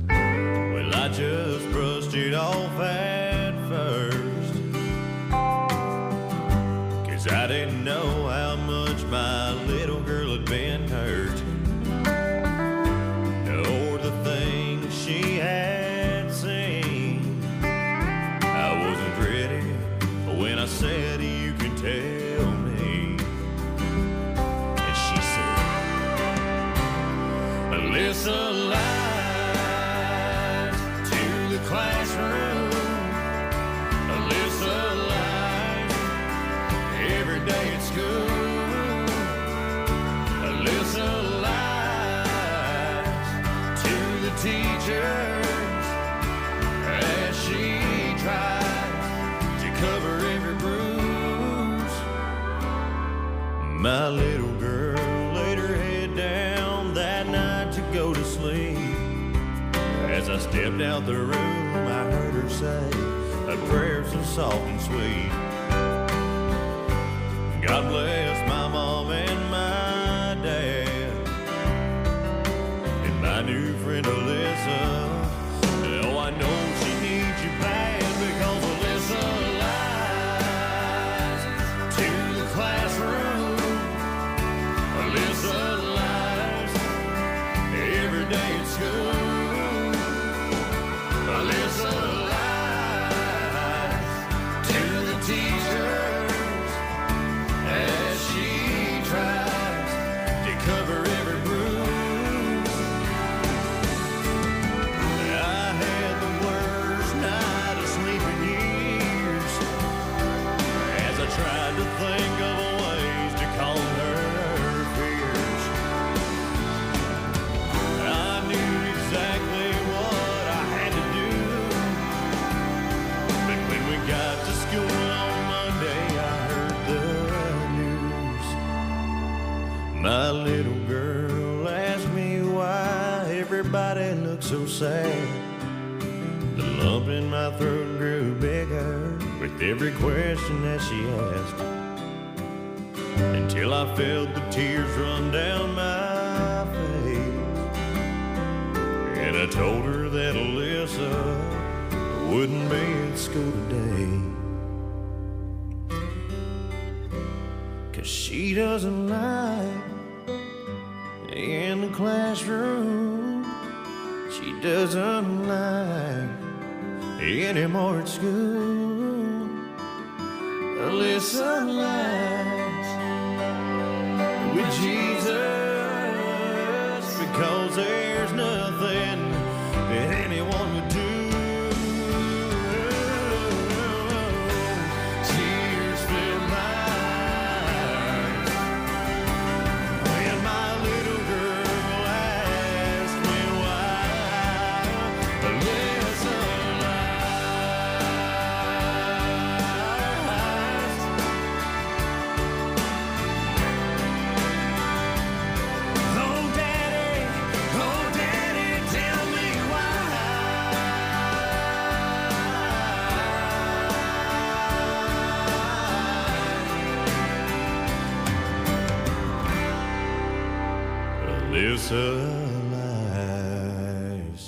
Well, I just brushed it off at first, 'cause I didn't know how much my little girl had been hurt, or the things she had seen. I wasn't ready when I said, you can tell me. And she said, Alyssa lies to the classroom teachers as she tries to cover every bruise. My little girl laid her head down that night to go to sleep. As I stepped out the room, I heard her say a prayer so soft and sweet. God bless my mom and my dad and my new friend Alyssa. Oh, I know she needs you bad because Alyssa lies to the classroom. Alyssa lies every day at school. Alyssa lies to the teachers as she tries to cover every bruise. I had the worst night of sleep in years as I tried to think of ways to calm her fears. I knew exactly what I had to do, but when we got to school on Monday, I heard the news. My little girl asked me why everybody looked so sad. The lump in my throat grew bigger with every question that she asked, until I felt the tears run down my face. And I told her that Alyssa wouldn't be at school today, 'cause she doesn't like in the classroom. She doesn't like anymore at school. Alyssa lies with Jesus because there's nothing that anyone would do. Tears fill my eyes when my little girl asked me why. Alyssa lies. Oh daddy, tell me why. Alyssa lies.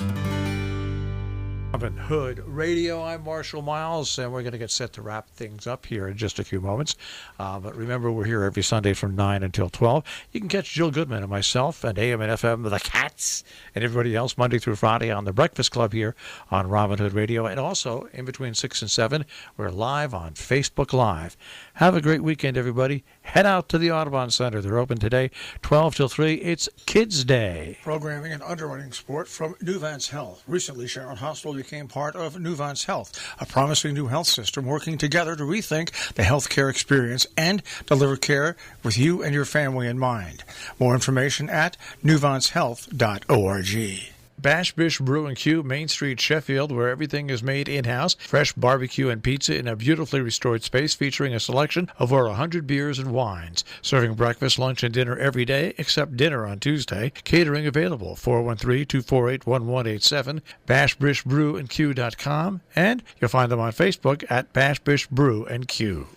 Robin Hood Radio. I'm Marshall Miles, and we're going to get set to wrap things up here in just a few moments. But remember, we're here every Sunday from 9 until 12. You can catch Jill Goodman and myself and AM and FM, The Cats, and everybody else Monday through Friday on The Breakfast Club here on Robin Hood Radio. And also, in between 6 and 7, we're live on Facebook Live. Have a great weekend, everybody. Head out to the Audubon Center. They're open today, 12 till 3. It's Kids Day. Programming and underwriting support from Nuvance Health. Recently, Sharon Hospital became part of Nuvance Health, a promising new health system working together to rethink the healthcare experience and deliver care with you and your family in mind. More information at nuvancehealth.org. Bash Bish Brew and Q, Main Street, Sheffield, where everything is made in-house. Fresh barbecue and pizza in a beautifully restored space featuring a selection of over 100 beers and wines. Serving breakfast, lunch, and dinner every day, except dinner on Tuesday. Catering available, 413-248-1187, bashbishbrewandq.com, and you'll find them on Facebook at Bash Bish Brew and Q.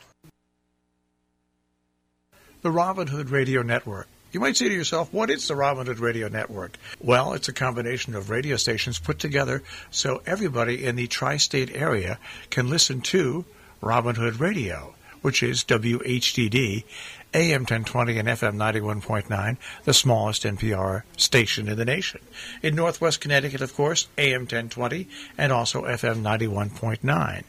The Robin Hood Radio Network. You might say to yourself, what is the Robin Hood Radio Network? Well, it's a combination of radio stations put together so everybody in the tri-state area can listen to Robin Hood Radio, which is WHDD, AM 1020 and FM 91.9, the smallest NPR station in the nation. In Northwest Connecticut, of course, AM 1020 and also FM 91.9.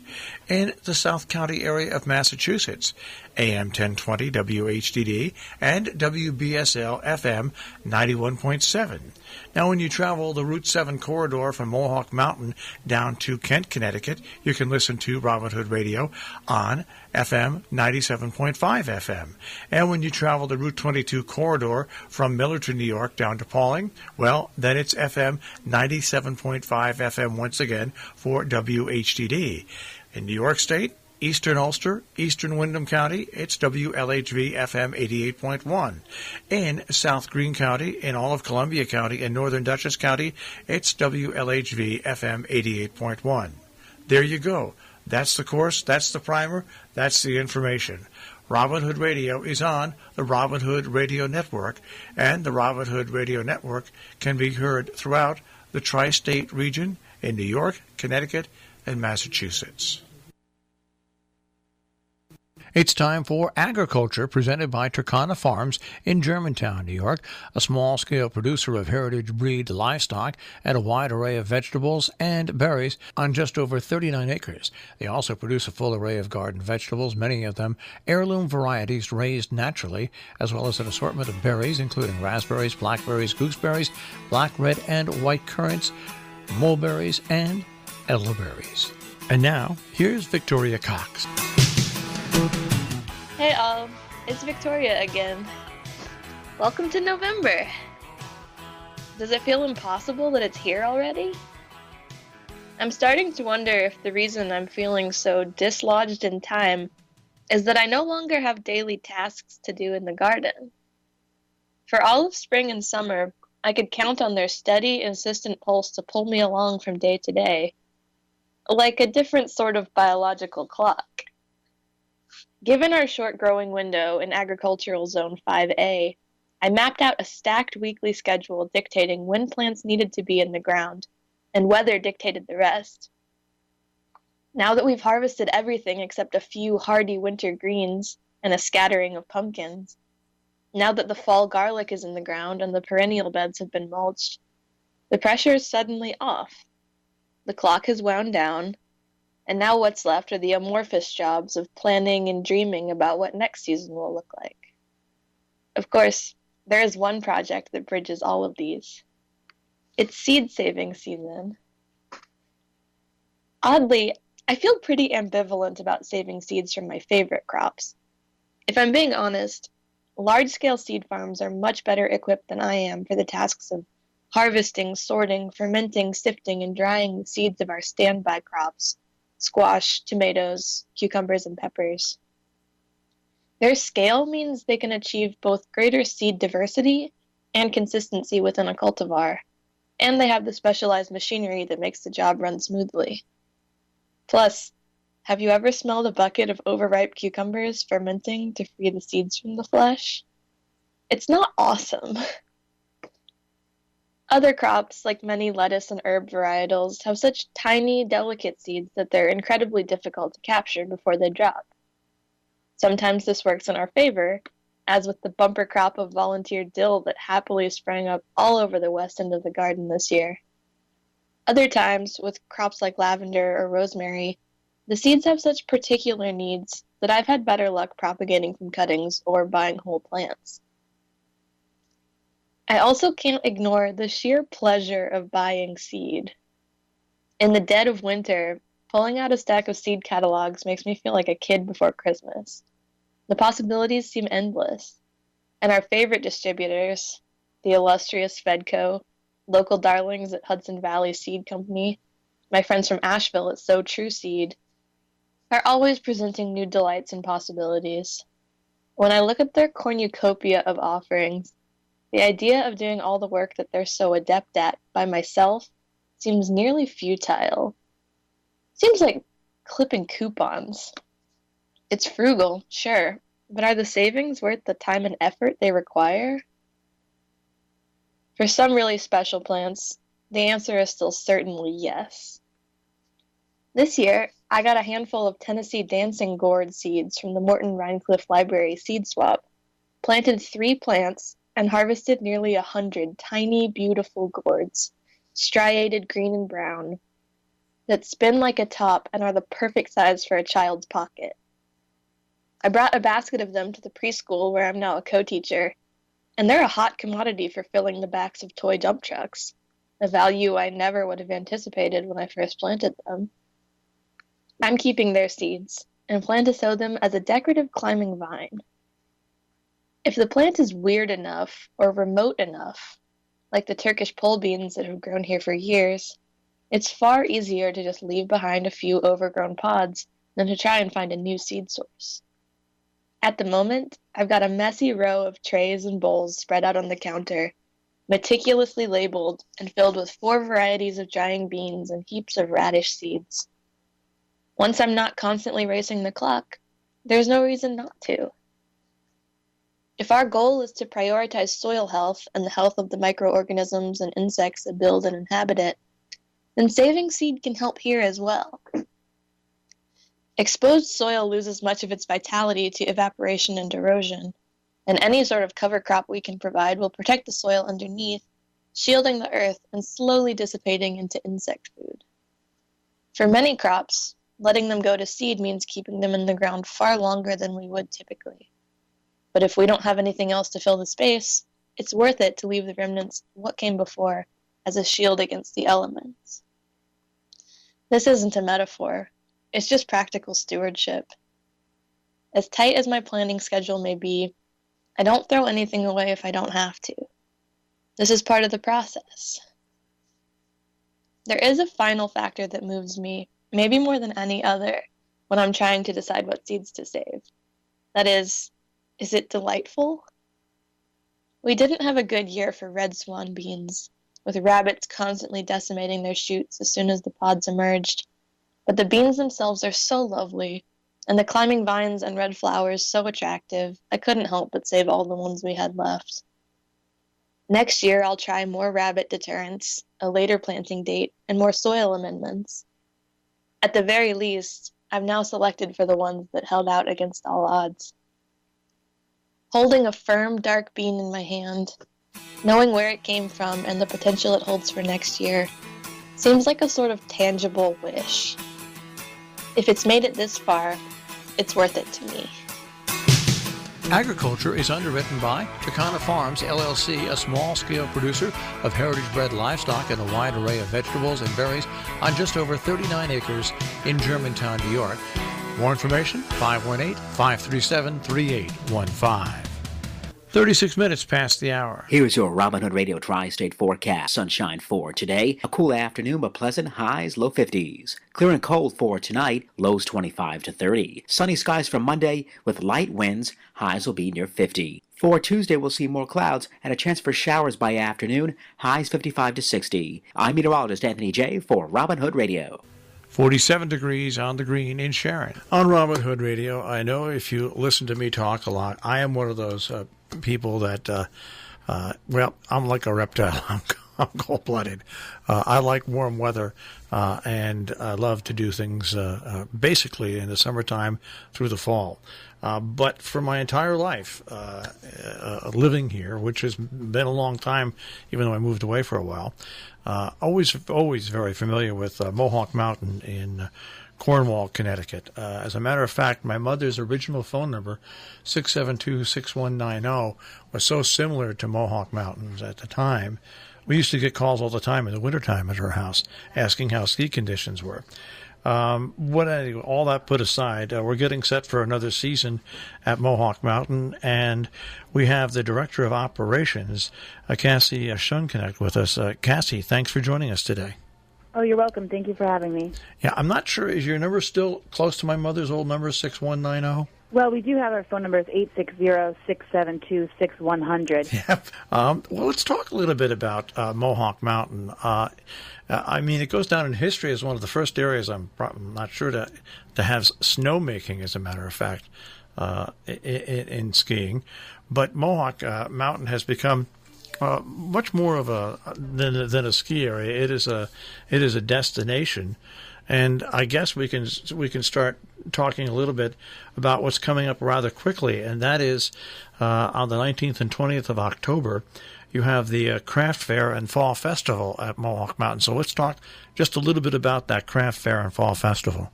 In the South County area of Massachusetts, AM 1020 WHDD and WBSL FM 91.7. Now, when you travel the Route 7 corridor from Mohawk Mountain down to Kent, Connecticut, you can listen to Robin Hood Radio on FM 97.5 FM. And when you travel the Route 22 corridor from Millerton, New York down to Pauling, well, then it's FM 97.5 FM once again for WHDD. In New York State, Eastern Ulster, Eastern Windham County, it's WLHV FM 88.1. In South Greene County, in all of Columbia County, and Northern Dutchess County, it's WLHV FM 88.1. There you go. That's the course, that's the primer, that's the information. Robin Hood Radio is on the Robin Hood Radio Network, and the Robin Hood Radio Network can be heard throughout the tri-state region in New York, Connecticut, and Massachusetts. It's time for Agriculture, presented by Turkana Farms in Germantown, New York, a small-scale producer of heritage breed livestock and a wide array of vegetables and berries on just over 39 acres. They also produce a full array of garden vegetables, many of them heirloom varieties raised naturally, as well as an assortment of berries, including raspberries, blackberries, gooseberries, black, red, and white currants, mulberries, and elderberries. And now, here's Victoria Cox. Hey all, it's Victoria again. Welcome to November. Does it feel impossible that it's here already? I'm starting to wonder if the reason I'm feeling so dislodged in time is that I no longer have daily tasks to do in the garden. For all of spring and summer, I could count on their steady, insistent pulse to pull me along from day to day, like a different sort of biological clock. Given our short growing window in Agricultural Zone 5A, I mapped out a stacked weekly schedule dictating when plants needed to be in the ground, and weather dictated the rest. Now that we've harvested everything except a few hardy winter greens and a scattering of pumpkins, now that the fall garlic is in the ground and the perennial beds have been mulched, the pressure is suddenly off. The clock has wound down, and now what's left are the amorphous jobs of planning and dreaming about what next season will look like. Of course, there is one project that bridges all of these. It's seed saving season. Oddly, I feel pretty ambivalent about saving seeds from my favorite crops. If I'm being honest, large-scale seed farms are much better equipped than I am for the tasks of harvesting, sorting, fermenting, sifting, and drying the seeds of our standby crops: squash, tomatoes, cucumbers, and peppers. Their scale means they can achieve both greater seed diversity and consistency within a cultivar, and they have the specialized machinery that makes the job run smoothly. Plus, have you ever smelled a bucket of overripe cucumbers fermenting to free the seeds from the flesh? It's not awesome. Other crops, like many lettuce and herb varietals, have such tiny, delicate seeds that they're incredibly difficult to capture before they drop. Sometimes this works in our favor, as with the bumper crop of volunteer dill that happily sprang up all over the west end of the garden this year. Other times, with crops like lavender or rosemary, the seeds have such particular needs that I've had better luck propagating from cuttings or buying whole plants. I also can't ignore the sheer pleasure of buying seed. In the dead of winter, pulling out a stack of seed catalogs makes me feel like a kid before Christmas. The possibilities seem endless, and our favorite distributors, the illustrious Fedco, local darlings at Hudson Valley Seed Company, my friends from Asheville at So True Seed, are always presenting new delights and possibilities. When I look at their cornucopia of offerings, the idea of doing all the work that they're so adept at by myself seems nearly futile. Seems like clipping coupons. It's frugal, sure, but are the savings worth the time and effort they require? For some really special plants, the answer is still certainly yes. This year, I got a handful of Tennessee dancing gourd seeds from the Morton Rhinecliff Library seed swap, planted 3 plants, and harvested nearly 100 tiny, beautiful gourds, striated green and brown, that spin like a top and are the perfect size for a child's pocket. I brought a basket of them to the preschool where I'm now a co-teacher, and they're a hot commodity for filling the backs of toy dump trucks, a value I never would have anticipated when I first planted them. I'm keeping their seeds, and plan to sow them as a decorative climbing vine. If the plant is weird enough or remote enough, like the Turkish pole beans that have grown here for years, it's far easier to just leave behind a few overgrown pods than to try and find a new seed source. At the moment, I've got a messy row of trays and bowls spread out on the counter, meticulously labeled and filled with 4 varieties of drying beans and heaps of radish seeds. Once I'm not constantly racing the clock, there's no reason not to. If our goal is to prioritize soil health and the health of the microorganisms and insects that build and inhabit it, then saving seed can help here as well. Exposed soil loses much of its vitality to evaporation and erosion, and any sort of cover crop we can provide will protect the soil underneath, shielding the earth and slowly dissipating into insect food. For many crops, letting them go to seed means keeping them in the ground far longer than we would typically. But if we don't have anything else to fill the space, it's worth it to leave the remnants of what came before as a shield against the elements. This isn't a metaphor. It's just practical stewardship. As tight as my planning schedule may be, I don't throw anything away if I don't have to. This is part of the process. There is a final factor that moves me, maybe more than any other, when I'm trying to decide what seeds to save. That is it delightful? We didn't have a good year for red swan beans, with rabbits constantly decimating their shoots as soon as the pods emerged. But the beans themselves are so lovely, and the climbing vines and red flowers so attractive, I couldn't help but save all the ones we had left. Next year, I'll try more rabbit deterrents, a later planting date, and more soil amendments. At the very least, I've now selected for the ones that held out against all odds. Holding a firm, dark bean in my hand, knowing where it came from and the potential it holds for next year, seems like a sort of tangible wish. If it's made it this far, it's worth it to me. Agriculture is underwritten by Chicana Farms, LLC, a small-scale producer of heritage-bred livestock and a wide array of vegetables and berries on just over 39 acres in Germantown, New York. More information, 518-537-3815. 36 minutes past the hour. Here's your Robin Hood Radio Tri-State forecast. Sunshine for today. A cool afternoon, but pleasant. Highs, low 50s. Clear and cold for tonight. Lows 25 to 30. Sunny skies for Monday with light winds. Highs will be near 50. For Tuesday, we'll see more clouds and a chance for showers by afternoon. Highs 55 to 60. I'm meteorologist Anthony J. for Robin Hood Radio. 47 degrees on the green in Sharon. On Robin Hood Radio, I know if you listen to me talk a lot, I am one of those people that, well, I'm like a reptile. I'm cold-blooded. I like warm weather, and I love to do things basically in the summertime through the fall. But for my entire life, living here, which has been a long time, even though I moved away for a while, always very familiar with Mohawk Mountain in Cornwall, Connecticut. As a matter of fact, my mother's original phone number, 672-6190, was so similar to Mohawk Mountains at the time. We used to get calls all the time in the wintertime at her house asking how ski conditions were. All that put aside, we're getting set for another season at Mohawk Mountain, and we have the Director of Operations, Cassie Schoenknecht, with us. Cassie, thanks for joining us today. Oh, you're welcome. Thank you for having me. Yeah, I'm not sure. Is your number still close to my mother's old number, 6190? Well, we do have our phone numbers, 860-672-6100. Yeah. Well, let's talk a little bit about Mohawk Mountain. I mean, it goes down in history as one of the first areas, I'm not sure, to have snowmaking, as a matter of fact, in skiing. But Mohawk Mountain has become much more of than a ski area. It is a destination, and I guess we can start talking a little bit about what's coming up rather quickly, and that is on the 19th and 20th of October. You have the Craft Fair and Fall Festival at Mohawk Mountain. So let's talk just a little bit about that Craft Fair and Fall Festival.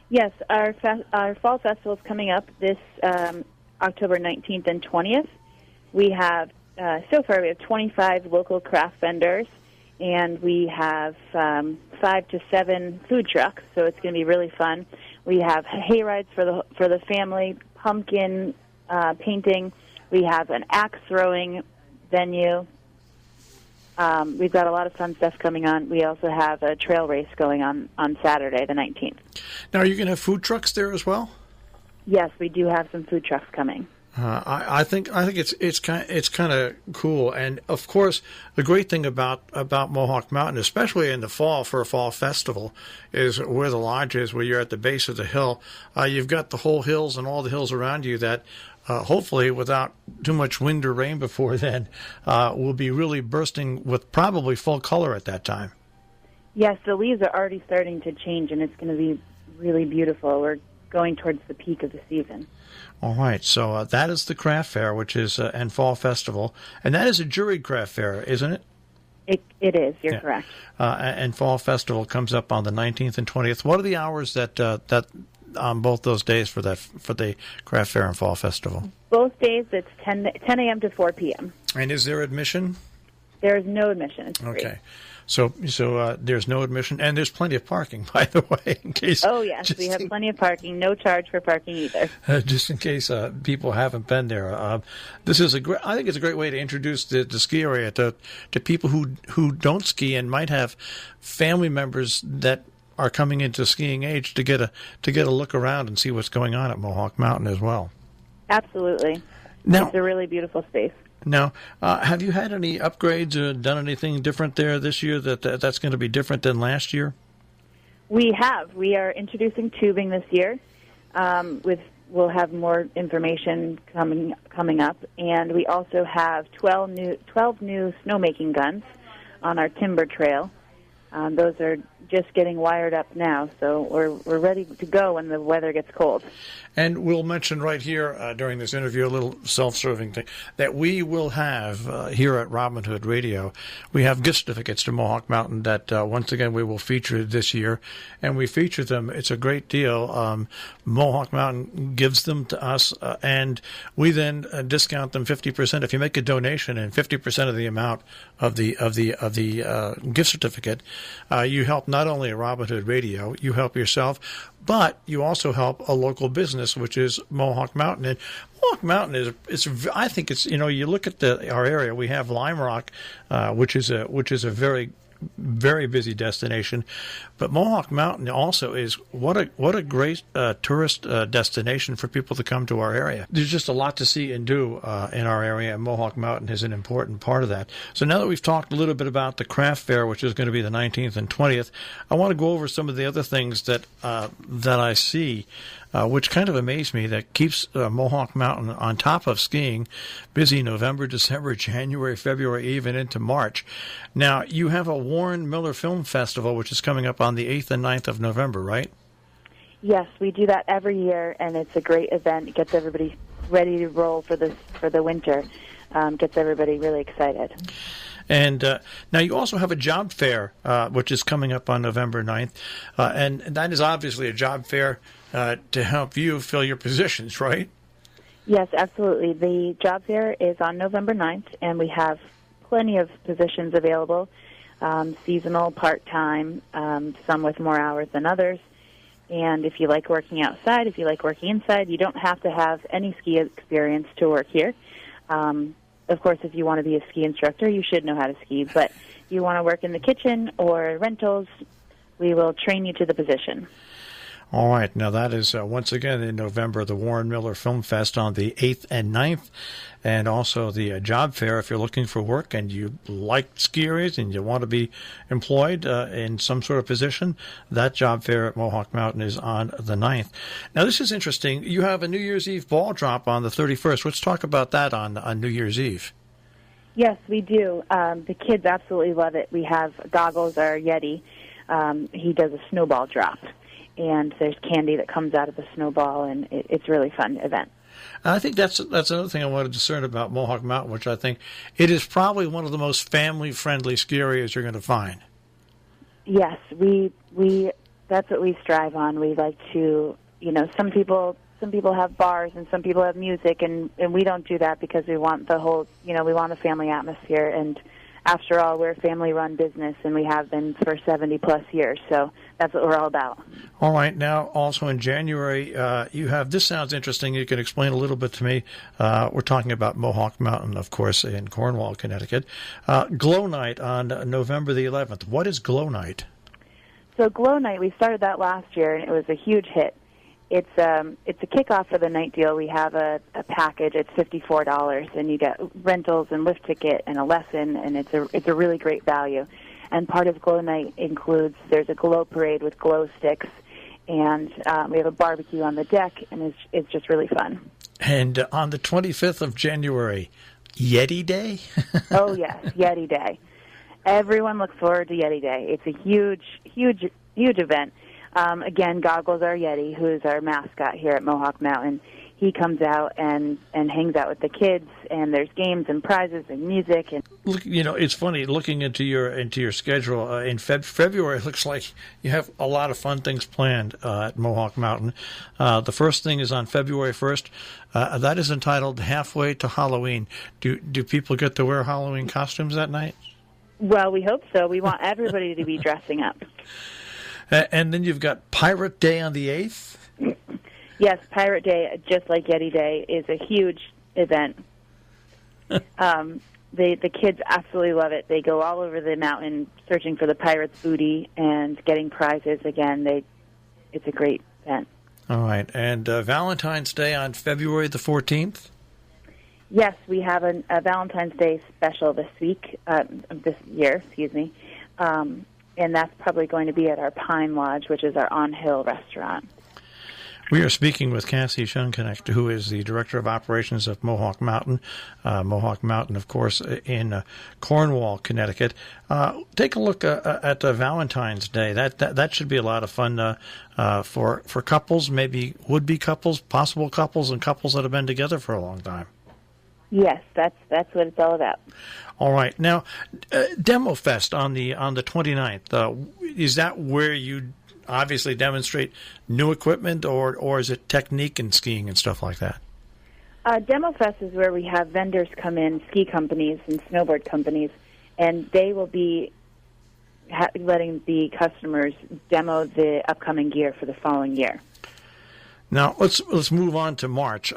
Yes, our Fall Festival is coming up this October 19th and 20th. We have, so far, we have 25 local craft vendors, and we have 5 to 7 food trucks, so it's going to be really fun. We have hay rides for the family, pumpkin painting, We have an axe throwing venue. We've got a lot of fun stuff coming on. We also have a trail race going on Saturday, the 19th. Now, are you going to have food trucks there as well? Yes, we do have some food trucks coming. I think it's kind of cool, and of course the great thing about Mohawk Mountain, especially in the fall for a fall festival, is where the lodge is, where you're at the base of the hill. You've got the whole hills and all the hills around you that hopefully, without too much wind or rain before then, will be really bursting with probably full color at that time. Yes, the leaves are already starting to change, and it's going to be really beautiful. We're going towards the peak of the season. All right, so that is the craft fair, which is and fall festival, and that is a juried craft fair, isn't it? It is. You're correct. And fall festival comes up on the 19th and 20th. What are the hours that on both those days for the craft fair and fall festival? Both days, it's 10 a.m. to 4 p.m. And is there admission? There is no admission. It's free. Okay. So there's no admission, and there's plenty of parking, by the way, in case. Oh yes, we have plenty of parking. No charge for parking either. Just in case people haven't been there, this is I think it's a great way to introduce the ski area to people who don't ski and might have family members that are coming into skiing age to get a look around and see what's going on at Mohawk Mountain as well. Absolutely. Now, it's a really beautiful space. Now, have you had any upgrades or done anything different there this year that's going to be different than last year? We have. We are introducing tubing this year. We'll have more information coming up, and we also have 12 new snowmaking guns on our timber trail. Those are just getting wired up now, so we're ready to go when the weather gets cold. And we'll mention right here during this interview a little self-serving thing that we will have here at Robin Hood Radio. We have gift certificates to Mohawk Mountain that once again we will feature this year, and we feature them. It's a great deal. Mohawk Mountain gives them to us, and we then discount them 50% if you make a donation, and 50% of the amount of the gift certificate. You help not only Robin Hood Radio, you help yourself, but you also help a local business, which is Mohawk Mountain. And Mohawk Mountain is I think it's, you look at our area, we have Lime Rock, which is a very, very busy destination, but Mohawk Mountain also is what a great tourist destination for people to come to our area. There's just a lot to see and do in our area, and Mohawk Mountain is an important part of that. So now that we've talked a little bit about the craft fair, which is going to be the 19th and 20th, I want to go over some of the other things that I see, which kind of amaze me, that keeps Mohawk Mountain on top of skiing busy November, December, January, February, even into March. Now, you have a Warren Miller Film Festival, which is coming up on the 8th and 9th of November, right? Yes, we do that every year, and it's a great event. It gets everybody ready to roll for the winter, gets everybody really excited. And now you also have a job fair, which is coming up on November 9th, and that is obviously a job fair to help you fill your positions, right? Yes, absolutely. The job fair is on November 9th, and we have plenty of positions available, seasonal, part-time, some with more hours than others. And if you like working outside, if you like working inside, you don't have to have any ski experience to work here. Of course, if you want to be a ski instructor, you should know how to ski. But if you want to work in the kitchen or rentals, we will train you to the position. All right. Now, that is, once again, in November, the Warren Miller Film Fest on the 8th and 9th, and also the job fair if you're looking for work and you like ski areas and you want to be employed in some sort of position. That job fair at Mohawk Mountain is on the 9th. Now, this is interesting. You have a New Year's Eve ball drop on the 31st. Let's talk about that on New Year's Eve. Yes, we do. The kids absolutely love it. We have Goggles, our Yeti. He does a snowball drop. And there's candy that comes out of the snowball, and it's a really fun event. I think that's another thing I wanted to discern about Mohawk Mountain, which I think it is probably one of the most family-friendly ski areas you're going to find. Yes, we that's what we strive on. We like to, some people have bars and some people have music, and we don't do that because we want the whole, we want a family atmosphere, and after all, we're a family-run business, and we have been for 70-plus years, so that's what we're all about. All right. Now, also in January, you have, this sounds interesting. You can explain a little bit to me. We're talking about Mohawk Mountain, of course, in Cornwall, Connecticut. Glow Night on November the 11th. What is Glow Night? So Glow Night, we started that last year, and it was a huge hit. It's a kickoff for the night deal. We have a package. It's $54, and you get rentals and lift ticket and a lesson, and it's a really great value. And part of Glow Night includes, there's a glow parade with glow sticks, and we have a barbecue on the deck, and it's just really fun. And on the 25th of January, Yeti Day? Oh, yes, Yeti Day. Everyone looks forward to Yeti Day. It's a huge, huge, huge event. Again, Goggles our Yeti, who is our mascot here at Mohawk Mountain. He comes out and hangs out with the kids, and there's games and prizes and music. And Look, it's funny looking into your schedule. In February, it looks like you have a lot of fun things planned at Mohawk Mountain. The first thing is on February 1st. That is entitled Halfway to Halloween. Do people get to wear Halloween costumes that night? Well, we hope so. We want everybody to be dressing up. And then you've got Pirate Day on the 8th? Yes, Pirate Day, just like Yeti Day, is a huge event. The kids absolutely love it. They go all over the mountain searching for the pirate's booty and getting prizes. Again, it's a great event. All right. And Valentine's Day on February the 14th? Yes, we have a Valentine's Day special this year, and that's probably going to be at our Pine Lodge, which is our on-hill restaurant. We are speaking with Cassie Schoenknecht, who is the Director of Operations of Mohawk Mountain. Mohawk Mountain, of course, in Cornwall, Connecticut. Take a look at Valentine's Day. That should be a lot of fun for couples, maybe would-be couples, possible couples, and couples that have been together for a long time. Yes, that's what it's all about. All right. Now, Demo Fest on the 29th. Is that where you obviously demonstrate new equipment, or is it technique and skiing and stuff like that? Demo Fest is where we have vendors come in, ski companies and snowboard companies, and they will be letting the customers demo the upcoming gear for the following year. Now let's move on to March,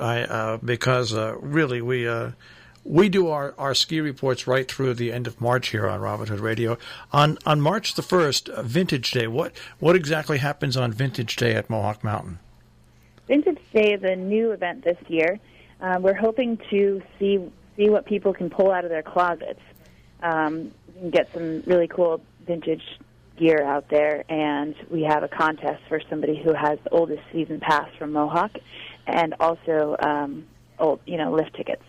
because really we do our ski reports right through the end of March here on Robin Hood Radio. On March the 1st, Vintage Day. What exactly happens on Vintage Day at Mohawk Mountain? Vintage Day is a new event this year. We're hoping to see what people can pull out of their closets. We can get some really cool vintage gear out there, and we have a contest for somebody who has the oldest season pass from Mohawk, and also lift tickets.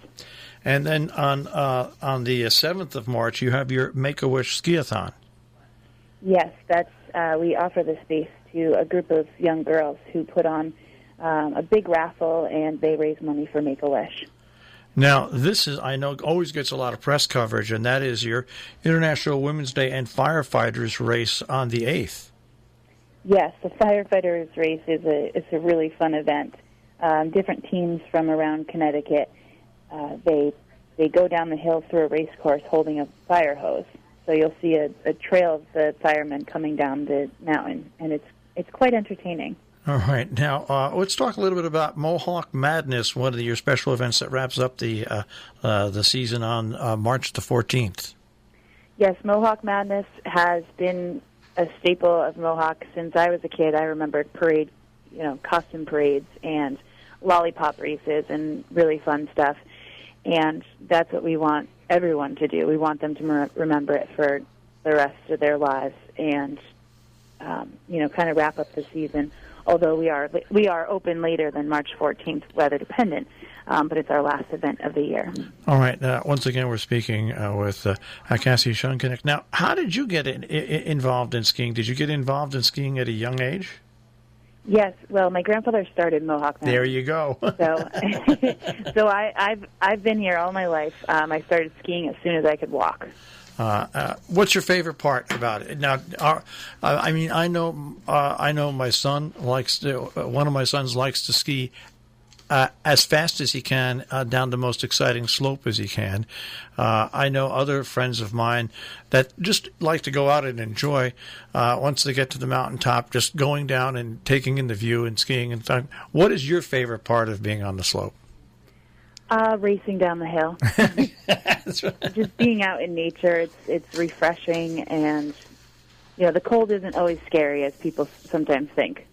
And then on the 7th of March, you have your Make-A-Wish Skiathon. Yes, that's we offer the space to a group of young girls who put on a big raffle, and they raise money for Make-A-Wish. Now, this is, I know, always gets a lot of press coverage, and that is your International Women's Day and Firefighters race on the 8th. Yes, the Firefighters race is a really fun event. Different teams from around Connecticut, they go down the hill through a race course holding a fire hose. So you'll see a trail of the firemen coming down the mountain, and it's quite entertaining. All right. Now, let's talk a little bit about Mohawk Madness, one of your special events that wraps up the season on March the 14th. Yes, Mohawk Madness has been a staple of Mohawk since I was a kid. I remembered costume parades and lollipop races and really fun stuff. And that's what we want everyone to do. We want them to remember it for the rest of their lives and, kind of wrap up the season. Although we are open later than March 14th, weather dependent, but it's our last event of the year. All right. Once again, we're speaking with Cassie Schoenknecht. Now, how did you get involved in skiing? Did you get involved in skiing at a young age? Yes. Well, my grandfather started Mohawk Mountain. There you go. So I've been here all my life. I started skiing as soon as I could walk. What's your favorite part about it? Now, I know my son likes to. One of my sons likes to ski as fast as he can down the most exciting slope as he can. I know other friends of mine that just like to go out and enjoy, once they get to the mountaintop, just going down and taking in the view and skiing. And stuff. What is your favorite part of being on the slope? Racing down the hill. That's right. Just being out in nature, it's refreshing, and the cold isn't always scary as people sometimes think.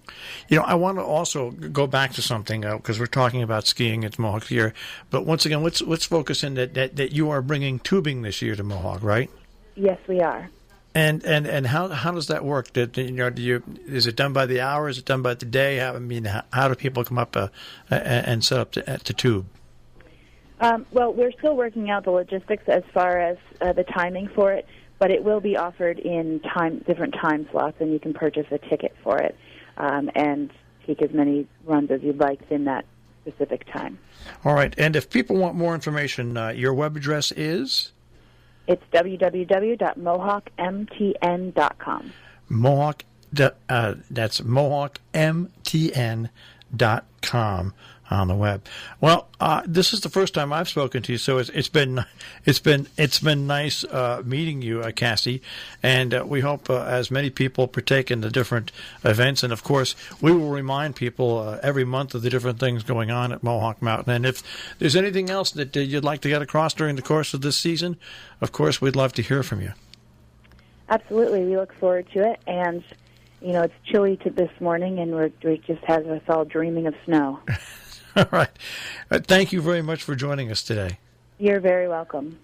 I want to also go back to something because we're talking about skiing at Mohawk here. But once again, let's focus in that you are bringing tubing this year to Mohawk, right? Yes, we are. And how does that work? Is it done by the hour? Is it done by the day? How do people come up and set up to tube? Well, we're still working out the logistics as far as the timing for it, but it will be offered in different time slots, and you can purchase a ticket for it and take as many runs as you'd like in that specific time. All right. And if people want more information, your web address is? It's www.mohawkmtn.com. Mohawk, that's mohawkmtn.com. On the web. Well, this is the first time I've spoken to you, so it's been nice meeting you, Cassie, and we hope as many people partake in the different events, and of course we will remind people every month of the different things going on at Mohawk Mountain. And if there's anything else that you'd like to get across during the course of this season, of course we'd love to hear from you. Absolutely, we look forward to it, and it's chilly this morning, and we just have us all dreaming of snow. All right. Thank you very much for joining us today. You're very welcome.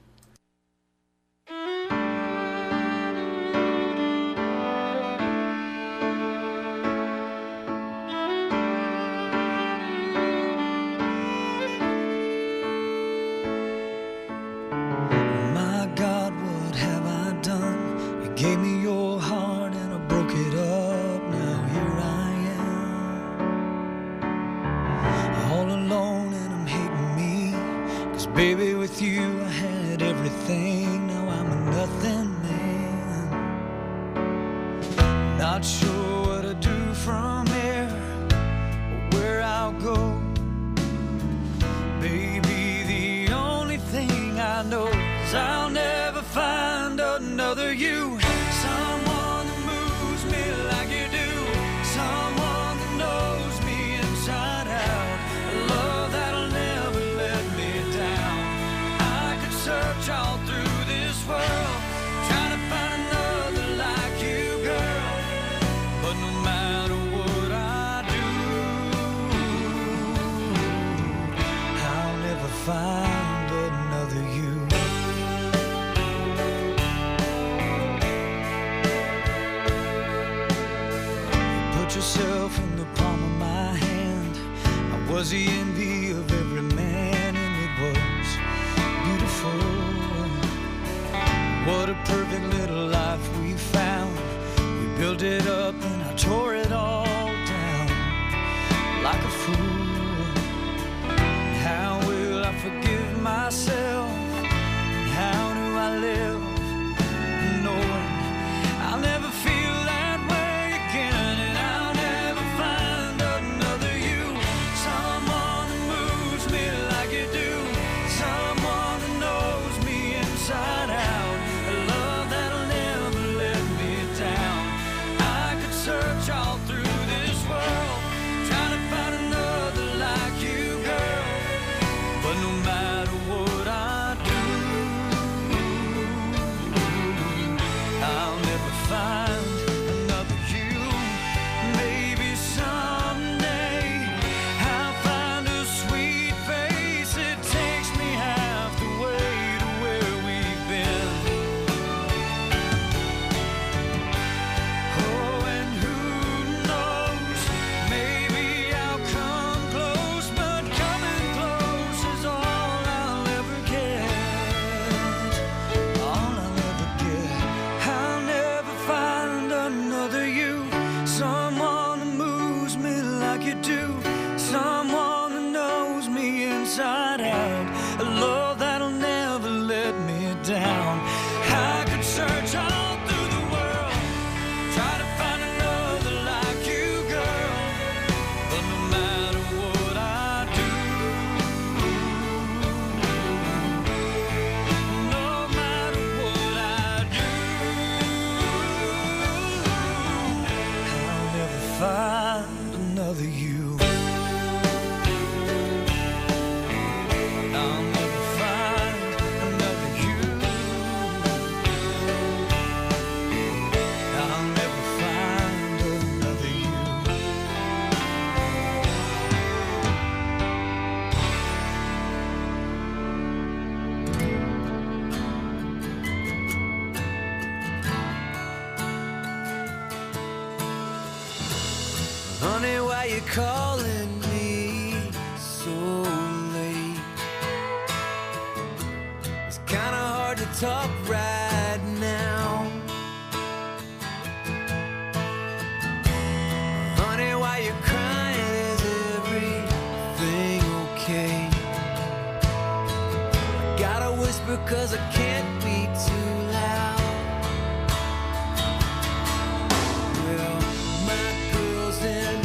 My God, what have I done? You gave me your heart and I broke it up. Now here I am, all alone, and I'm hating me. 'Cause baby, with you I had everything. Now I'm a nothing man. Not sure what to do from here or where I'll go. Baby, the only thing I know is I'll never find another you. Someone that moves me like you do. Someone that knows me inside out. A love that'll never let me down. I could search all through this world, trying to find another like you, girl. But no matter what I do, I'll never find another you. Put yourself in the palm of my hand. I was the envy of every man, and it was beautiful. What a perfect little life we found. We built it up and I tore it all down like a fool. How will I forgive myself? And how do I live knowing I'll never feel that way again? And I'll never find another you. Someone that moves me like you do. Someone that knows me inside out. A love that'll never let me down. I could search all through this world, trying to find another Honey, why you calling me so late? It's kinda hard to talk right now. Honey, why you crying? Is everything okay? I gotta whisper 'cause I can't be too loud. Well, my girl's in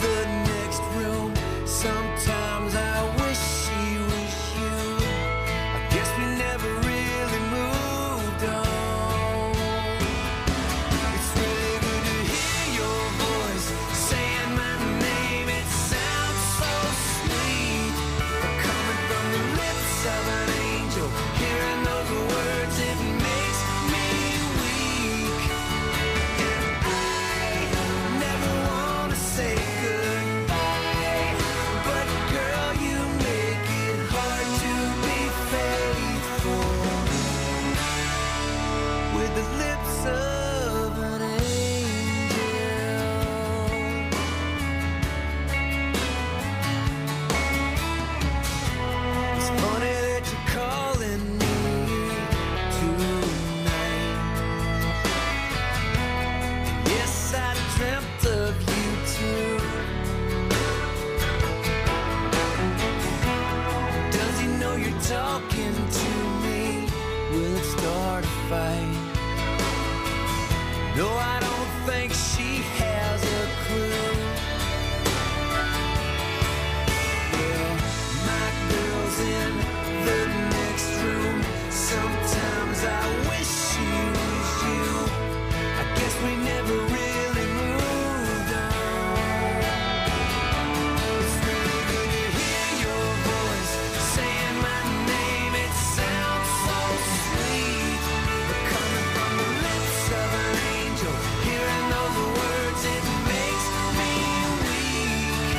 the next room. Sometimes I wish she was you. I guess we never really moved on. It's really good to hear your voice saying my name. It sounds so sweet, coming from the lips of an angel. Hearing those words, it makes me weak. And I never want to say goodbye, but girl, you make it hard to be faithful with the lips of an angel. It's funny that you're calling me tonight. Yes, I dreamt of you too. Does he know you're talking to me? Will it start a fight? No, I don't think she has a clue. Well, my girl's in the next room. Sometimes I wish she was you. I guess we never really moved on. It's really good to hear your voice saying my name. It sounds so sweet, but coming from the lips of an angel. Hearing those words, it makes me weak.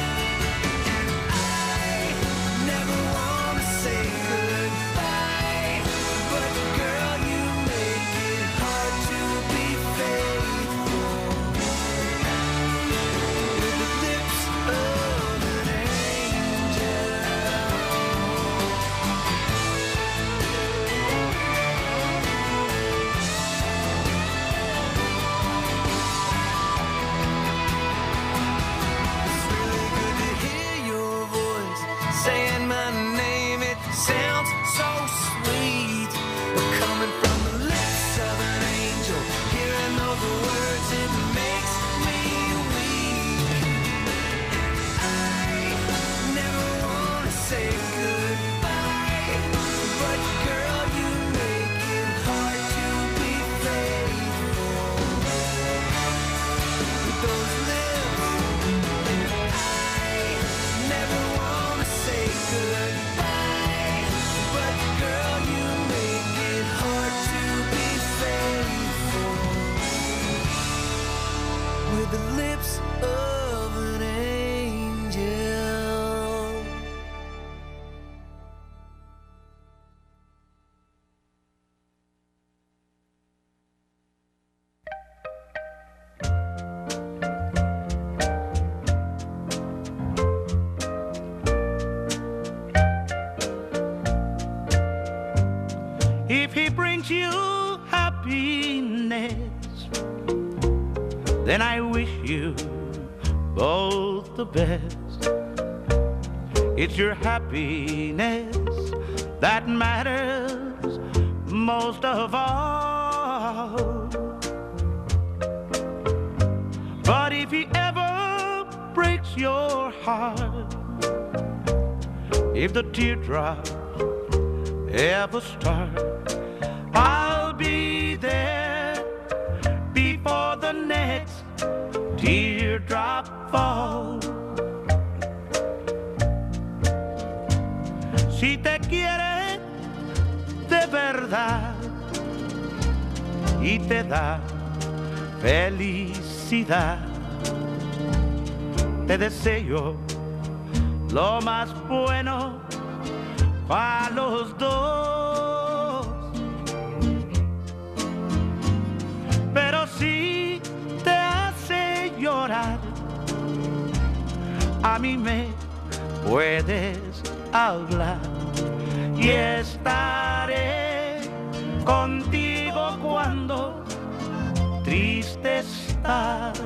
And I never want to say goodbye, but girl, you make it hard to be faithful with the lips of an angel. It's really good to hear your voice saying my name. It sounds so sweet, but coming from the lips of an angel. Hearing those words, it makes me weak. And I never want to say goodbye, but girl, you make it hard to be faithful with those lips. I never want to say goodbye, but girl, you make it hard to be faithful with the lips of an angel. If he brings you happiness, then I wish you both the best. It's your happiness that matters most of all. But if he ever breaks your heart, if the teardrops ever start, I'll be there before the next teardrop falls. Si te quiere de verdad y te da felicidad, te deseo lo más bueno a los dos. Pero si te hace llorar a mí me puedes hablar y estaré contigo cuando triste estás.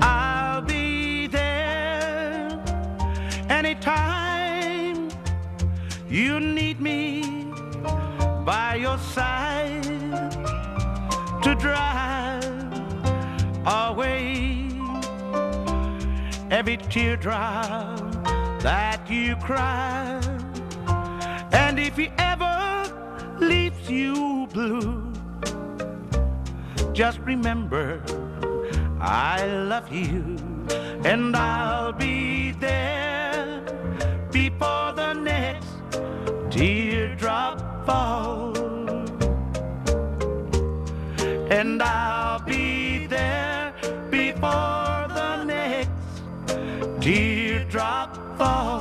I'll be there anytime you need me by your side to drive away every teardrop that you cry. And if he ever leaves you blue, just remember I love you, and I'll be there before the next teardrop falls. And I'll be there before the next teardrop falls.